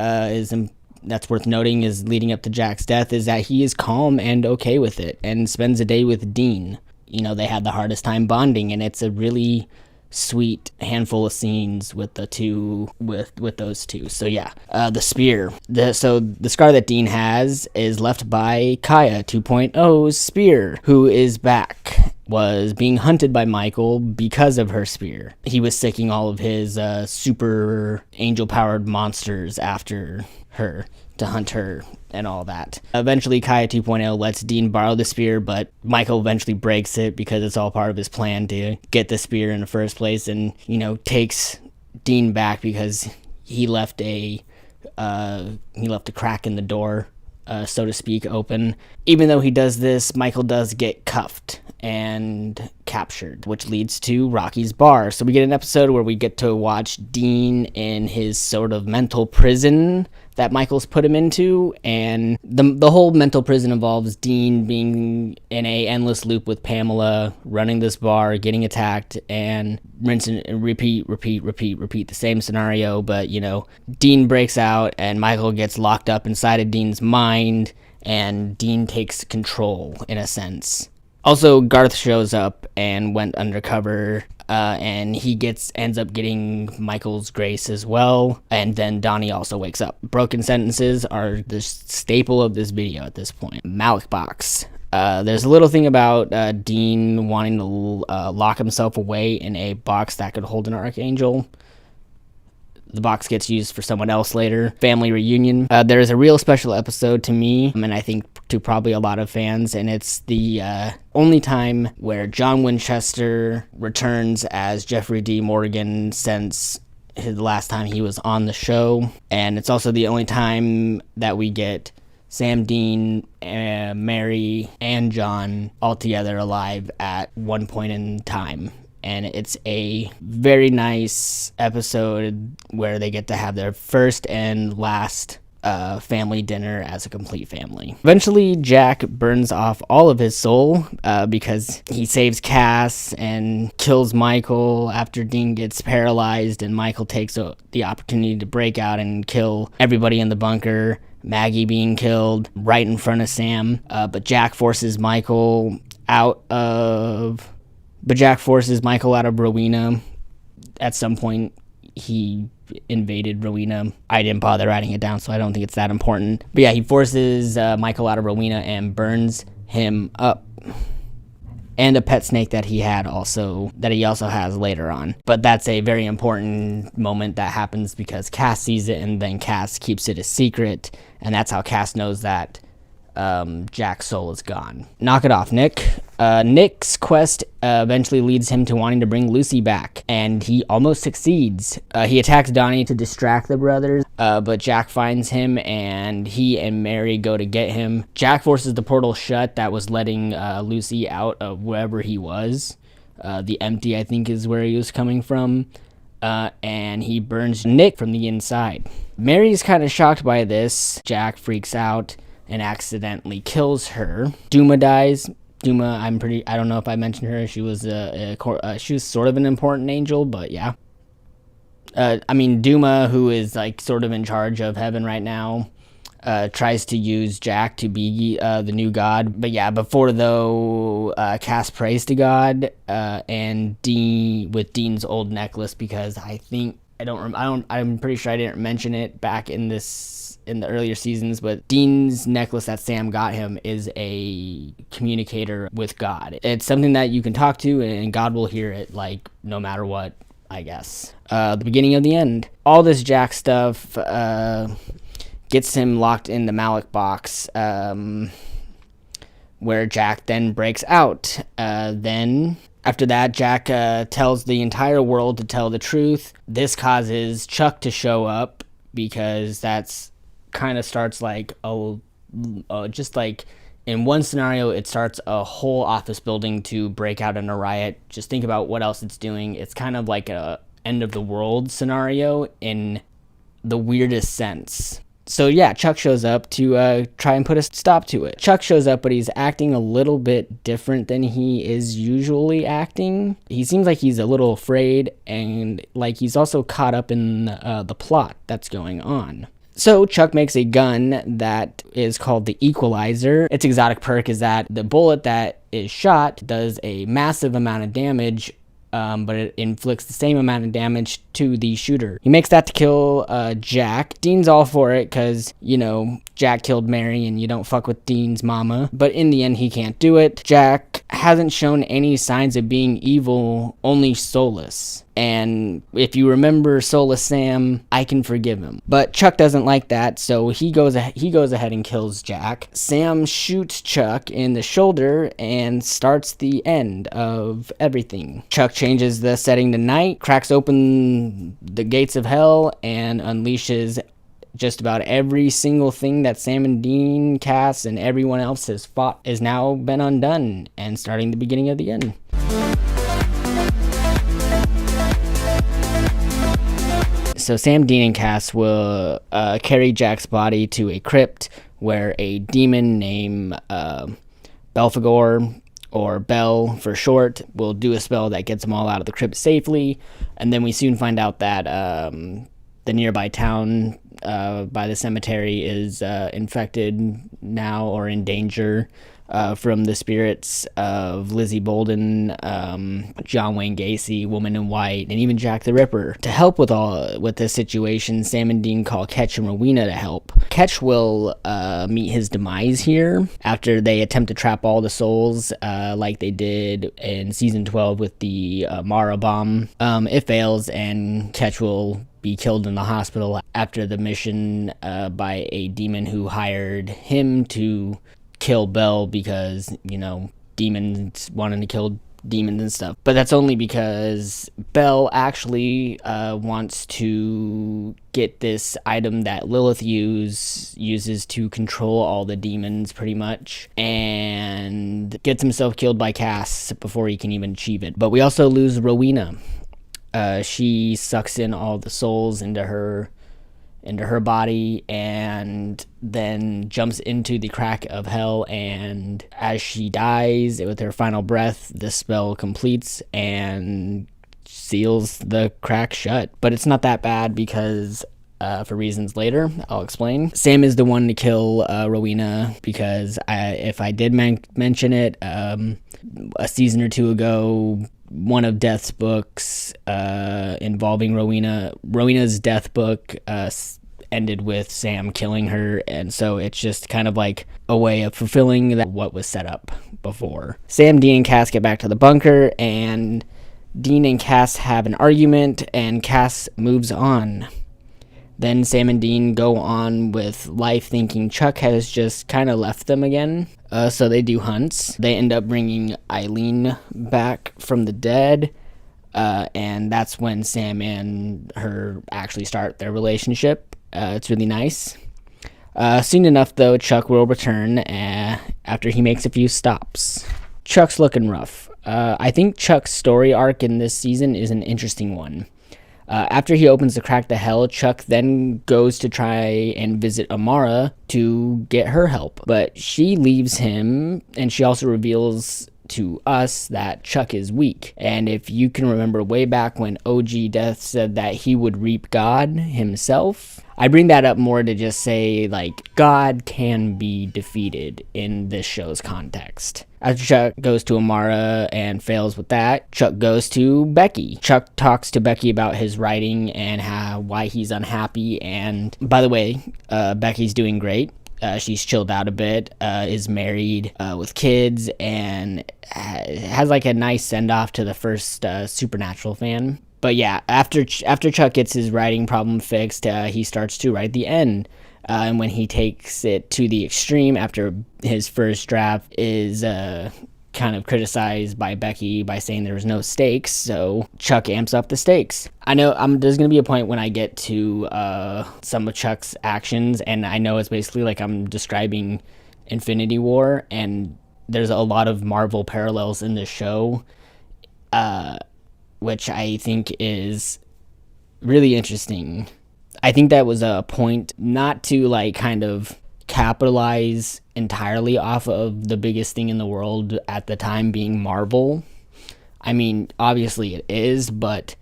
that's worth noting is leading up to Jack's death is that he is calm and okay with it and spends a day with Dean. You know, they had the hardest time bonding, and it's a really sweet handful of scenes with the two with those two. So yeah, the spear. The scar that Dean has is left by Kaya 2.0's spear, who is back. Was being hunted by Michael because of her spear. He was sicking all of his super angel-powered monsters after her to hunt her and all that. Eventually, Kaya 2.0 lets Dean borrow the spear, but Michael eventually breaks it because it's all part of his plan to get the spear in the first place, and, you know, takes Dean back because he left a crack in the door, so to speak, open. Even though he does this, Michael does get cuffed and captured, which leads to Rocky's bar. So we get an episode where we get to watch Dean in his sort of mental prison that Michael's put him into, and the whole mental prison involves Dean being in a endless loop with Pamela, running this bar, getting attacked, and rinse and repeat the same scenario. But, you know, Dean breaks out and Michael gets locked up inside of Dean's mind, and Dean takes control in a sense. Also, Garth shows up and went undercover, and he ends up getting Michael's grace as well, and then Donnie also wakes up. Broken sentences are the staple of this video at this point. Malik box. There's a little thing about Dean wanting to lock himself away in a box that could hold an archangel. The box gets used for someone else later. Family reunion. There is a real special episode to me, and I think to probably a lot of fans, and it's the only time where John Winchester returns as Jeffrey D. Morgan since the last time he was on the show. And it's also the only time that we get Sam, Dean, Mary, and John all together alive at one point in time. And it's a very nice episode where they get to have their first and last family dinner as a complete family. Eventually, Jack burns off all of his soul because he saves Cass and kills Michael after Dean gets paralyzed, and Michael takes the opportunity to break out and kill everybody in the bunker. Maggie being killed right in front of Sam, but Jack forces Michael out of Rowena. At some point, he invaded Rowena. I didn't bother writing it down, so I don't think it's that important. But yeah, he forces Michael out of Rowena and burns him up. And a pet snake that he also has later on. But that's a very important moment that happens because Cass sees it, and then Cass keeps it a secret, and that's how Cass knows that Jack's soul is gone. Knock it off, Nick. Nick's quest eventually leads him to wanting to bring Lucy back, and he almost succeeds. He attacks Donnie to distract the brothers, but Jack finds him, and he and Mary go to get him. Jack forces the portal shut that was letting Lucy out of wherever he was. The Empty, I think, is where he was coming from. And he burns Nick from the inside. Mary's kind of shocked by this. Jack freaks out and accidentally kills her. Duma dies. Duma, I don't know if I mentioned her. She was she was sort of an important angel, but yeah. Duma, who is like sort of in charge of heaven right now, tries to use Jack to be the new god. But yeah, before though, Cass prays to God and Dean with Dean's old necklace, because I'm pretty sure I didn't mention it back in the earlier seasons, but Dean's necklace that Sam got him is a communicator with God. It's something that you can talk to, and God will hear it, like, no matter what, I guess. The beginning of the end. All this Jack stuff gets him locked in the Malik box, where Jack then breaks out. Then, after that, Jack tells the entire world to tell the truth. This causes Chuck to show up, because that's kind of starts like just like in one scenario, it starts a whole office building to break out in a riot. Just think about what else it's doing. It's kind of like a end of the world scenario in the weirdest sense. So yeah, Chuck shows up to try and put a stop to it. Chuck shows up, but he's acting a little bit different than he is usually acting. He seems like he's a little afraid, and like he's also caught up in the plot that's going on. So Chuck makes a gun that is called the Equalizer. Its exotic perk is that the bullet that is shot does a massive amount of damage, but it inflicts the same amount of damage to the shooter. He makes that to kill Jack. Dean's all for it because, you know, Jack killed Mary and you don't fuck with Dean's mama. But in the end, he can't do it. Jack hasn't shown any signs of being evil, only soulless. And if you remember Soulless Sam, I can forgive him. But Chuck doesn't like that, so he goes ahead and kills Jack. Sam shoots Chuck in the shoulder and starts the end of everything. Chuck changes the setting to night, cracks open the gates of hell, and unleashes just about every single thing that Sam and Dean, Cass, and everyone else has fought is now been undone, and starting the beginning of the end. So Sam, Dean, and Cass will carry Jack's body to a crypt where a demon named Belphegor, or Bell for short, will do a spell that gets them all out of the crypt safely. And then we soon find out that the nearby town by the cemetery is infected now, or in danger from the spirits of Lizzie Bolden, John Wayne Gacy, Woman in White, and even Jack the Ripper. To help with this situation, Sam and Dean call Ketch and Rowena to help. Ketch will meet his demise here after they attempt to trap all the souls like they did in season 12 with the Mara bomb. It fails, and Ketch will be killed in the hospital after the mission by a demon who hired him to kill Bell because, you know, demons wanting to kill demons and stuff. But that's only because Bell actually wants to get this item that Lilith uses to control all the demons, pretty much, and gets himself killed by Cass before he can even achieve it. But we also lose Rowena. She sucks in all the souls into her body, and then jumps into the crack of hell, and as she dies with her final breath, the spell completes and seals the crack shut. But it's not that bad because for reasons later I'll explain. Sam is the one to kill Rowena because if I did mention it a season or two ago, one of Death's books involving Rowena's death book ended with Sam killing her, and so it's just kind of like a way of fulfilling what was set up before. Sam, Dean, and Cass get back to the bunker, and Dean and Cass have an argument, and Cass moves on. Then Sam and Dean go on with life, thinking Chuck has just kind of left them again. So they do hunts. They end up bringing Eileen back from the dead, and that's when Sam and her actually start their relationship. It's really nice. Soon enough, though, Chuck will return after he makes a few stops. Chuck's looking rough. I think Chuck's story arc in this season is an interesting one. After he opens the crack to hell, Chuck then goes to try and visit Amara to get her help. But she leaves him, and she also reveals to us that Chuck is weak. And if you can remember way back when OG Death said that he would reap God himself, I bring that up more to just say, like, God can be defeated in this show's context. After Chuck goes to Amara and fails with that, Chuck goes to Becky. Chuck talks to Becky about his writing and why he's unhappy. And by the way, Becky's doing great. She's chilled out a bit, is married with kids, and has like a nice send-off to the first Supernatural fan. But yeah, after Chuck gets his writing problem fixed, he starts to write the end. And when he takes it to the extreme after his first draft is kind of criticized by Becky by saying there was no stakes, so Chuck amps up the stakes. I know there's going to be a point when I get to some of Chuck's actions, and I know it's basically like I'm describing Infinity War, and there's a lot of Marvel parallels in this show, which I think is really interesting. I think that was a point not to like kind of capitalize entirely off of the biggest thing in the world at the time being Marvel. I mean, obviously it is, but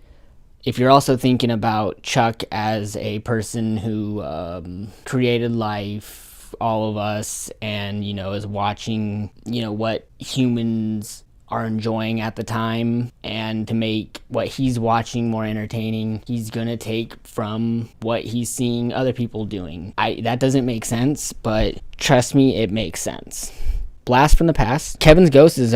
if you're also thinking about Chuck as a person who created life, all of us, and, you know, is watching, you know, what humans are enjoying at the time, and to make what he's watching more entertaining, he's gonna take from what he's seeing other people doing. That doesn't make sense, but trust me, it makes sense. Blast from the past. Kevin's ghost is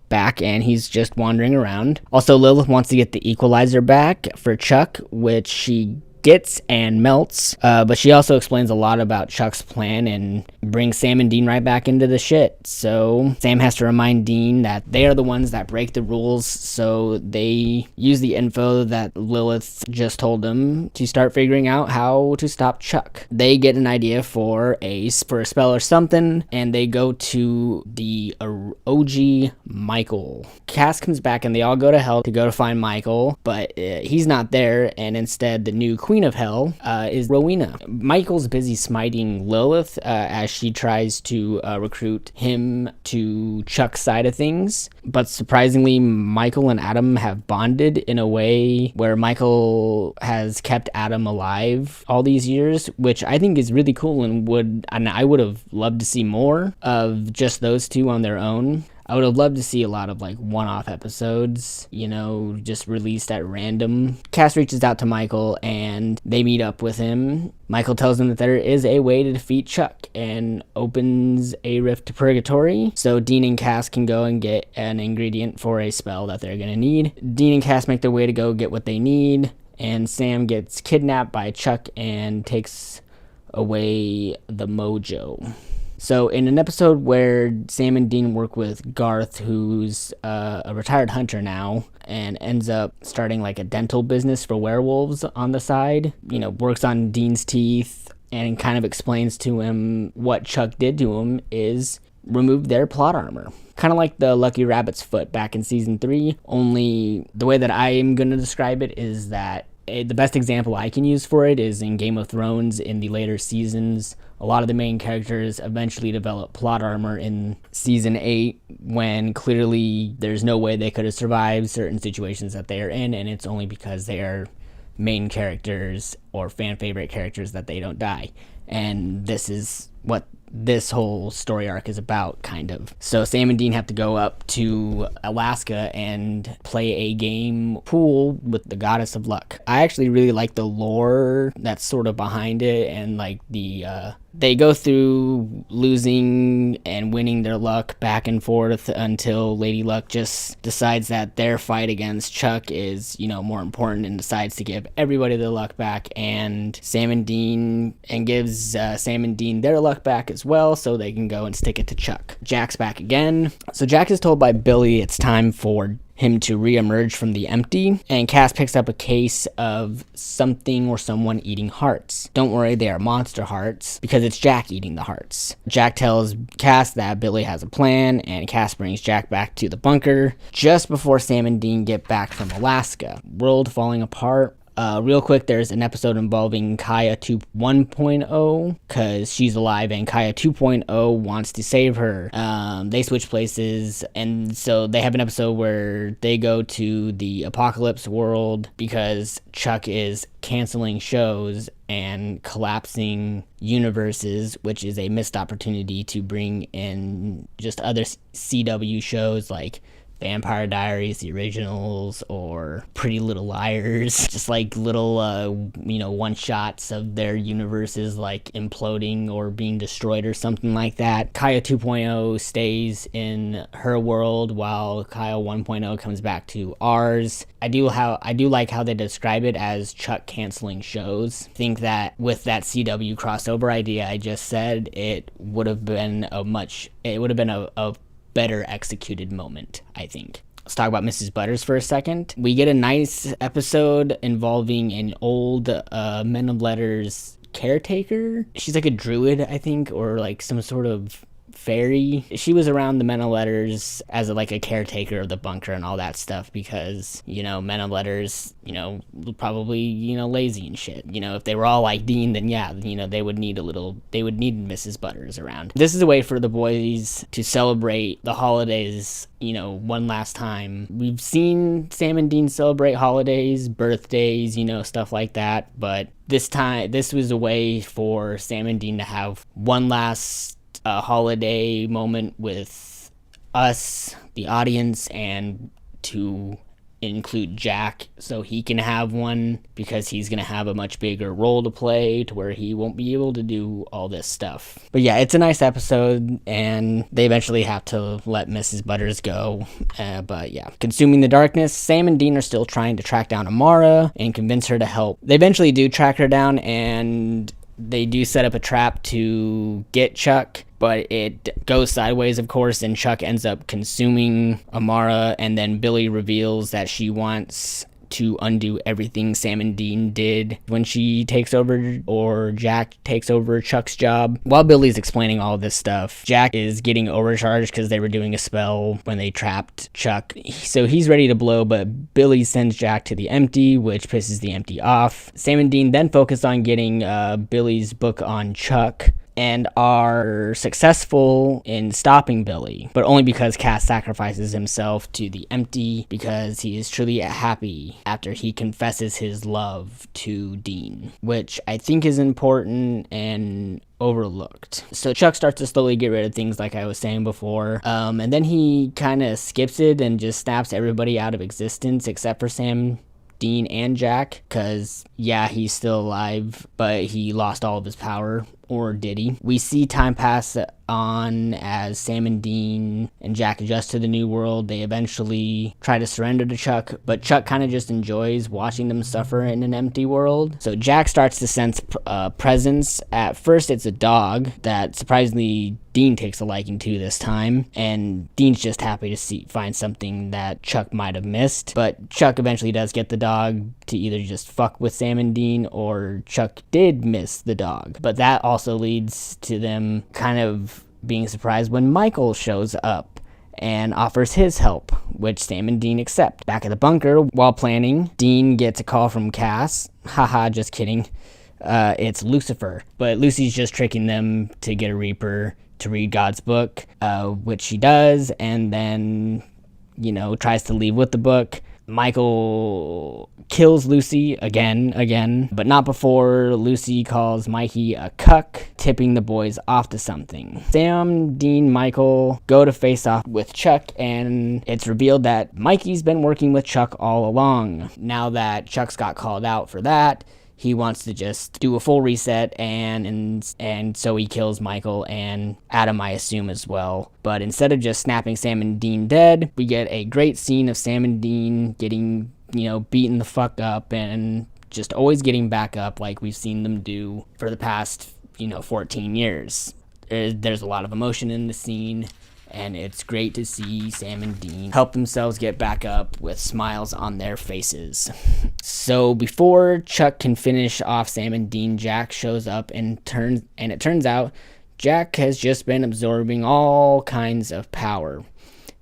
back, and he's just wandering around. Also, Lilith wants to get the equalizer back for Chuck, which she gets and melts, but she also explains a lot about Chuck's plan and brings Sam and Dean right back into the shit. So Sam has to remind Dean that they are the ones that break the rules, so they use the info that Lilith just told them to start figuring out how to stop Chuck. They get an idea for a spell or something, and they go to the OG Michael. Cass comes back, and they all go to hell to go to find Michael, but he's not there, and instead the new Queen of Hell is Rowena. Michael's busy smiting Lilith as she tries to recruit him to Chuck's side of things. But surprisingly, Michael and Adam have bonded in a way where Michael has kept Adam alive all these years, which I think is really cool, and I would have loved to see more of just those two on their own. I would have loved to see a lot of like one-off episodes, you know, just released at random. Cass reaches out to Michael and they meet up with him. Michael tells him that there is a way to defeat Chuck and opens a rift to purgatory, so Dean and Cass can go and get an ingredient for a spell that they're gonna need. Dean and Cass make their way to go get what they need, and Sam gets kidnapped by Chuck and takes away the mojo. So in an episode where Sam and Dean work with Garth, who's a retired hunter now, and ends up starting like a dental business for werewolves on the side, you know, works on Dean's teeth and kind of explains to him what Chuck did to him is remove their plot armor. Kind of like the Lucky Rabbit's foot back in season 3, only the way that I am going to describe it is that the best example I can use for it is in Game of Thrones in the later seasons. A lot of the main characters eventually develop plot armor in season 8 when clearly there's no way they could have survived certain situations that they are in, and it's only because they are main characters or fan favorite characters that they don't die. And this is what this whole story arc is about, kind of. So Sam and Dean have to go up to Alaska and play a game pool with the goddess of luck. I actually really like the lore that's sort of behind it, and like they go through losing and winning their luck back and forth until Lady Luck just decides that their fight against Chuck is, you know, more important, and decides to give everybody their luck back, and Sam and Dean gives Sam and Dean their luck back as well, so they can go and stick it to Chuck. Jack's back again. So Jack is told by Billy it's time for him to re-emerge from the empty, and Cass picks up a case of something or someone eating hearts. Don't worry, they are monster hearts, because it's Jack eating the hearts. Jack tells Cass that Billy has a plan, and Cass brings Jack back to the bunker just before Sam and Dean get back from Alaska. World falling apart. Real quick, there's an episode involving Kaya 1.0 because she's alive and Kaya 2.0 wants to save her. They switch places, and so they have an episode where they go to the apocalypse world because Chuck is canceling shows and collapsing universes, which is a missed opportunity to bring in just other CW shows like Vampire Diaries, the originals, or Pretty Little Liars. Just like little, one-shots of their universes like imploding or being destroyed or something like that. Kaya 2.0 stays in her world while Kaya 1.0 comes back to ours. I do like how they describe it as Chuck canceling shows. I think that with that CW crossover idea I just said, it would have been a better executed moment, I think. Let's talk about Mrs. Butters for a second. We get a nice episode involving an old Men of Letters caretaker. She's like a druid, I think, or like some sort of fairy. She was around the Men of Letters as a caretaker of the bunker and all that stuff because, Men of Letters, probably, lazy and shit. If they were all like Dean, then yeah, they would need Mrs. Butters around. This is a way for the boys to celebrate the holidays, one last time. We've seen Sam and Dean celebrate holidays, birthdays, stuff like that, but this was a way for Sam and Dean to have one last holiday moment with us, the audience, and to include Jack so he can have one because he's going to have a much bigger role to play to where he won't be able to do all this stuff. But yeah, it's a nice episode, and they eventually have to let Mrs. Butters go. But yeah, consuming the darkness, Sam and Dean are still trying to track down Amara and convince her to help. They eventually do track her down, and they do set up a trap to get Chuck, but it goes sideways, of course, and Chuck ends up consuming Amara, and then Billy reveals that she wants to undo everything Sam and Dean did when she takes over, or Jack takes over Chuck's job. While Billy's explaining all this stuff, Jack is getting overcharged because they were doing a spell when they trapped Chuck. So he's ready to blow, but Billy sends Jack to the Empty, which pisses the Empty off. Sam and Dean then focus on getting Billy's book on Chuck, and are successful in stopping Billy, but only because Cass sacrifices himself to the Empty because he is truly happy after he confesses his love to Dean, which I think is important and overlooked. So Chuck starts to slowly get rid of things like I was saying before, and then he kind of skips it and just snaps everybody out of existence except for Sam, Dean, and Jack, because yeah, he's still alive, but he lost all of his power. Or did he? We see time pass on as Sam and Dean and Jack adjust to the new world. They eventually try to surrender to Chuck, but Chuck kind of just enjoys watching them suffer in an empty world. So Jack starts to sense presence. At first, it's a dog that surprisingly Dean takes a liking to this time, and Dean's just happy to find something that Chuck might have missed. But Chuck eventually does get the dog to either just fuck with Sam and Dean, or Chuck did miss the dog. But that also leads to them kind of being surprised when Michael shows up and offers his help, which Sam and Dean accept. Back at the bunker, while planning, Dean gets a call from Cass. Haha, just kidding. It's Lucifer. But Lucy's just tricking them to get a Reaper to read God's book, which she does, and then, tries to leave with the book. Michael kills Lucy again, but not before Lucy calls Mikey a cuck, tipping the boys off to something. Sam, Dean, Michael go to face off with Chuck, and it's revealed that Mikey's been working with Chuck all along. Now that Chuck's got called out for that, he wants to just do a full reset, and so he kills Michael and Adam, I assume, as well. But instead of just snapping Sam and Dean dead, we get a great scene of Sam and Dean getting, beaten the fuck up and just always getting back up like we've seen them do for the past, 14 years. There's a lot of emotion in the scene, and it's great to see Sam and Dean help themselves get back up with smiles on their faces. So before Chuck can finish off Sam and Dean, Jack shows up and it turns out Jack has just been absorbing all kinds of power,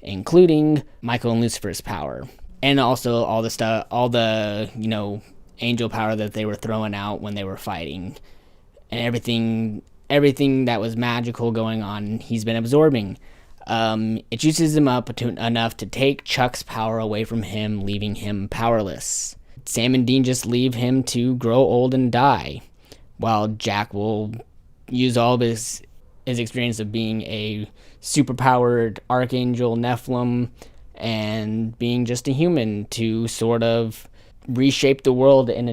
including Michael and Lucifer's power, and also all the angel power that they were throwing out when they were fighting, and everything that was magical going on, he's been absorbing. It juices him up enough to take Chuck's power away from him, leaving him powerless. Sam and Dean just leave him to grow old and die, while Jack will use all of his experience of being a superpowered archangel Nephilim and being just a human to sort of reshape the world in a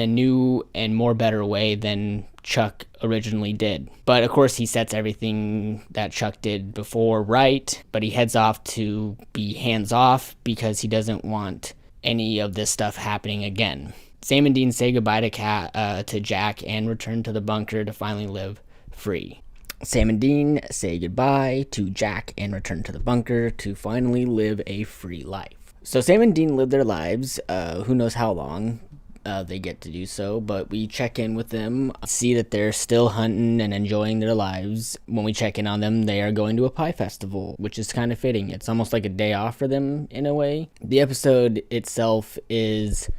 new and more better way than Chuck originally did. But of course he sets everything that Chuck did before right, but he heads off to be hands off because he doesn't want any of this stuff happening again. Sam and Dean say goodbye to Jack and return to the bunker to finally live free. Sam and Dean say goodbye to Jack and return to the bunker to finally live a free life. So Sam and Dean live their lives, who knows how long they get to do so, but we check in with them, see that they're still hunting and enjoying their lives. When we check in on them, they are going to a pie festival, which is kind of fitting. It's almost like a day off for them in a way. The episode itself is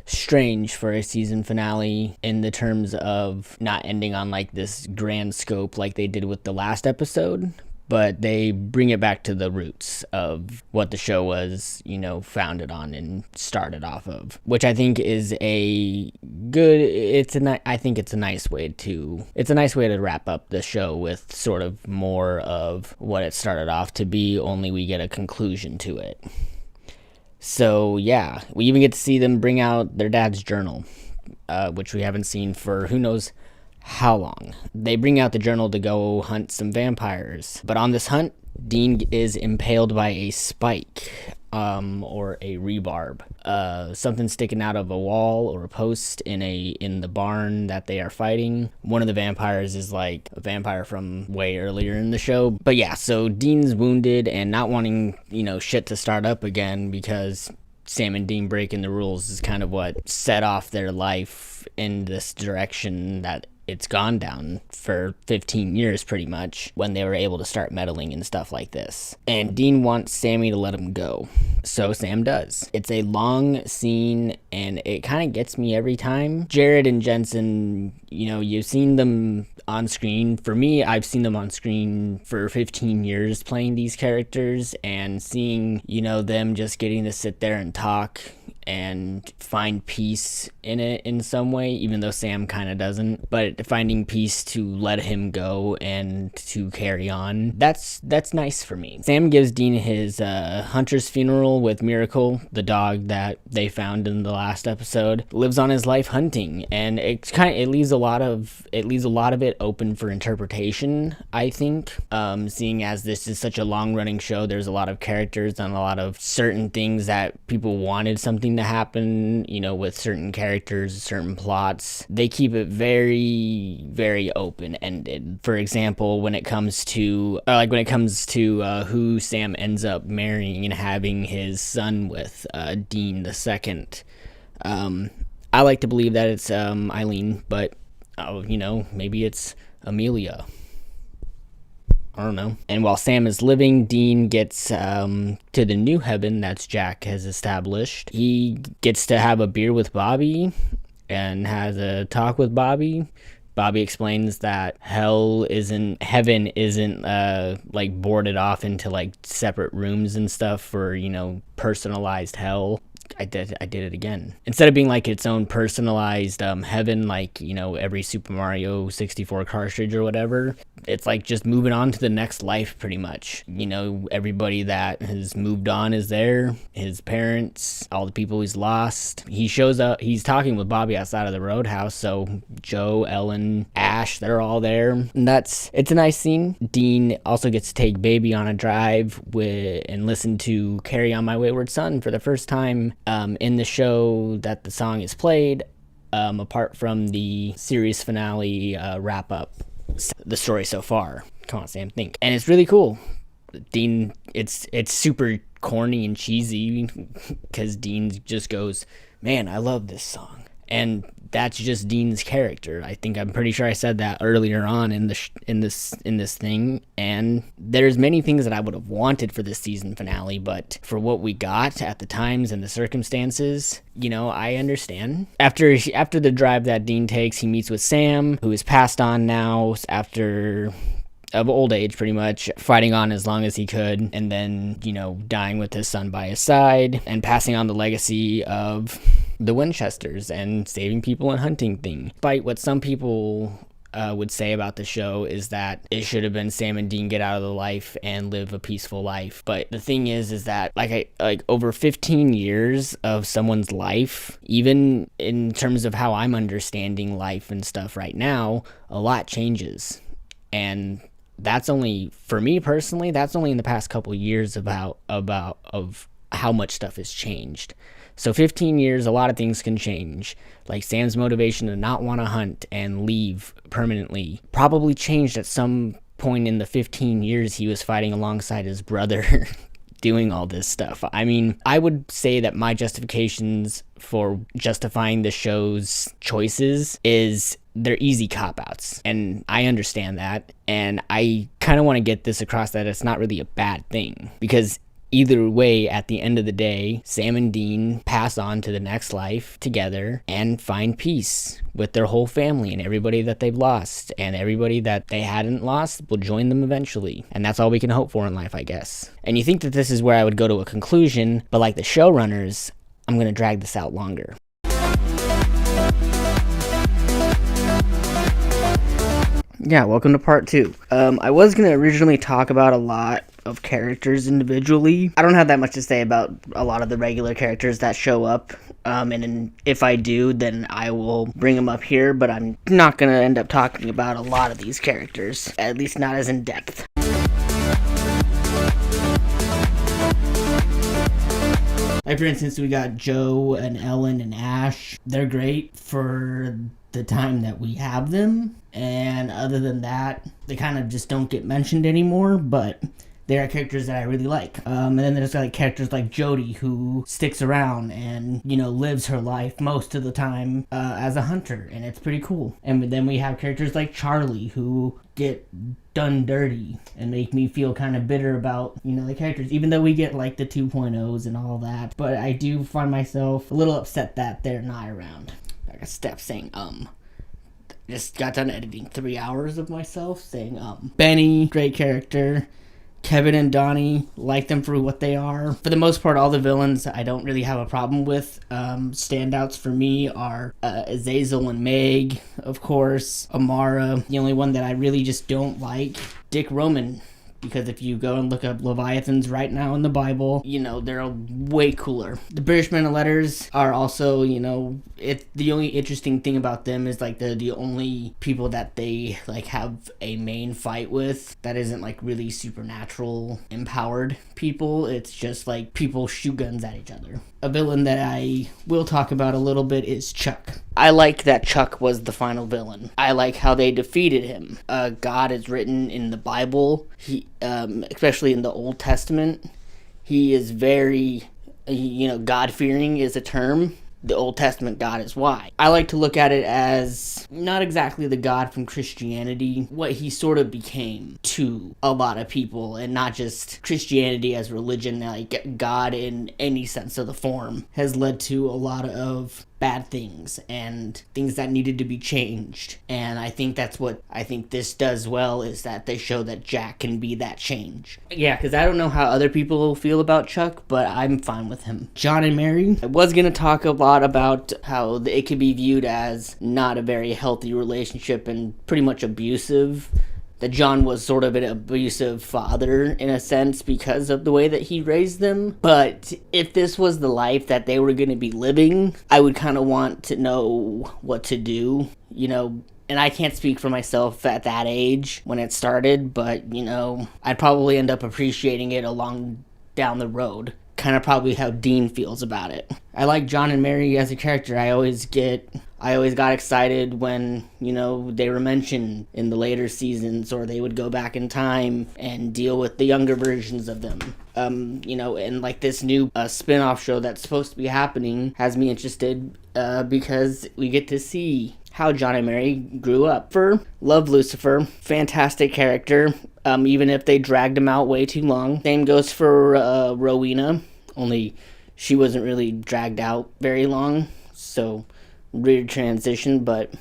strange for a season finale in the terms of not ending on like this grand scope like they did with the last episode, but they bring it back to the roots of what the show was, founded on and started off of, which I think is I think it's a nice way to wrap up the show with sort of more of what it started off to be, only we get a conclusion to it. So yeah, we even get to see them bring out their dad's journal, which we haven't seen for who knows how long. They bring out the journal to go hunt some vampires, but on this hunt, Dean is impaled by a spike, or a rebarb, something sticking out of a wall or a post in the barn that they are fighting. One of the vampires is like a vampire from way earlier in the show. But yeah, so Dean's wounded and not wanting, shit to start up again because Sam and Dean breaking the rules is kind of what set off their life in this direction that it's gone down for 15 years pretty much, when they were able to start meddling and stuff like this. And Dean wants Sammy to let him go, so Sam does. It's a long scene and it kind of gets me every time. Jared and Jensen, you've seen them on screen. For me, I've seen them on screen for 15 years playing these characters, and seeing, them just getting to sit there and talk and find peace in it in some way, even though Sam kind of doesn't, but finding peace to let him go and to carry on, that's nice for me. Sam gives Dean his hunter's funeral with Miracle, the dog that they found in the last episode, lives on his life hunting, and it leaves a lot of it open for interpretation, I think. Seeing as this is such a long running show, there's a lot of characters and a lot of certain things that people wanted something to happen, with certain characters, certain plots. They keep it very, very open-ended. For example, when it comes to who Sam ends up marrying and having his son with, Dean the second. I like to believe that it's Eileen, but maybe it's Amelia. I don't know. And while Sam is living, Dean gets to the new heaven that's Jack has established. He gets to have a beer with Bobby and has a talk with Bobby. Bobby explains that heaven isn't like boarded off into like separate rooms and stuff for, personalized hell. I did it again. Instead of being like its own personalized heaven, like, every Super Mario 64 cartridge or whatever, it's like just moving on to the next life pretty much. Everybody that has moved on is there, his parents, all the people he's lost. He shows up, he's talking with Bobby outside of the roadhouse, so Joe, Ellen, Ash, they're all there. And it's a nice scene. Dean also gets to take Baby on a drive and listen to Carry On My Wayward Son for the first time in the show that the song is played, apart from the series finale wrap-up, the story so far. Come on, Sam, think. And it's really cool. Dean, it's super corny and cheesy because Dean just goes, man, I love this song. And that's just Dean's character. I'm pretty sure I said that earlier on in this thing. And there's many things that I would have wanted for this season finale, but for what we got at the times and the circumstances, I understand. After the drive that Dean takes, he meets with Sam, who is passed on now after of old age, pretty much, fighting on as long as he could, and then, dying with his son by his side, and passing on the legacy of the Winchesters and saving people and hunting thing. Despite what some people would say about the show is that it should have been Sam and Dean get out of the life and live a peaceful life. But the thing is that over 15 years of someone's life, even in terms of how I'm understanding life and stuff right now, a lot changes. And that's only, for me personally, that's only in the past couple years of how much stuff has changed. So 15 years, a lot of things can change. Like Sam's motivation to not want to hunt and leave permanently probably changed at some point in the 15 years he was fighting alongside his brother doing all this stuff. I mean, I would say that my justifications for justifying the show's choices is they're easy cop-outs, and I understand that, and I kind of want to get this across that it's not really a bad thing, because either way, at the end of the day, Sam and Dean pass on to the next life together and find peace with their whole family and everybody that they've lost, and everybody that they hadn't lost will join them eventually. And that's all we can hope for in life, I guess. And you think that this is where I would go to a conclusion, but like the showrunners, I'm going to drag this out longer. Yeah, welcome to part 2. I was going to originally talk about a lot of characters individually. I don't have that much to say about a lot of the regular characters that show up, and if I do, then I will bring them up here, but I'm not going to end up talking about a lot of these characters, at least not as in depth. Like, for instance, we got Joe and Ellen and Ash. They're great for the time that we have them, and other than that, they kind of just don't get mentioned anymore, but they are characters that I really like. And then there's like characters like Jody, who sticks around and, lives her life most of the time as a hunter, and it's pretty cool. And then we have characters like Charlie, who get done dirty and make me feel kind of bitter about, the characters, even though we get like the 2.0s and all that. But I do find myself a little upset that they're not around. I got Steph saying, just got done editing 3 hours of myself saying, Benny, great character. Kevin and Donnie, like them for what they are. For the most part, all the villains I don't really have a problem with. Standouts for me are Azazel and Meg, of course. Amara. The only one that I really just don't like, Dick Roman. Because if you go and look up Leviathans right now in the Bible, they're way cooler. The British Men of Letters are also, the only interesting thing about them is like the only people that they like have a main fight with that isn't like really supernatural empowered people. It's just like people shoot guns at each other. A villain that I will talk about a little bit is Chuck. I like that Chuck was the final villain. I like how they defeated him. God is written in the Bible. He, especially in the Old Testament, he is very, God-fearing is a term. The Old Testament God is why. I like to look at it as not exactly the God from Christianity, what he sort of became to a lot of people, and not just Christianity as religion, like God in any sense of the form, has led to a lot of bad things and things that needed to be changed. And I think that's what I think this does well, is that they show that Jack can be that change. Yeah, because I don't know how other people feel about Chuck, but I'm fine with him. John and Mary. I was going to talk a lot about how it could be viewed as not a very healthy relationship and pretty much abusive. That John was sort of an abusive father in a sense because of the way that he raised them. But if this was the life that they were going to be living, I would kind of want to know what to do, and I can't speak for myself at that age when it started, but, I'd probably end up appreciating it along down the road. Kind of probably how Dean feels about it. I like John and Mary as a character. I always got excited when, they were mentioned in the later seasons, or they would go back in time and deal with the younger versions of them. And like this new spin-off show that's supposed to be happening has me interested because we get to see how John and Mary grew up. Love Lucifer, fantastic character, even if they dragged him out way too long. Same goes for Rowena, only she wasn't really dragged out very long, so weird transition, but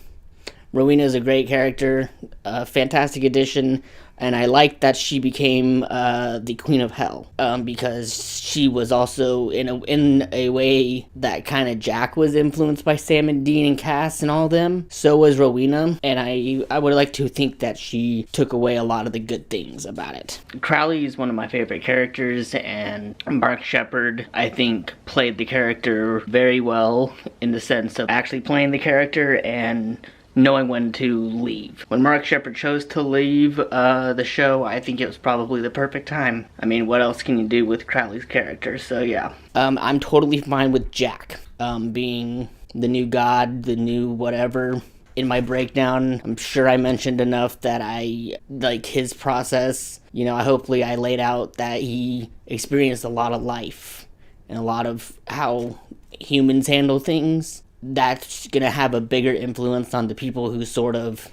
Rowena is a great character, a fantastic addition, and I like that she became the Queen of Hell, because she was also in a way that kind of Jack was influenced by Sam and Dean and Cass and all them. So was Rowena, and I would like to think that she took away a lot of the good things about it. Crowley is one of my favorite characters, and Mark Sheppard, I think, played the character very well in the sense of actually playing the character and knowing when to leave. When Mark Sheppard chose to leave the show, I think it was probably the perfect time. I mean, what else can you do with Crowley's character? So yeah. I'm totally fine with Jack being the new god, the new whatever. In my breakdown, I'm sure I mentioned enough that I like his process. You know, hopefully I laid out that he experienced a lot of life and a lot of how humans handle things. That's going to have a bigger influence on the people who sort of,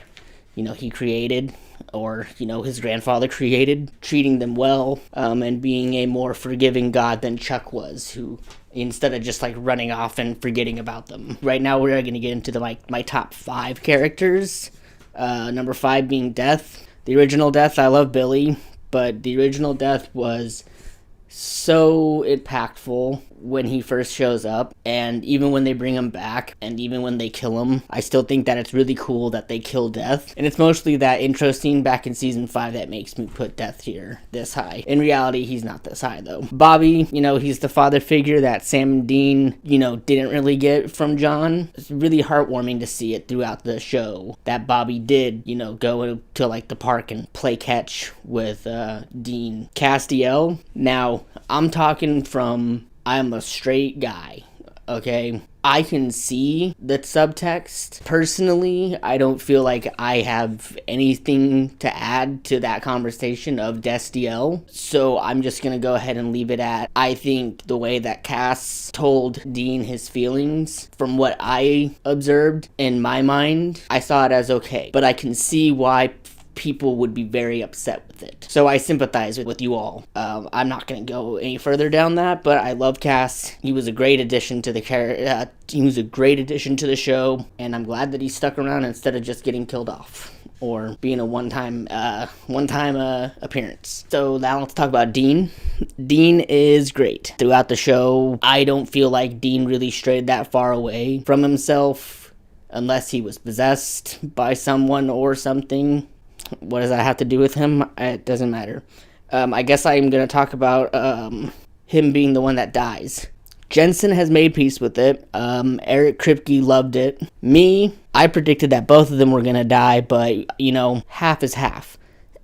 he created, or, his grandfather created, treating them well, and being a more forgiving God than Chuck was, who, instead of just, running off and forgetting about them. Right now, we're going to get into my top 5 characters. Number 5 being Death. The original Death, I love Billy, but the original Death was so impactful when he first shows up, and even when they bring him back, and even when they kill him, I still think that it's really cool that they kill Death, and it's mostly that intro scene back in season 5 that makes me put Death here this high. In reality, he's not this high though. Bobby, he's the father figure that Sam and Dean, didn't really get from John. It's really heartwarming to see it throughout the show that Bobby did, go to the park and play catch with Dean. Castiel, now I'm talking from I'm a straight guy, okay? I can see the subtext. Personally, I don't feel like I have anything to add to that conversation of Destiel, so I'm just gonna go ahead and leave it at, I think the way that Cass told Dean his feelings, from what I observed in my mind, I saw it as okay, but I can see why people would be very upset with it. So I sympathize with you all. I'm not going to go any further down that, but I love Cass. He was a great addition to the he was a great addition to the show, and I'm glad that he stuck around instead of just getting killed off or being a one-time appearance. So now let's talk about Dean. Dean is great throughout the show. I don't feel like Dean really strayed that far away from himself unless he was possessed by someone or something. What does that have to do with him? It doesn't matter. I guess I'm going to talk about him being the one that dies. Jensen has made peace with it. Eric Kripke loved it. Me, I predicted that both of them were going to die, but, half is half.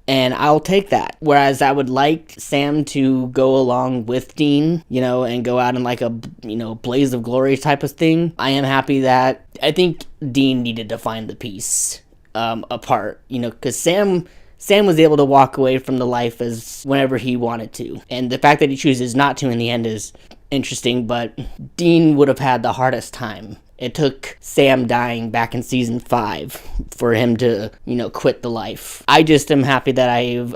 And I'll take that. Whereas I would like Sam to go along with Dean, and go out in a, blaze of glory type of thing. I am happy that I think Dean needed to find the peace apart, because Sam was able to walk away from the life as whenever he wanted to, and the fact that he chooses not to in the end is interesting, but Dean would have had the hardest time. It took Sam dying back in season 5 for him to, quit the life. I just am happy that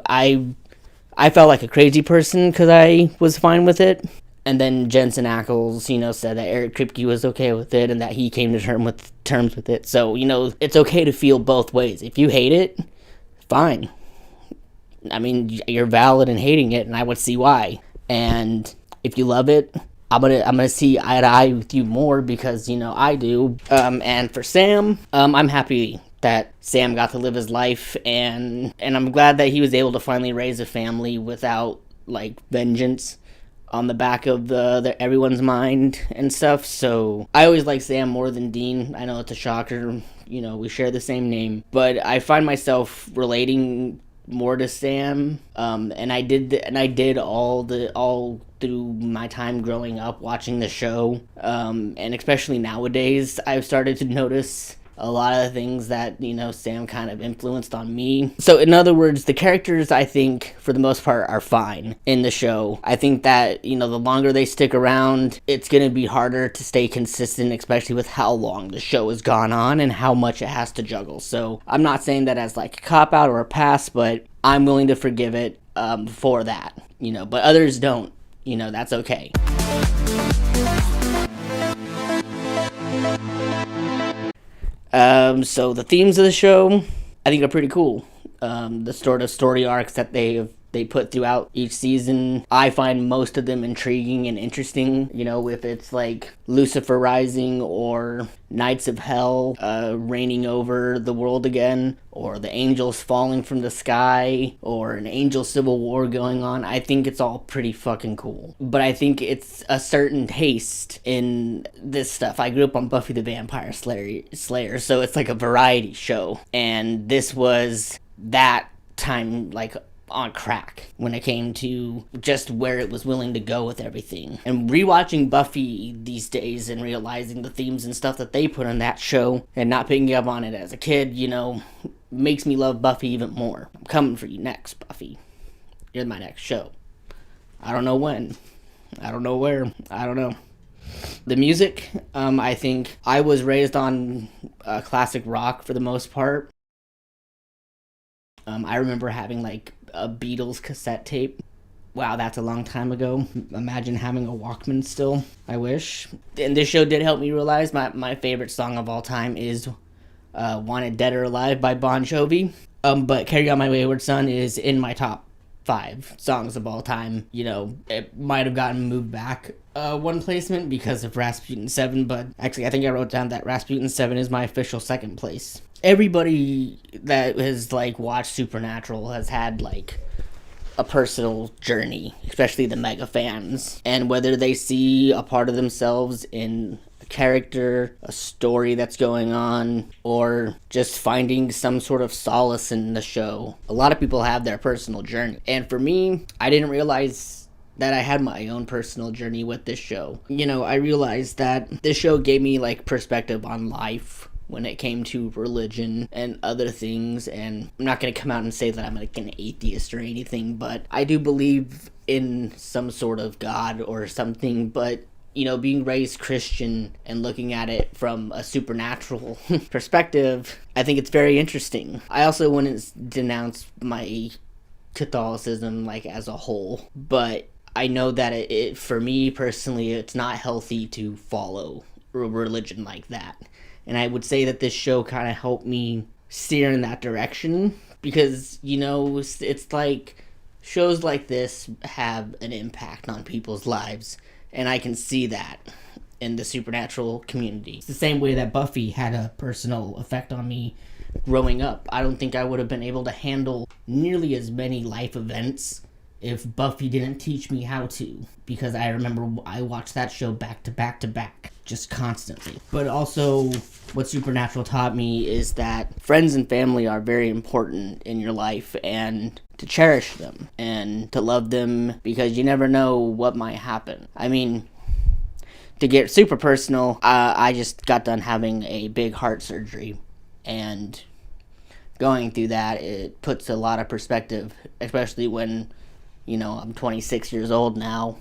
I felt like a crazy person because I was fine with it. And then Jensen Ackles, said that Eric Kripke was okay with it and that he came to terms with it. So, it's okay to feel both ways. If you hate it, fine. I mean, you're valid in hating it, and I would see why. And if you love it, I'm gonna see eye to eye with you more because, I do. And for Sam, I'm happy that Sam got to live his life, and I'm glad that he was able to finally raise a family without, vengeance on the back of the everyone's mind and stuff. So I always like Sam more than Dean. I know it's a shocker, we share the same name, but I find myself relating more to Sam, and I did all through my time growing up watching the show, and especially nowadays I've started to notice a lot of the things that, Sam kind of influenced on me. So in other words, the characters, I think, for the most part, are fine in the show. I think that, the longer they stick around, it's going to be harder to stay consistent, especially with how long the show has gone on and how much it has to juggle. So I'm not saying that as like a cop-out or a pass, but I'm willing to forgive it for that, but others don't. That's okay. So the themes of the show, I think, are pretty cool. The sort of story arcs that they put throughout each season, I find most of them intriguing and interesting. If it's like Lucifer rising or Knights of Hell reigning over the world again, or the angels falling from the sky, or an angel civil war going on, I think it's all pretty fucking cool. But I think it's a certain taste in this stuff. I grew up on Buffy the Vampire Slayer, so it's like a variety show. And this was that time, like, on crack when it came to just where it was willing to go with everything. And rewatching Buffy these days and realizing the themes and stuff that they put on that show and not picking up on it as a kid, makes me love Buffy even more. I'm coming for you next, Buffy. You're my next show. I don't know when. I don't know where. I don't know. The music, I think I was raised on classic rock for the most part. I remember having like a Beatles cassette tape. Wow, that's a long time ago. Imagine having a Walkman still. I wish. And this show did help me realize my favorite song of all time is Wanted Dead or Alive by Bon Jovi. But Carry On My Wayward Son is in my top 5 songs of all time. It might have gotten moved back one placement because of Rasputin 7, but actually I think I wrote down that Rasputin 7 is my official second place. Everybody that has like watched Supernatural has had like a personal journey, especially the mega fans, and whether they see a part of themselves in a character, a story that's going on, or just finding some sort of solace in the show, a lot of people have their personal journey. And for me, I didn't realize that I had my own personal journey with this show. I realized that this show gave me like perspective on life when it came to religion and other things. And I'm not going to come out and say that I'm like an atheist or anything, but I do believe in some sort of God or something. But being raised Christian and looking at it from a supernatural perspective, I think it's very interesting. I also wouldn't denounce my Catholicism like as a whole, but I know that it for me personally, it's not healthy to follow a religion like that. And I would say that this show kind of helped me steer in that direction because, it's like shows like this have an impact on people's lives. And I can see that in the supernatural community. It's the same way that Buffy had a personal effect on me growing up. I don't think I would have been able to handle nearly as many life events if Buffy didn't teach me how to, because I remember I watched that show back to back to back, just constantly. But also, what Supernatural taught me is that friends and family are very important in your life, and to cherish them, and to love them, because you never know what might happen. I mean, to get super personal, I just got done having a big heart surgery, and going through that, it puts a lot of perspective, especially when I'm 26 years old now,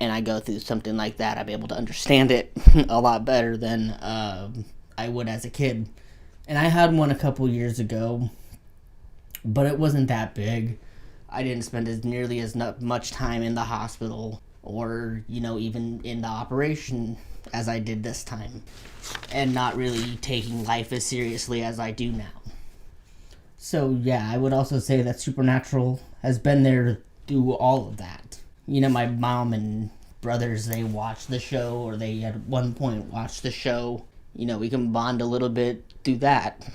and I go through something like that. I'm able to understand it a lot better than I would as a kid. And I had one a couple years ago, but it wasn't that big. I didn't spend nearly as much time in the hospital or, even in the operation as I did this time, and not really taking life as seriously as I do now. So yeah, I would also say that Supernatural has been there through all of that. My mom and brothers, they watch the show, or they at one point watched the show. We can bond a little bit through that.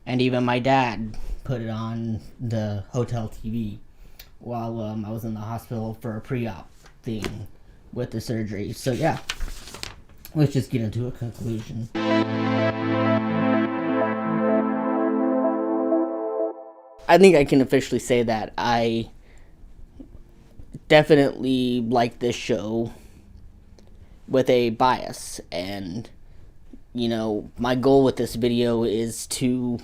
And even my dad put it on the hotel TV while I was in the hospital for a pre-op thing with the surgery. So yeah, let's just get into a conclusion. I think I can officially say that I definitely like this show with a bias, and my goal with this video is to,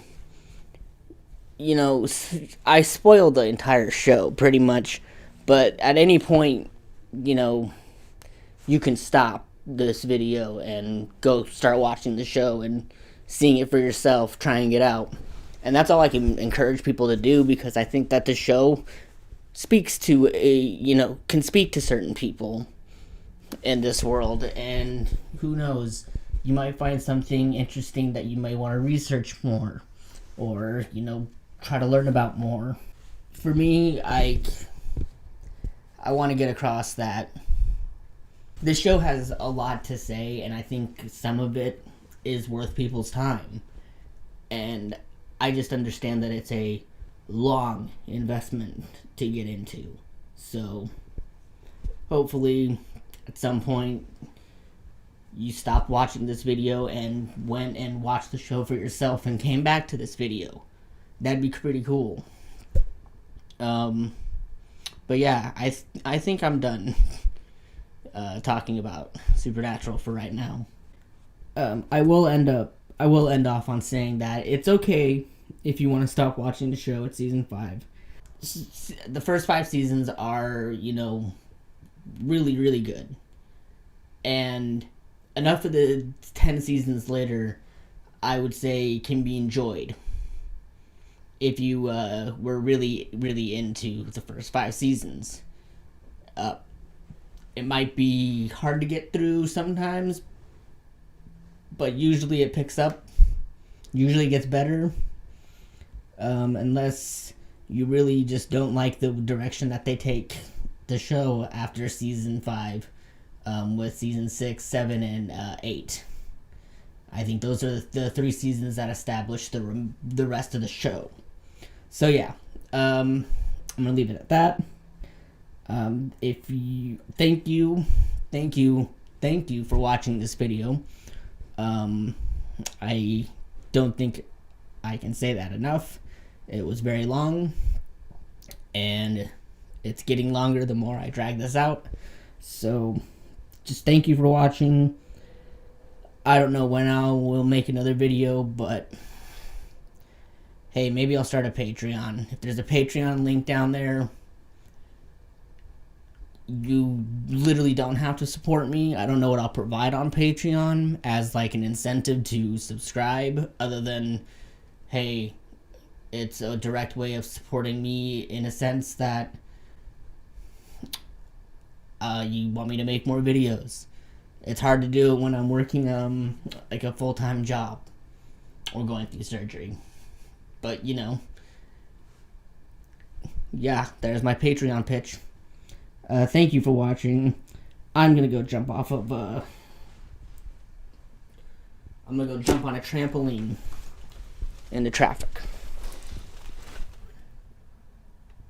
I spoiled the entire show pretty much, but at any point, you can stop this video and go start watching the show and seeing it for yourself, trying it out. And that's all I can encourage people to do, because I think that the show speaks to can speak to certain people in this world, and who knows, you might find something interesting that you might want to research more, or try to learn about more. For me, I want to get across that this show has a lot to say, and I think some of it is worth people's time, and I just understand that it's a long investment to get into. So hopefully at some point you stopped watching this video and went and watched the show for yourself and came back to this video. That'd be pretty cool. But yeah, I think I'm done talking about Supernatural for right now. I will end off on saying that it's okay if you want to stop watching the show at season 5. The first 5 seasons are, really, really good. And enough of the 10 seasons later, I would say, can be enjoyed if you were really, really into the first 5 seasons. It might be hard to get through sometimes, but usually it picks up. Usually gets better. Unless you really just don't like the direction that they take the show after season 5, with season 6, 7, and 8. I think those are the 3 seasons that establish the rest of the show. So yeah, I'm gonna leave it at that. Thank you for watching this video. I don't think I can say that enough. It was very long, and it's getting longer the more I drag this out. So just thank you for watching. I don't know when I will make another video, but hey, maybe I'll start a Patreon. If there's a Patreon link down there, you literally don't have to support me. I don't know what I'll provide on Patreon as like an incentive to subscribe, other than, hey, it's a direct way of supporting me in a sense that you want me to make more videos. It's hard to do it when I'm working like a full-time job or going through surgery. But yeah, there's my Patreon pitch. Thank you for watching. I'm gonna go jump off of I'm gonna go jump on a trampoline into traffic.